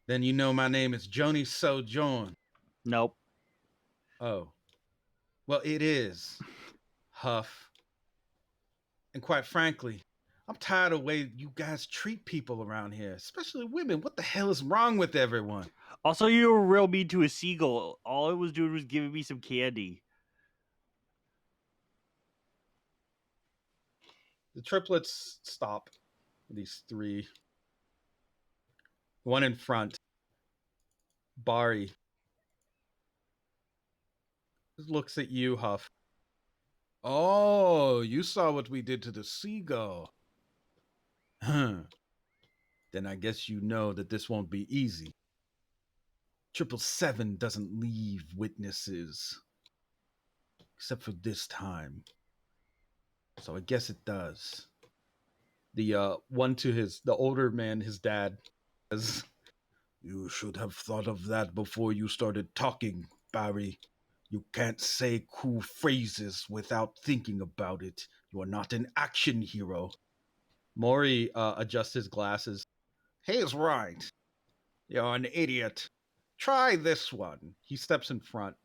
Then you know my name is Joni Sojourn. Nope. Oh. Well, it is. Huff. And quite frankly, I'm tired of the way you guys treat people around here, especially women. What the hell is wrong with everyone? Also, you were real mean to a seagull. All it was doing was giving me some candy. The triplets stop. These three. One in front. Bari looks at you, Huff. Oh, you saw what we did to the seagull. Huh. Then I guess you know that this won't be easy. 777 doesn't leave witnesses. Except for this time. So I guess it does. The one to the older man, his dad, says, "You should have thought of that before you started talking, Barry. You can't say cool phrases without thinking about it. You are not an action hero." Maury adjusts his glasses. He's right. You're an idiot. Try this one. He steps in front.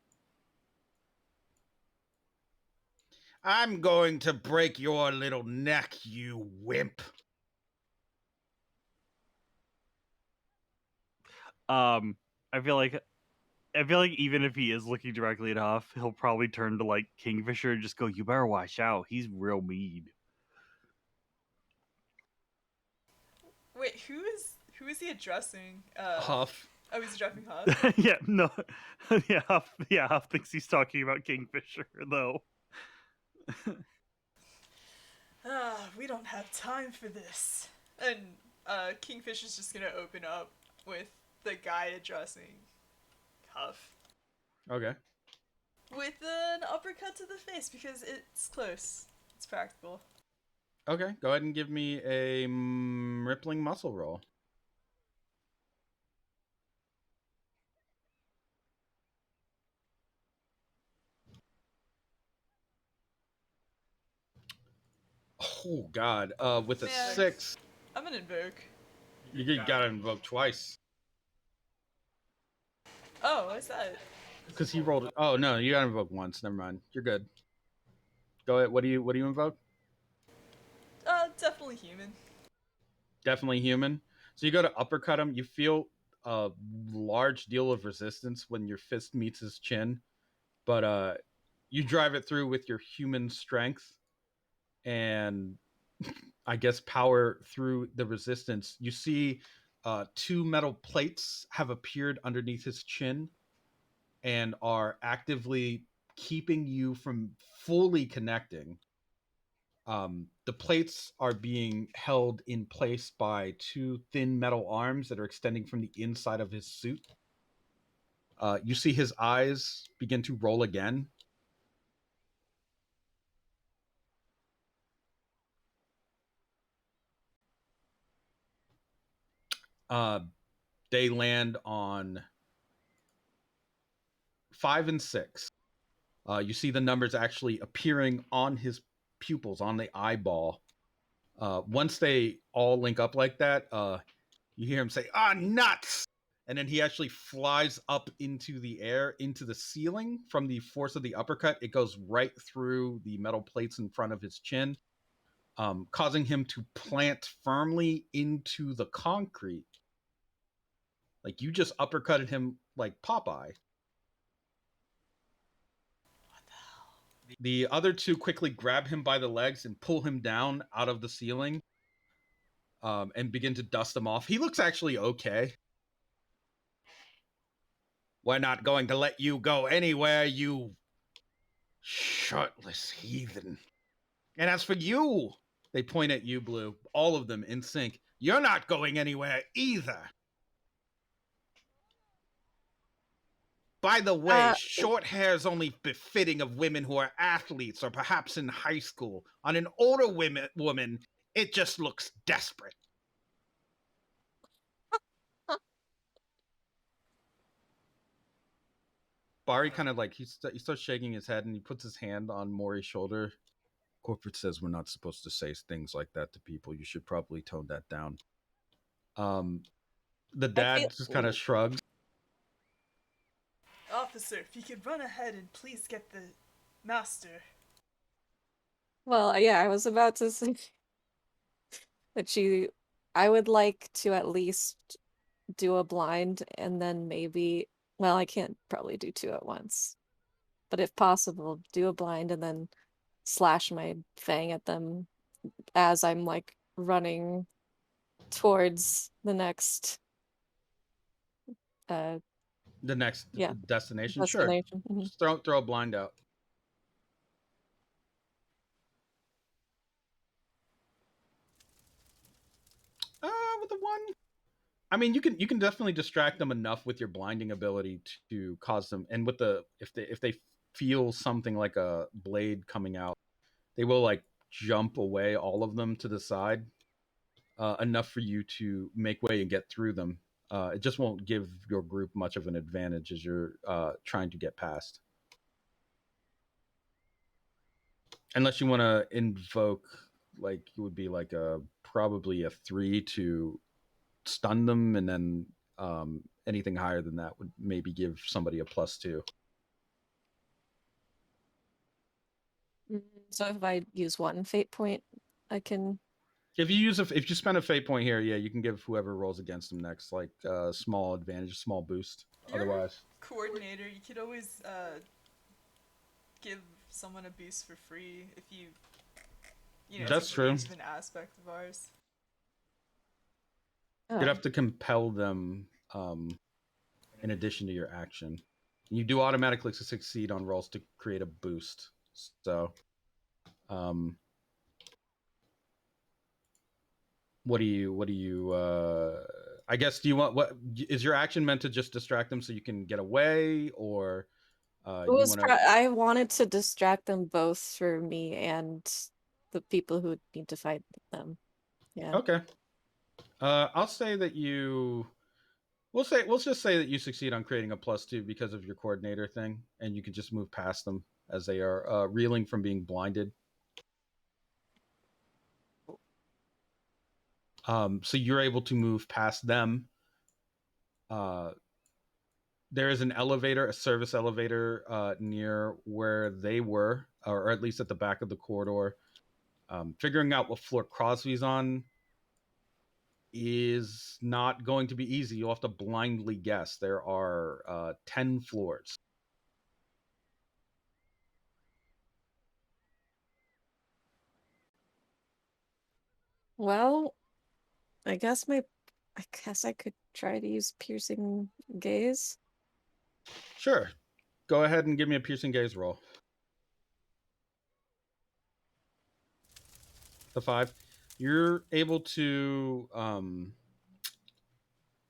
I'm going to break your little neck, you wimp. I feel like even if he is looking directly at Huff, he'll probably turn to like Kingfisher and just go, "You better watch out. He's real mean." Wait, who is he addressing? Huff. Oh, he's addressing Huff. Yeah, no, Huff thinks he's talking about Kingfisher though. We don't have time for this. And Kingfisher's just gonna open up with the guy addressing Huff Okay. with an uppercut to the face because it's close. It's practical. Okay, go ahead and give me a rippling muscle roll. Oh God! With a Man. 6, I'm gonna invoke. you gotta invoke twice Oh, what's that? because he rolled. Oh no, you gotta invoke once. Never mind. You're good. Go ahead. What do you invoke? Definitely human. Definitely human. So you go to uppercut him. You feel a large deal of resistance when your fist meets his chin, but you drive it through with your human strength and I guess power through the resistance. You see two metal plates have appeared underneath his chin and are actively keeping you from fully connecting. The plates are being held in place by two thin metal arms that are extending from the inside of his suit. You see his eyes begin to roll again. Uh, they land on 5 and 6. You see the numbers actually appearing on his pupils, on the eyeball. Once they all link up like that, you hear him say, nuts! And then he actually flies up into the air, into the ceiling from the force of the uppercut. It goes right through the metal plates in front of his chin, causing him to plant firmly into the concrete. Like you just uppercutted him like Popeye. The other two quickly grab him by the legs and pull him down out of the ceiling and begin to dust him off. He looks actually okay. We're not going to let you go anywhere, you shirtless heathen. And as for you, they point at you, Blue, all of them in sync. You're not going anywhere either. By the way, short hair is only befitting of women who are athletes or perhaps in high school. On an older woman, it just looks desperate. Bari kind of like, he starts shaking his head and he puts his hand on Maury's shoulder. Corporate says we're not supposed to say things like that to people. You should probably tone that down. The I feel. dad just kind of shrugs. Officer, if you could run ahead and please get the master. Well, yeah, I was about to say that I would like to at least do a blind and then maybe, well, I can't probably do two at once, but if possible, do a blind and then slash my fang at them as I'm like running towards the next uh The next yeah, destination. Sure. destination. Mhm. Just throw a blind out. With the one, I mean, you can definitely distract them enough with your blinding ability to cause them. And with the if they feel something like a blade coming out, they will like jump away, all of them to the side, enough for you to make way and get through them. It just won't give your group much of an advantage as you're trying to get past. Unless you want to invoke, like it would be like a probably a 3 to stun them, and then anything higher than that would maybe give somebody a +2. So if I use one fate point, I can. If you spend a fate point here, yeah, you can give whoever rolls against them next like a small advantage, small boost. You're Otherwise, coordinator. You could always give someone a boost for free if it's that's true. an aspect of ours. You'd Oh, have to compel them in addition to your action. You do automatically succeed on rolls to create a boost. So, um, what do you? I guess do you want what is your action meant to just distract them so you can get away, or you want to? I wanted to distract them both for me and the people who need to fight them. Yeah. Okay. I'll say that you. We'll just say that you succeed on creating a +2 because of your coordinator thing, and you can just move past them as they are reeling from being blinded. So you're able to move past them. Uh, there is an elevator, a service elevator near where they were, or at least at the back of the corridor. Figuring out what floor Crosby's on is not going to be easy. You'll have to blindly guess. There are 10 floors. Well, I guess I could try to use piercing gaze. Sure. Go ahead and give me a piercing gaze roll. The 5. You're able to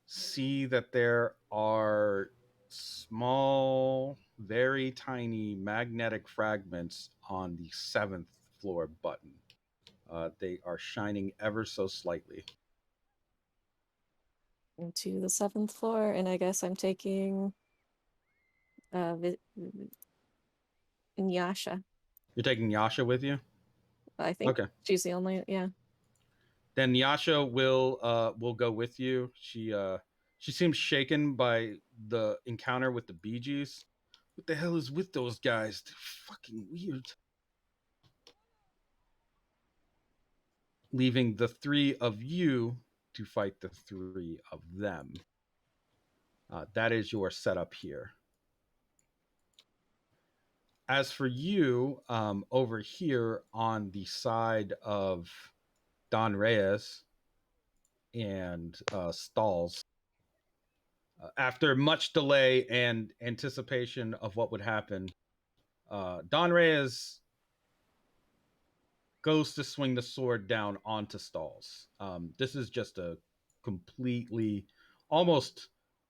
see that there are small, very tiny magnetic fragments on the 7th floor button. They are shining ever so slightly. To the 7th floor, and I guess I'm taking Nyasha. You're taking Yasha with you? I think Okay. she's the only, yeah. Then Yasha will go with you. She seems shaken by the encounter with the Bee Gees. What the hell is with those guys? They're fucking weird. Leaving the 3 of you to fight the 3 of them. That is your setup here. As for you, over here on the side of Don Reyes and Stalls, after much delay and anticipation of what would happen, Don Reyes goes to swing the sword down onto Stalls. This is just a completely, almost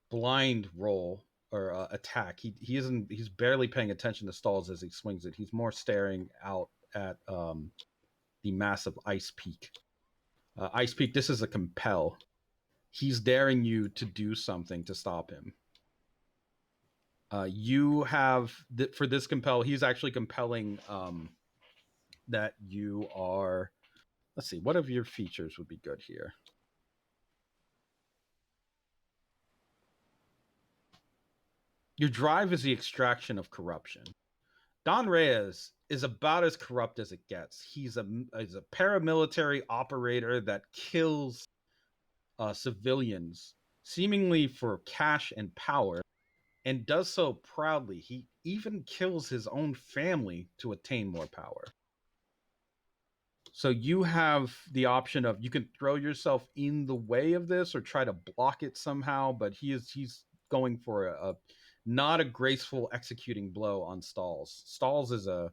blind roll or attack. He isn't. He's barely paying attention to Stalls as he swings it. He's more staring out at the massive Icepeake. Icepeake, this is a compel. He's daring you to do something to stop him. You have for this compel. He's actually compelling that you are. Let's see. What of your features would be good here? Your drive is the extraction of corruption. Don Reyes is about as corrupt as it gets. He's a paramilitary operator that kills civilians, seemingly for cash and power, and does so proudly. He even kills his own family to attain more power. So you have the option of you can throw yourself in the way of this or try to block it somehow, but he's going for a not a graceful executing blow on Stalls. Stalls is a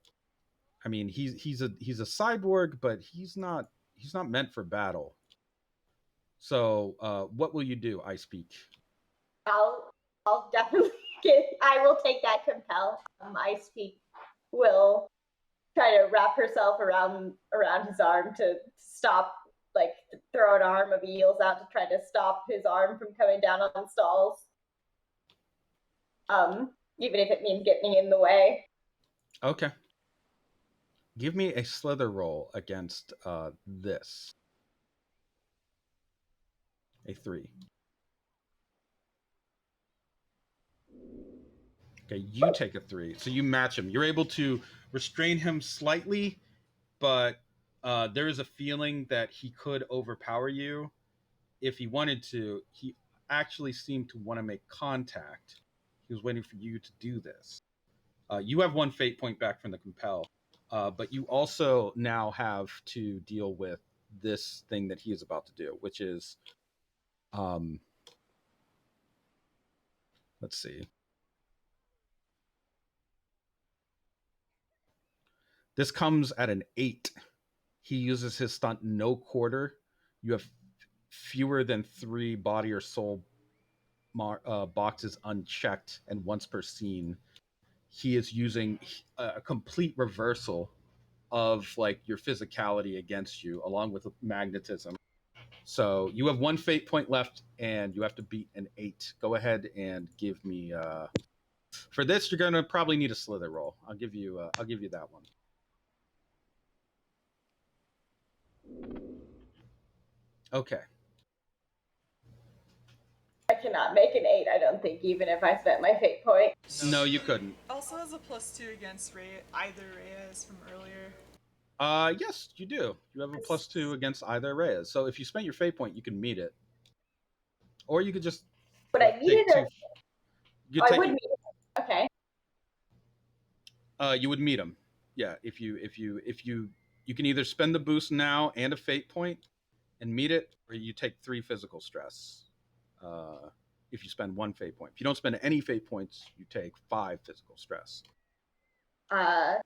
I mean, he's a cyborg, but he's not meant for battle. So, what will you do, Icepeake? I'll definitely I will take that compel. Icepeake will try to wrap herself around his arm to stop, like throw an arm of eels out to try to stop his arm from coming down on Stalls. Even if it means getting in the way. Okay. Give me a slither roll against this. A 3. Okay, you take a 3. So you match him. You're able to restrain him slightly, but there is a feeling that he could overpower you if he wanted to. He actually seemed to want to make contact. He was waiting for you to do this. You have 1 fate point back from the compel, but you also now have to deal with this thing that he is about to do, which is, let's see. This comes at an 8. He uses his stunt no quarter. You have fewer than 3 body or soul boxes unchecked, and once per scene, he is using a complete reversal of like your physicality against you, along with magnetism. So you have 1 fate point left, and you have to beat an 8. Go ahead and give me. For this, you're gonna probably need a slither roll. I'll give you that one. Okay. I cannot make an 8, I don't think, even if I spent my fate point. No, you couldn't. Also has a +2 against either Reyes from earlier. Yes, you do. You have a +2 against either Reyes. So if you spent your fate point, you can meet it, or you could just. Would I meet it, or I would meet it? Okay. You would meet him. Yeah, if you can either spend the boost now and a fate point and meet it, or you take 3 physical stress. If you spend 1 fate point. If you don't spend any fate points, you take 5 physical stress. I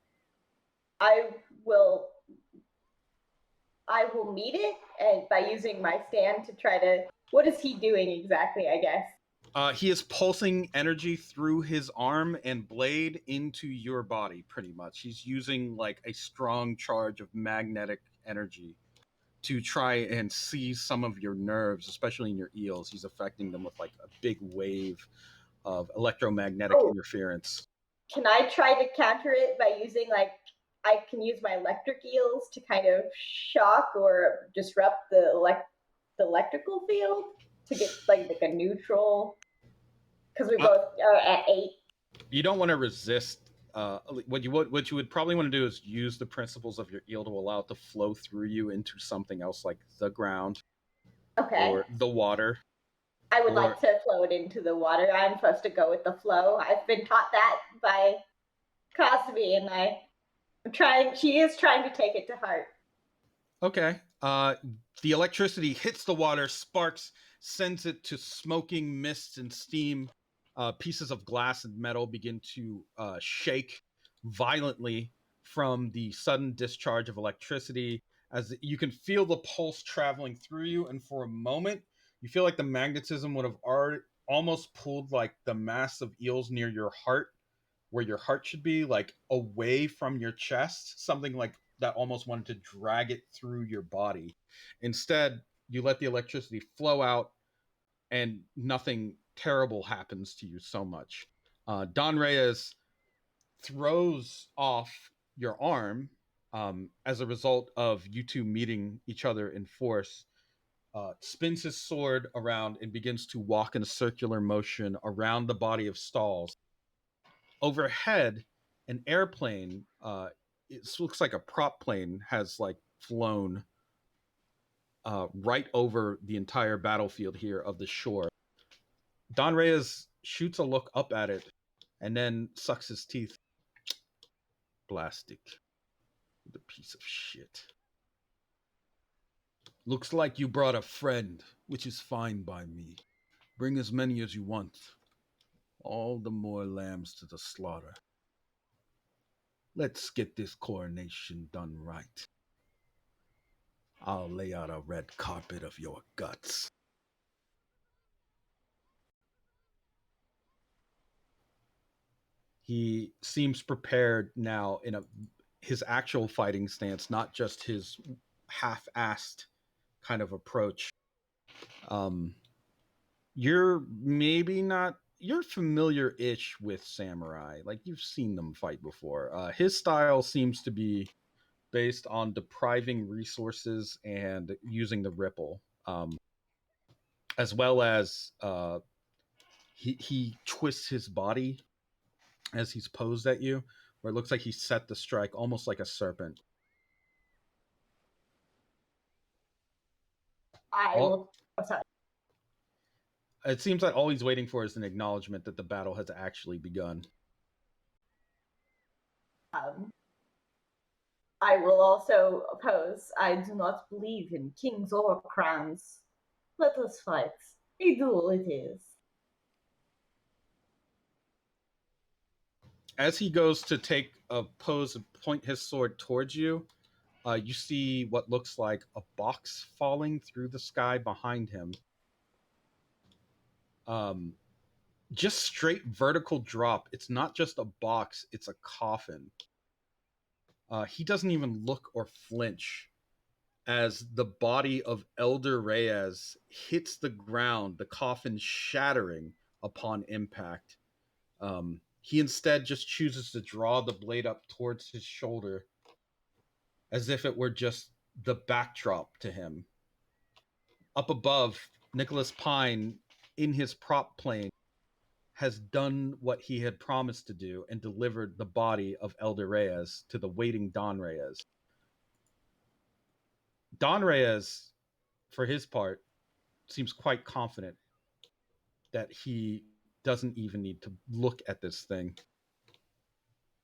will meet it, and by using my stand to try to. What is he doing exactly? I guess. He is pulsing energy through his arm and blade into your body, pretty much. He's using like a strong charge of magnetic energy to try and seize some of your nerves, especially in your eels. He's affecting them with like a big wave of electromagnetic interference. Can I try to counter it by using I can use my electric eels to kind of shock or disrupt the electrical field to get like a neutral, because we both are at 8. You don't want to resist. What you would probably want to do is use the principles of your eel to allow it to flow through you into something else, like the ground, or the water. I would like to float into the water. I'm supposed to go with the flow. I've been taught that by Cosby, and I'm trying. She is trying to take it to heart. Okay. The electricity hits the water, sparks, sends it to smoking mist and steam. Pieces of glass and metal begin to shake violently from the sudden discharge of electricity, as you can feel the pulse traveling through you. And for a moment, you feel like the magnetism would have almost pulled like the mass of eels near your heart, where your heart should be, like away from your chest, something like that almost wanted to drag it through your body. Instead, you let the electricity flow out, and nothing terrible happens to you so much. Don Reyes throws off your arm as a result of you two meeting each other in force, spins his sword around and begins to walk in a circular motion around the body of Stalls. overhead, an airplane, it looks like a prop plane, has like flown right over the entire battlefield here of the shore. Don Reyes shoots a look up at it and then sucks his teeth. Plastic. The piece of shit. Looks like you brought a friend, which is fine by me. Bring as many as you want. All the more lambs to the slaughter. Let's get this coronation done right. I'll lay out a red carpet of your guts. He seems prepared now in his actual fighting stance, not just his half-assed kind of approach. You're maybe not, you're familiar-ish with samurai. Like, you've seen them fight before. His style seems to be based on depriving resources and using the ripple, as well as he twists his body as he's posed at you, where it looks like he set the strike almost like a serpent. I'm sorry. It seems like all he's waiting for is an acknowledgement that the battle has actually begun. I will also oppose. I do not believe in kings or crowns. Let us fight. A duel it is. As he goes to take a pose and point his sword towards you, you see what looks like a box falling through the sky behind him. Just straight vertical drop. It's not just a box, it's a coffin. He doesn't even look or flinch as the body of Elder Reyes hits the ground, the coffin shattering upon impact. He instead just chooses to draw the blade up towards his shoulder as if it were just the backdrop to him. Up above, Nicholas Pine, in his prop plane, has done what he had promised to do and delivered the body of Elder Reyes to the waiting Don Reyes. Don Reyes, for his part, seems quite confident that he doesn't even need to look at this thing.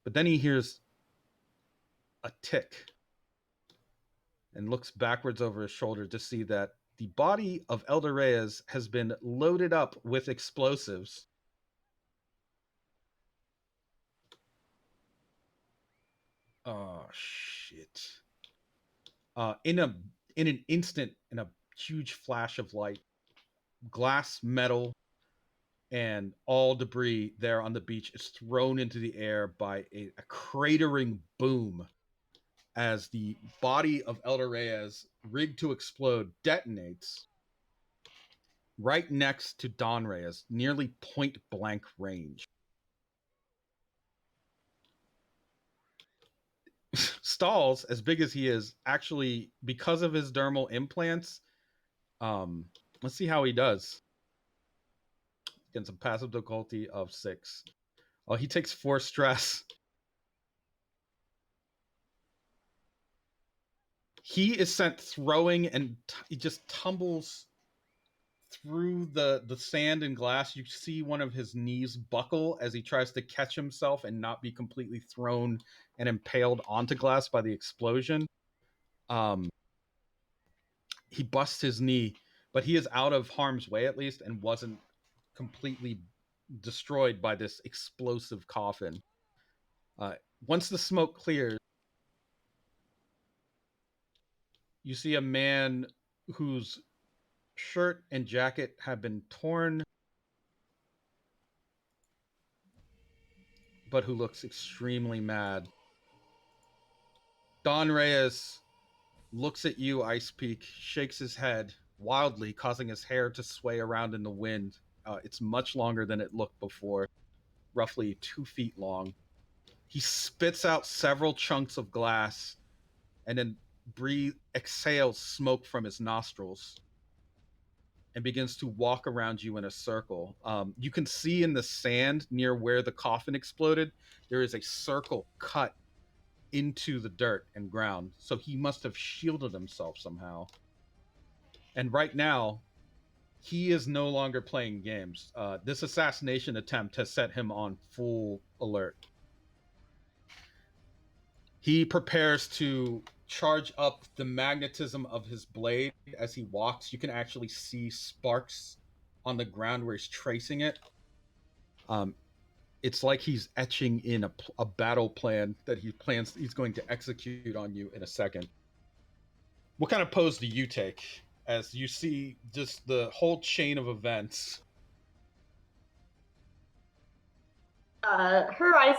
But then he hears a tick and looks backwards over his shoulder to see that the body of Elder Reyes has been loaded up with explosives. Oh, shit. In an instant, in a huge flash of light, glass, metal, and all debris there on the beach is thrown into the air by a cratering boom as the body of Elder Reyes, rigged to explode, detonates right next to Don Reyes, nearly point blank range. Stalls, as big as he is, actually, because of his dermal implants, let's see how he does. Against a passive difficulty of 6. Oh, he takes 4 stress. He is sent throwing and he just tumbles through the sand and glass. You see one of his knees buckle as he tries to catch himself and not be completely thrown and impaled onto glass by the explosion. He busts his knee, but he is out of harm's way at least and wasn't completely destroyed by this explosive coffin. Once the smoke clears, you see a man whose shirt and jacket have been torn, but who looks extremely mad. Don Reyes looks at you, Icepeake, shakes his head wildly, causing his hair to sway around in the wind. It's much longer than it looked before, roughly 2 feet long. He spits out several chunks of glass and then exhales smoke from his nostrils. and begins to walk around you in a circle. You can see in the sand near where the coffin exploded, there is a circle cut into the dirt and ground. So he must have shielded himself somehow. And right now, he is no longer playing games. This assassination attempt has set him on full alert. He prepares to charge up the magnetism of his blade as he walks. You can actually see sparks on the ground where he's tracing it. It's like he's etching in a battle plan that he's going to execute on you in a second. What kind of pose do you take as you see just the whole chain of events? Her eyes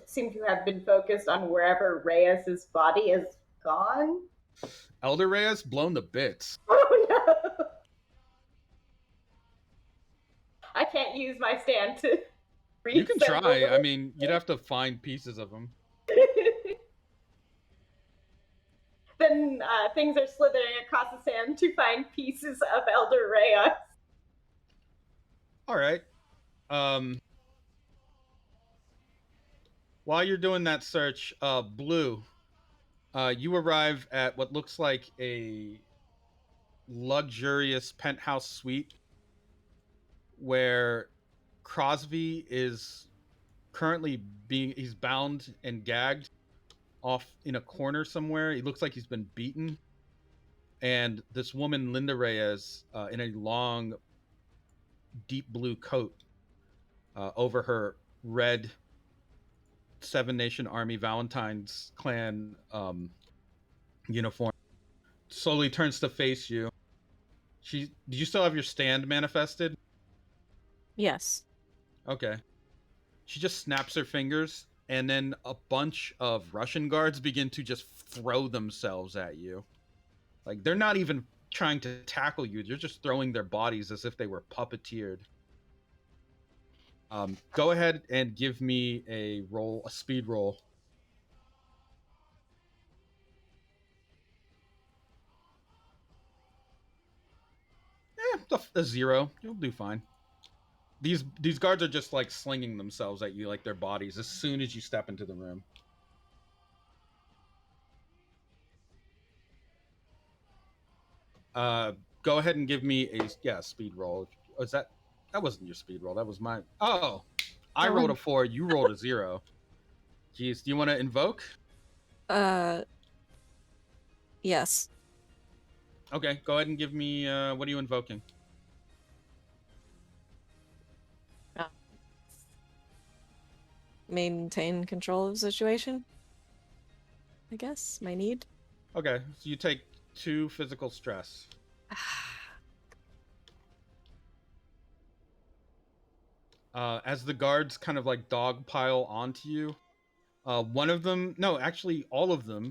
seem to have been focused on wherever Reyes's body is gone. Elder Reyes blown to bits. Oh no! I can't use my stand to. You can try. I mean, you'd have to find pieces of him. Then things are slithering across the sand to find pieces of Elder Reyes. All right. While you're doing that search, Blue, you arrive at what looks like a luxurious penthouse suite where Crosby is currently he's bound and gagged off in a corner somewhere. He looks like he's been beaten. And this woman, Linda Reyes, in a long, deep blue coat over her red Seven Nation Army Valentine's Clan uniform, slowly turns to face you. Do you still have your stand manifested? Yes. Okay. She just snaps her fingers, and then a bunch of Russian guards begin to just throw themselves at you. Like, they're not even trying to tackle you. They're just throwing their bodies as if they were puppeteered. Go ahead and give me a speed roll. A 0. You'll do fine. These guards are just like slinging themselves at you like their bodies as soon as you step into the room. Go ahead and give me a speed roll. Was that wasn't your speed roll? That was mine. Oh, I rolled a 4. You rolled a 0. Jeez, do you want to invoke? Yes. Okay, go ahead and give me. What are you invoking? Maintain control of the situation, I guess. My need. Okay, so you take 2 physical stress. As the guards kind of like dogpile onto you, one of them, no, actually all of them,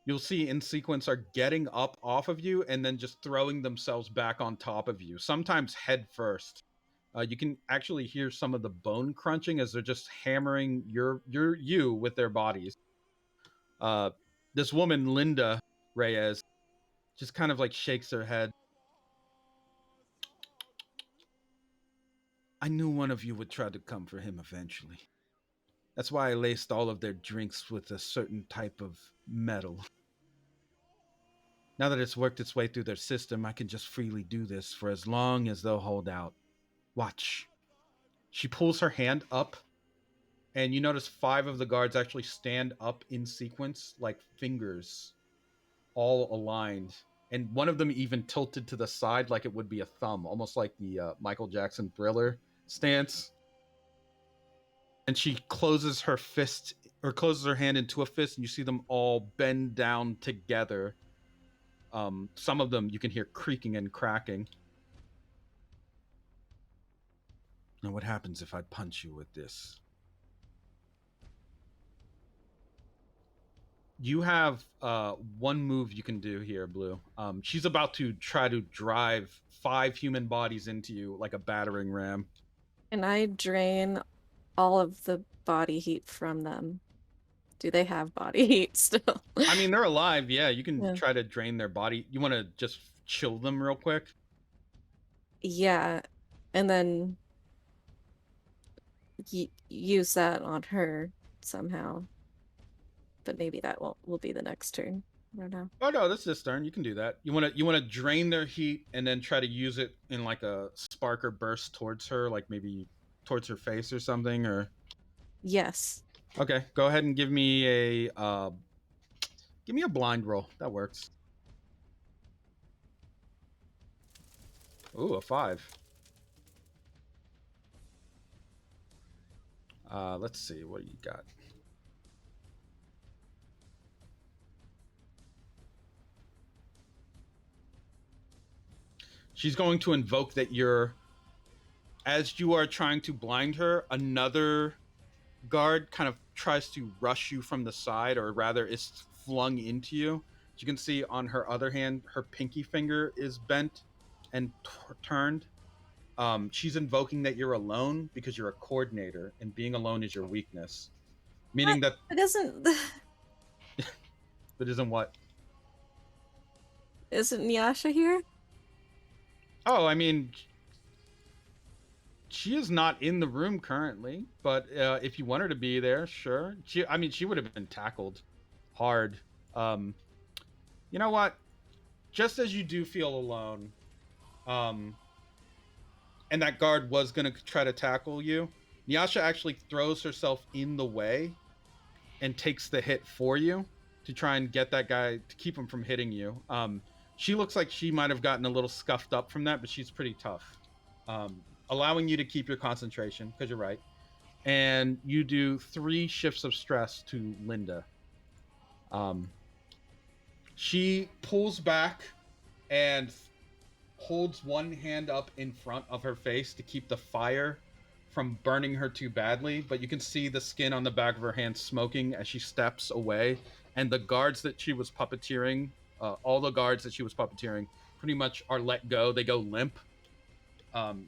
you'll see in sequence are getting up off of you and then just throwing themselves back on top of you, sometimes head first. You can actually hear some of the bone crunching as they're just hammering you with their bodies. This woman, Linda Reyes, just kind of like shakes her head. I knew one of you would try to come for him eventually. That's why I laced all of their drinks with a certain type of metal. Now that it's worked its way through their system, I can just freely do this for as long as they'll hold out. Watch. She pulls her hand up, and you notice 5 of the guards actually stand up in sequence, like fingers, all aligned. And one of them even tilted to the side like it would be a thumb, almost like the Michael Jackson Thriller stance. And she closes her hand into a fist, and you see them all bend down together. Some of them you can hear creaking and cracking. Now, what happens if I punch you with this? You have one move you can do here, Blue. She's about to try to drive 5 human bodies into you like a battering ram. Can I drain all of the body heat from them? Do they have body heat still? I mean, they're alive. Yeah, you can try to drain their body. You want to just chill them real quick? Yeah, and then use that on her somehow. But maybe that will be the next turn. I don't know. Oh no, this is this turn. You can do that. You wanna drain their heat and then try to use it in like a spark or burst towards her, like maybe towards her face or something. Or Yes. okay, go ahead and give me a blind roll. That works. Ooh, a 5. Let's see what you got. She's going to invoke that as you are trying to blind her, another guard kind of tries to rush you from the side, or rather is flung into you. As you can see on her other hand, her pinky finger is bent and turned. She's invoking that you're alone because you're a coordinator, and being alone is your weakness. What? Meaning that It isn't. it isn't what? Isn't Nyasha here? Oh, I mean, she is not in the room currently, but if you want her to be there, sure. She would have been tackled hard. Um, you know what? Just as you do feel alone, um, and that guard was gonna try to tackle you, Nyasha actually throws herself in the way and takes the hit for you to try and get that guy to keep him from hitting you. She looks like she might have gotten a little scuffed up from that, but she's pretty tough. Allowing you to keep your concentration because you're right, and you do 3 shifts of stress to Linda. Um, she pulls back and holds one hand up in front of her face to keep the fire from burning her too badly, but you can see the skin on the back of her hand smoking as she steps away. And the guards that she was puppeteering, all the guards that she was puppeteering, pretty much are let go. They go limp.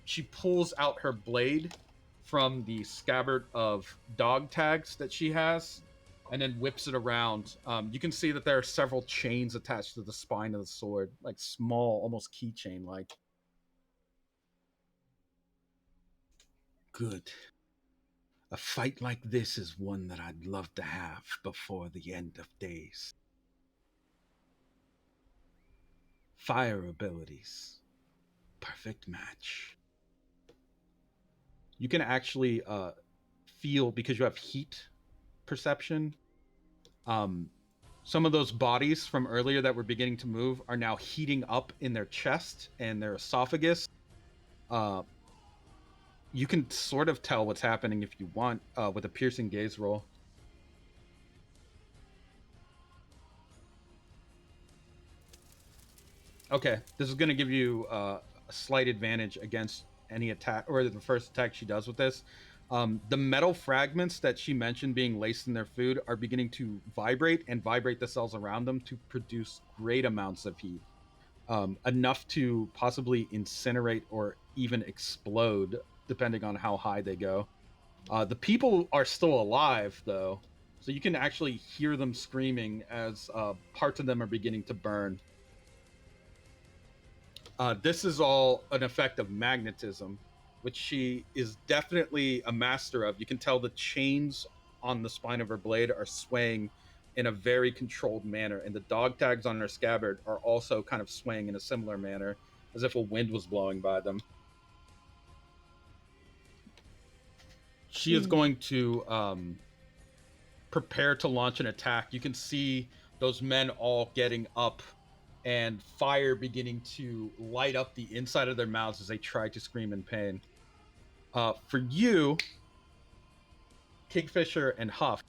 She pulls out her blade from the scabbard of dog tags that she has and then whips it around. You can see that there are several chains attached to the spine of the sword, like small, almost keychain like. Good. A fight like this is one that I'd love to have before the end of days. Fire abilities. Perfect match. You can actually feel, because you have heat perception, um, some of those bodies from earlier that were beginning to move are now heating up in their chest and their esophagus. Uh, you can sort of tell what's happening if you want with a piercing gaze roll. Okay, this is going to give you a slight advantage against any attack, or the first attack she does with this. The metal fragments that she mentioned being laced in their food are beginning to vibrate and vibrate the cells around them to produce great amounts of heat, enough to possibly incinerate or even explode, depending on how high they go. The people are still alive, though, so you can actually hear them screaming as parts of them are beginning to burn. This is all an effect of magnetism, which she is definitely a master of. You can tell the chains on the spine of her blade are swaying in a very controlled manner, and the dog tags on her scabbard are also kind of swaying in a similar manner, as if a wind was blowing by them. She is going to prepare to launch an attack. You can see those men all getting up and fire beginning to light up the inside of their mouths as they try to scream in pain. For you, Kingfisher and Huff,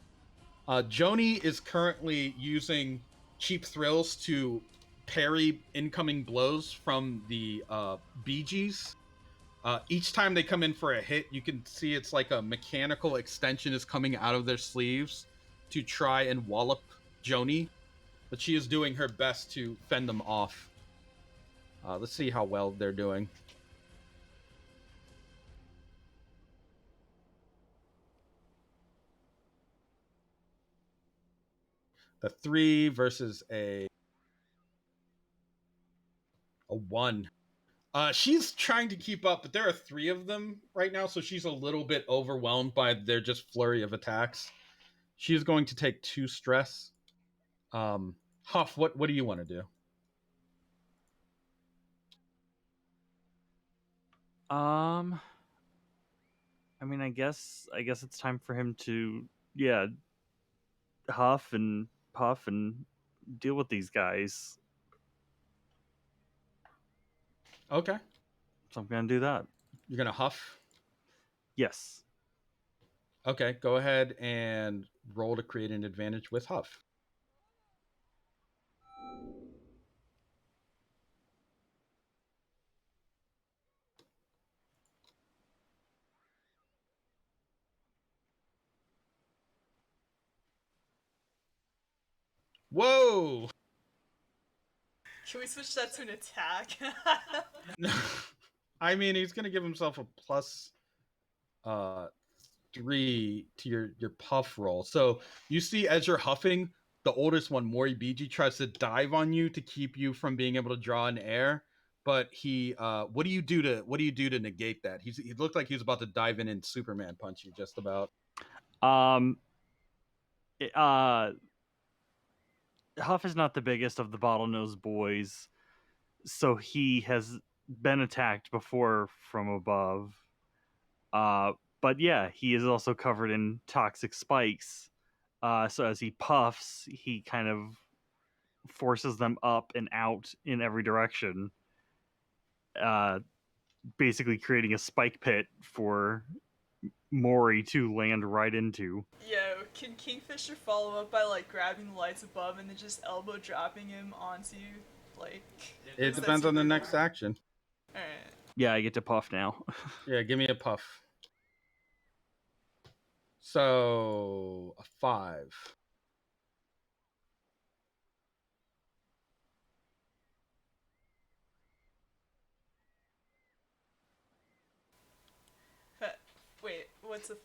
Joni is currently using cheap thrills to parry incoming blows from the Bee Gees. Each time they come in for a hit, you can see it's like a mechanical extension is coming out of their sleeves to try and wallop Joni, but she is doing her best to fend them off. Let's see how well they're doing. The 3 versus a 1. She's trying to keep up, but there are 3 of them right now, so she's a little bit overwhelmed by their just flurry of attacks. She is going to take 2 stress. Huff, what do you want to do? I mean, I guess it's time for him to huff and puff and deal with these guys. Okay, So I'm gonna do that. you're gonna huff. Yes. Okay, go ahead and roll to create an advantage with huff. Whoa! Can we switch that to an attack? I mean, he's gonna give himself a plus 3 to your puff roll. So you see, as you're huffing, the oldest one, Moribiji, tries to dive on you to keep you from being able to draw in air. But he, what do you do to negate that? He looked like he was about to dive in and Superman punch you just about. It, Huff is not the biggest of the bottlenose boys, so he has been attacked before from above. But yeah, he is also covered in toxic spikes. So as he puffs, he kind of forces them up and out in every direction. Basically creating a spike pit for Mori to land right into. Yo, can Kingfisher follow up by like grabbing the lights above and then just elbow dropping him onto like? It depends on the next action. All right. Yeah, I get to puff now. Yeah, give me a puff. So a 5. Wait, what's a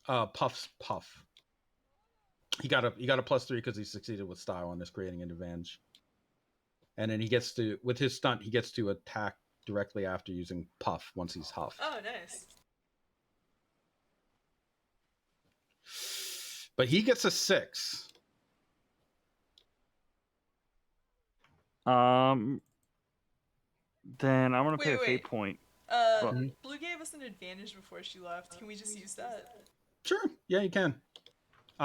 5? Puff's puff. He got a plus 3 because he succeeded with style on this, creating an advantage. And then he gets to, with his stunt, he gets to attack directly after using puff once he's huffed. Oh, nice. But he gets a 6. Then I'm gonna pay a Wait. fate point. Blue gave us an advantage before she left. Can we just use that? Sure. Yeah, you can.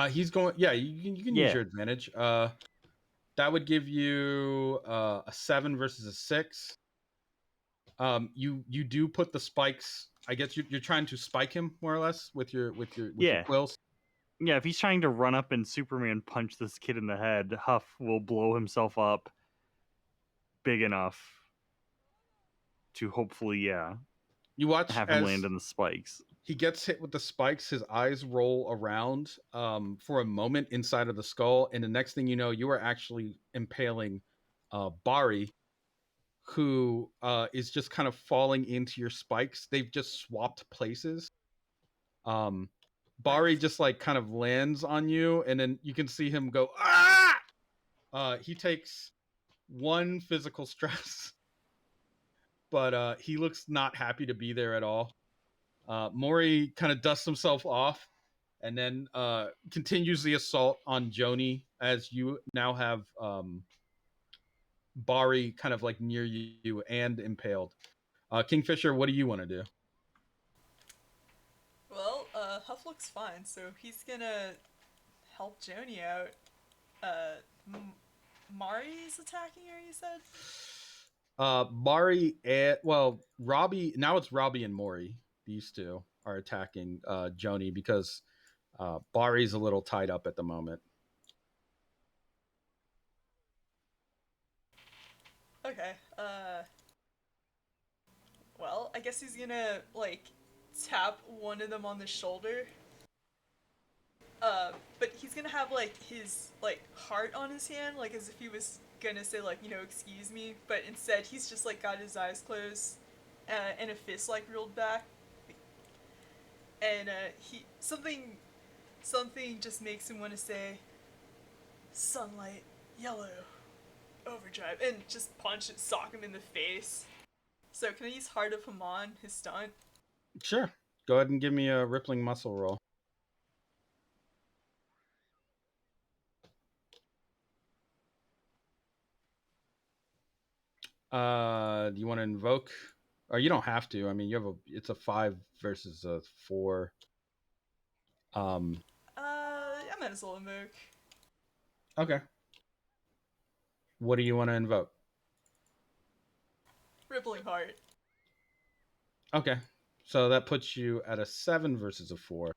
He's going. Yeah, you can use your advantage. That would give you a 7 versus a 6. You do put the spikes. I guess you're trying to spike him more or less with your quills. Yeah, if he's trying to run up and Superman punch this kid in the head, Huff will blow himself up big enough to hopefully, you watch have him land in the spikes. He gets hit with the spikes. His eyes roll around for a moment inside of the skull, and the next thing you know, you are actually impaling Bari, who is just kind of falling into your spikes. They've just swapped places. Bari just like kind of lands on you, and then you can see him go, ah! He takes 1 physical stress, but he looks not happy to be there at all. Mori kind of dusts himself off and then continues the assault on Joni, as you now have Bari kind of like near you and impaled. Kingfisher, what do you want to do? Well, Huff looks fine, so he's gonna help Joni out. Mari's attacking her, you said? Bari and, well, Robbie, now it's Robbie and Mori. These 2 are attacking Joni because Bari's a little tied up at the moment. Okay, well, I guess he's gonna, like, tap one of them on the shoulder. But he's gonna have, like, his, like, heart on his hand, like, as if he was gonna say, like, excuse me, but instead he's just, like, got his eyes closed, and a fist, like, reeled back. And, something just makes him want to say, sunlight, yellow, overdrive and just punch and sock him in the face. So can I use Heart of Haman, his stunt? Sure. Go ahead and give me a rippling muscle roll. Do you want to invoke? Or you don't have to. I mean, it's a 5 versus a 4. I might as well invoke. Okay. What do you want to invoke? Rippling Heart. Okay. So that puts you at a 7 versus a 4.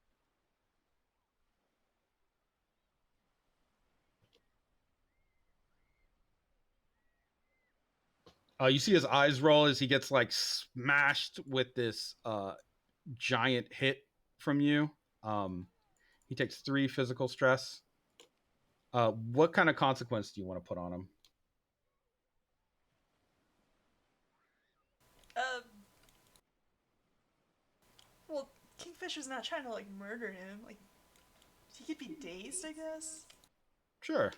You see his eyes roll as he gets like smashed with this giant hit from you. He takes 3 physical stress. What kind of consequence do you want to put on him? Well, Kingfisher's not trying to like murder him. Like, he could be dazed, I guess. Sure.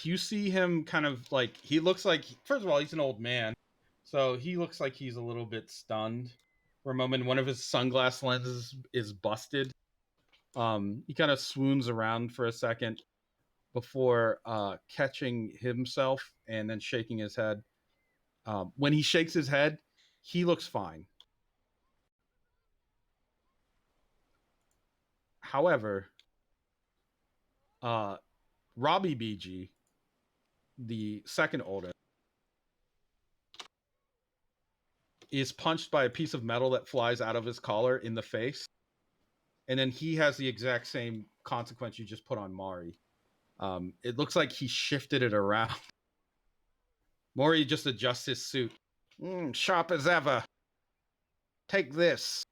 You see him kind of like, he looks like, first of all, he's an old man, so he looks like he's a little bit stunned for a moment. One of his sunglass lenses is busted. He kind of swoons around for a second before catching himself and then shaking his head. When he shakes his head, he looks fine. However, Robbie BG, the second oldest, is punched by a piece of metal that flies out of his collar in the face. And then he has the exact same consequence you just put on Mari. It looks like he shifted it around. Mori just adjusts his suit. Sharp as ever. Take this.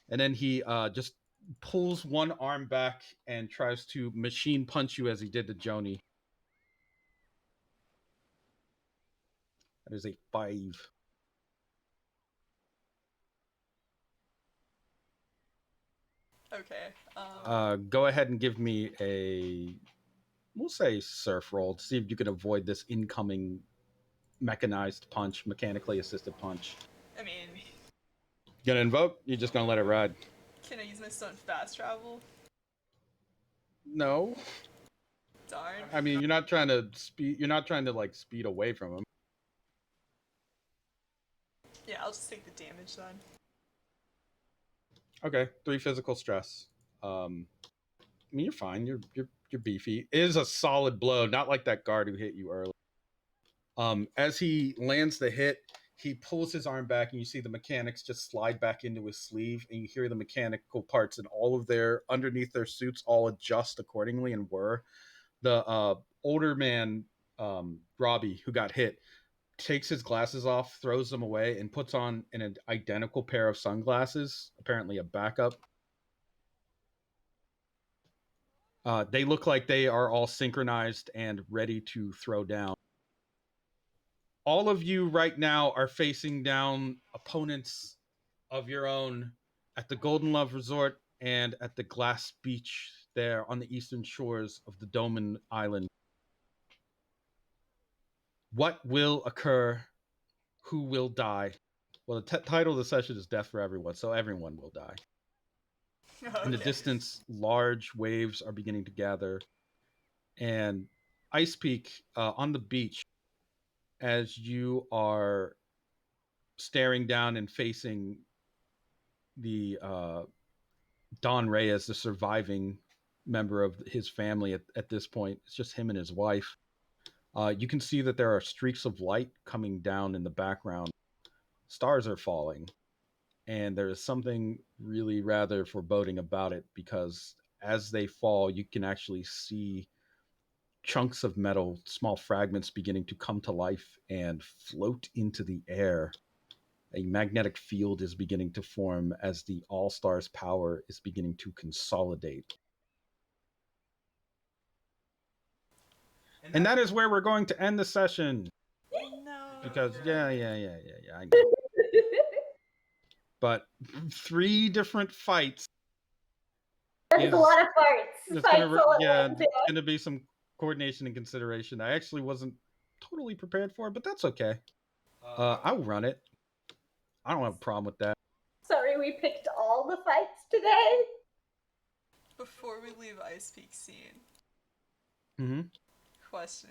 And then he just pulls one arm back and tries to machine punch you as he did to Joni. That is a 5. Okay. Go ahead and give me a, we'll say, surf roll to see if you can avoid this incoming mechanized punch, mechanically assisted punch. I mean, You gonna invoke? You're just gonna let it ride? can I use my stunt fast travel? No. Darn. I mean, you're not trying to speed. You're not trying to like speed away from him. Yeah, I'll just take the damage then. Okay, 3 physical stress. I mean, you're fine. You're beefy. It is a solid blow, not like that guard who hit you earlier. As he lands the hit, he pulls his arm back, and you see the mechanics just slide back into his sleeve, and you hear the mechanical parts and all of their underneath their suits all adjust accordingly and whir. The older man, Robbie, who got hit, takes his glasses off, throws them away, and puts on an identical pair of sunglasses, apparently a backup. They look like they are all synchronized and ready to throw down. All of you right now are facing down opponents of your own at the Golden Love Resort and at the Glass Beach there on the eastern shores of the Domon Island. What will occur? Who will die? Well, the title of the session is Death for Everyone, so everyone will die. Okay. In the distance, large waves are beginning to gather. And Icepeake, on the beach, as you are staring down and facing the Don Reyes, the surviving member of his family at this point, it's just him and his wife. You can see that there are streaks of light coming down in the background. Stars are falling. And there is something really rather foreboding about it, because as they fall, you can actually see chunks of metal, small fragments beginning to come to life and float into the air. A magnetic field is beginning to form as the All Stars power is beginning to consolidate. And that is where we're going to end the session. No. Because, yeah, I know. But 3 different fights There's a lot of farts. There's Fights all at yeah, once. there's gonna be some coordination and consideration. I actually wasn't totally prepared for, but that's okay. I will run it. I don't have a problem with that. Sorry, we picked all the fights today. Before we leave Ice Peak scene, Mm-hmm. question.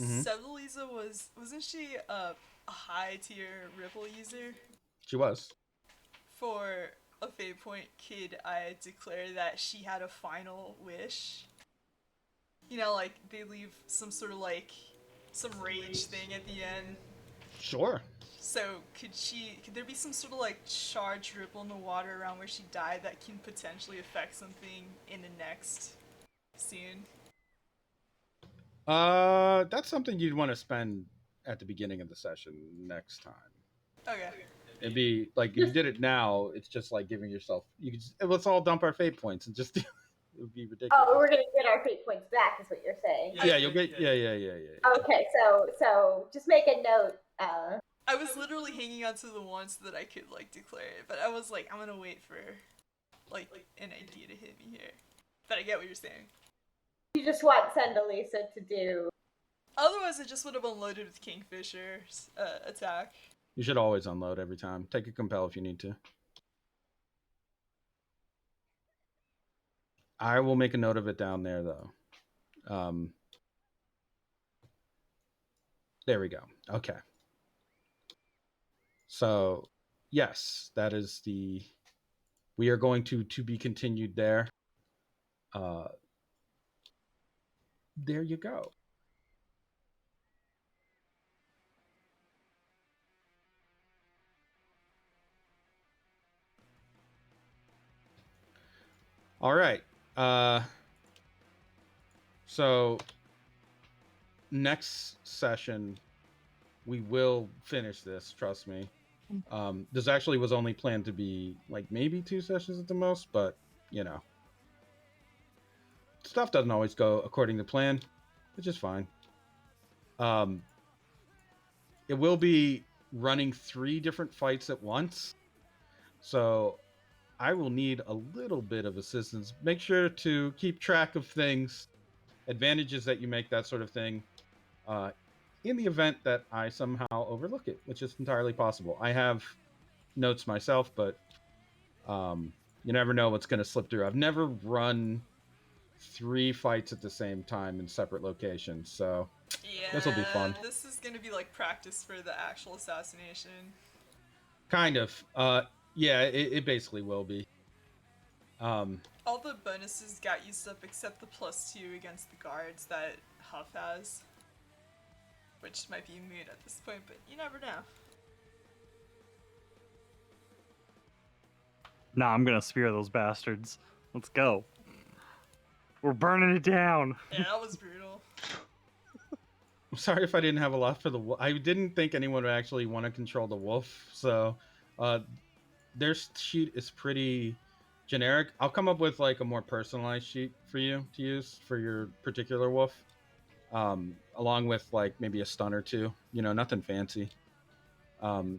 Mm-hmm. Sebeliza wasn't she a high tier Ripple user? She was. For a fate point, could I declare that she had a final wish? You know, like they leave some sort of like some rage thing at the end. Sure. So could there be some sort of like charged ripple in the water around where she died that can potentially affect something in the next scene? That's something you'd want to spend at the beginning of the session next time. Okay. It'd be like if you did it now, it's just like giving yourself. You could just, let's all dump our fate points and just. It would be ridiculous. Oh, we're gonna get our fate points back, is what you're saying. Yeah, you'll get. Yeah. Okay, so just make a note. I was literally hanging on to the one so that I could like declare it, but I was like, I'm gonna wait for like an idea to hit me here. But I get what you're saying. You just want Sandalisa to do. Otherwise, I just would have unloaded with Kingfisher's attack. You should always unload every time. Take a compel if you need to. I will make a note of it down there, though. There we go. Okay. So, yes, that is the. We are going to be continued there. There you go. All right. So next session we will finish this, trust me. This actually was only planned to be like maybe 2 sessions at the most, but you know, stuff doesn't always go according to plan, which is fine. It will be running 3 different fights at once, so I will need a little bit of assistance. Make sure to keep track of things, advantages that you make, that sort of thing, in the event that I somehow overlook it, which is entirely possible. I have notes myself, but you never know what's going to slip through. I've never run 3 fights at the same time in separate locations, so Yeah, this will be fun. This is gonna be like practice for the actual assassination. Kind of. Yeah, it basically will be. All the bonuses got used up except the +2 against the guards that Huff has. Which might be moot at this point, but you never know. Nah, I'm gonna spear those bastards. Let's go. We're burning it down. Yeah, that was brutal. I'm sorry if I didn't have a lot for the wolf. I didn't think anyone would actually want to control the wolf, so their sheet is pretty generic. I'll come up with like a more personalized sheet for you to use for your particular wolf, along with like maybe a stun or 2. You know, nothing fancy. And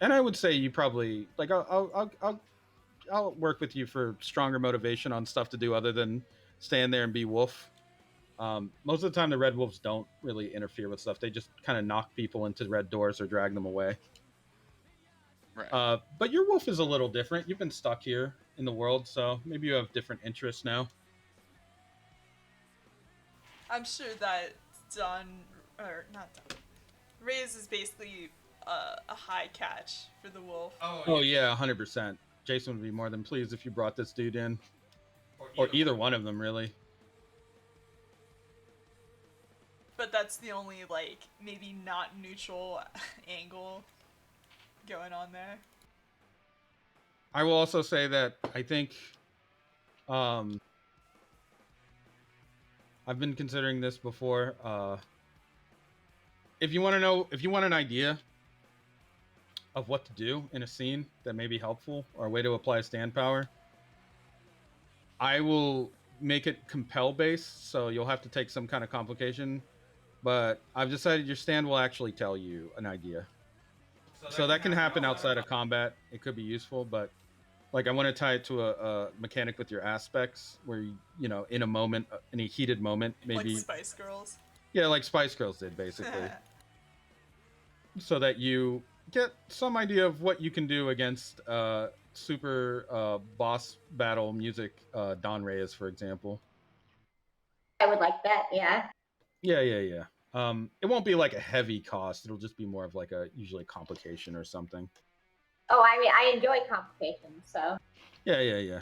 I would say you probably like I'll work with you for stronger motivation on stuff to do other than stand there and be wolf. Most of the time, the red wolves don't really interfere with stuff. They just kind of knock people into red doors or drag them away. Right. But your wolf is a little different. You've been stuck here in the world, so maybe you have different interests now. I'm sure that not Don, Reyes is basically a high catch for the wolf. Oh yeah, 100%. Jason would be more than pleased if you brought this dude in, or either one of them, really. But that's the only, like, maybe not neutral angle going on there. I will also say that I think I've been considering this before. If you want an idea of what to do in a scene that may be helpful or a way to apply stand power, I will make it compel based, so you'll have to take some kind of complication. But I've decided your stand will actually tell you an idea. So that can happen outside of combat. It could be useful, but Like I want to tie it to a mechanic with your aspects, where you know, in a moment, in a heated moment, Like maybe Spice Girls. yeah, like Spice Girls did, basically, so that you get some idea of what you can do against super boss battle music, Don Reyes, for example. I would like that. Yeah. Yeah. It won't be like a heavy cost. It'll just be more of like a usually complication or something. Oh, I mean, I enjoy complications, so. Yeah.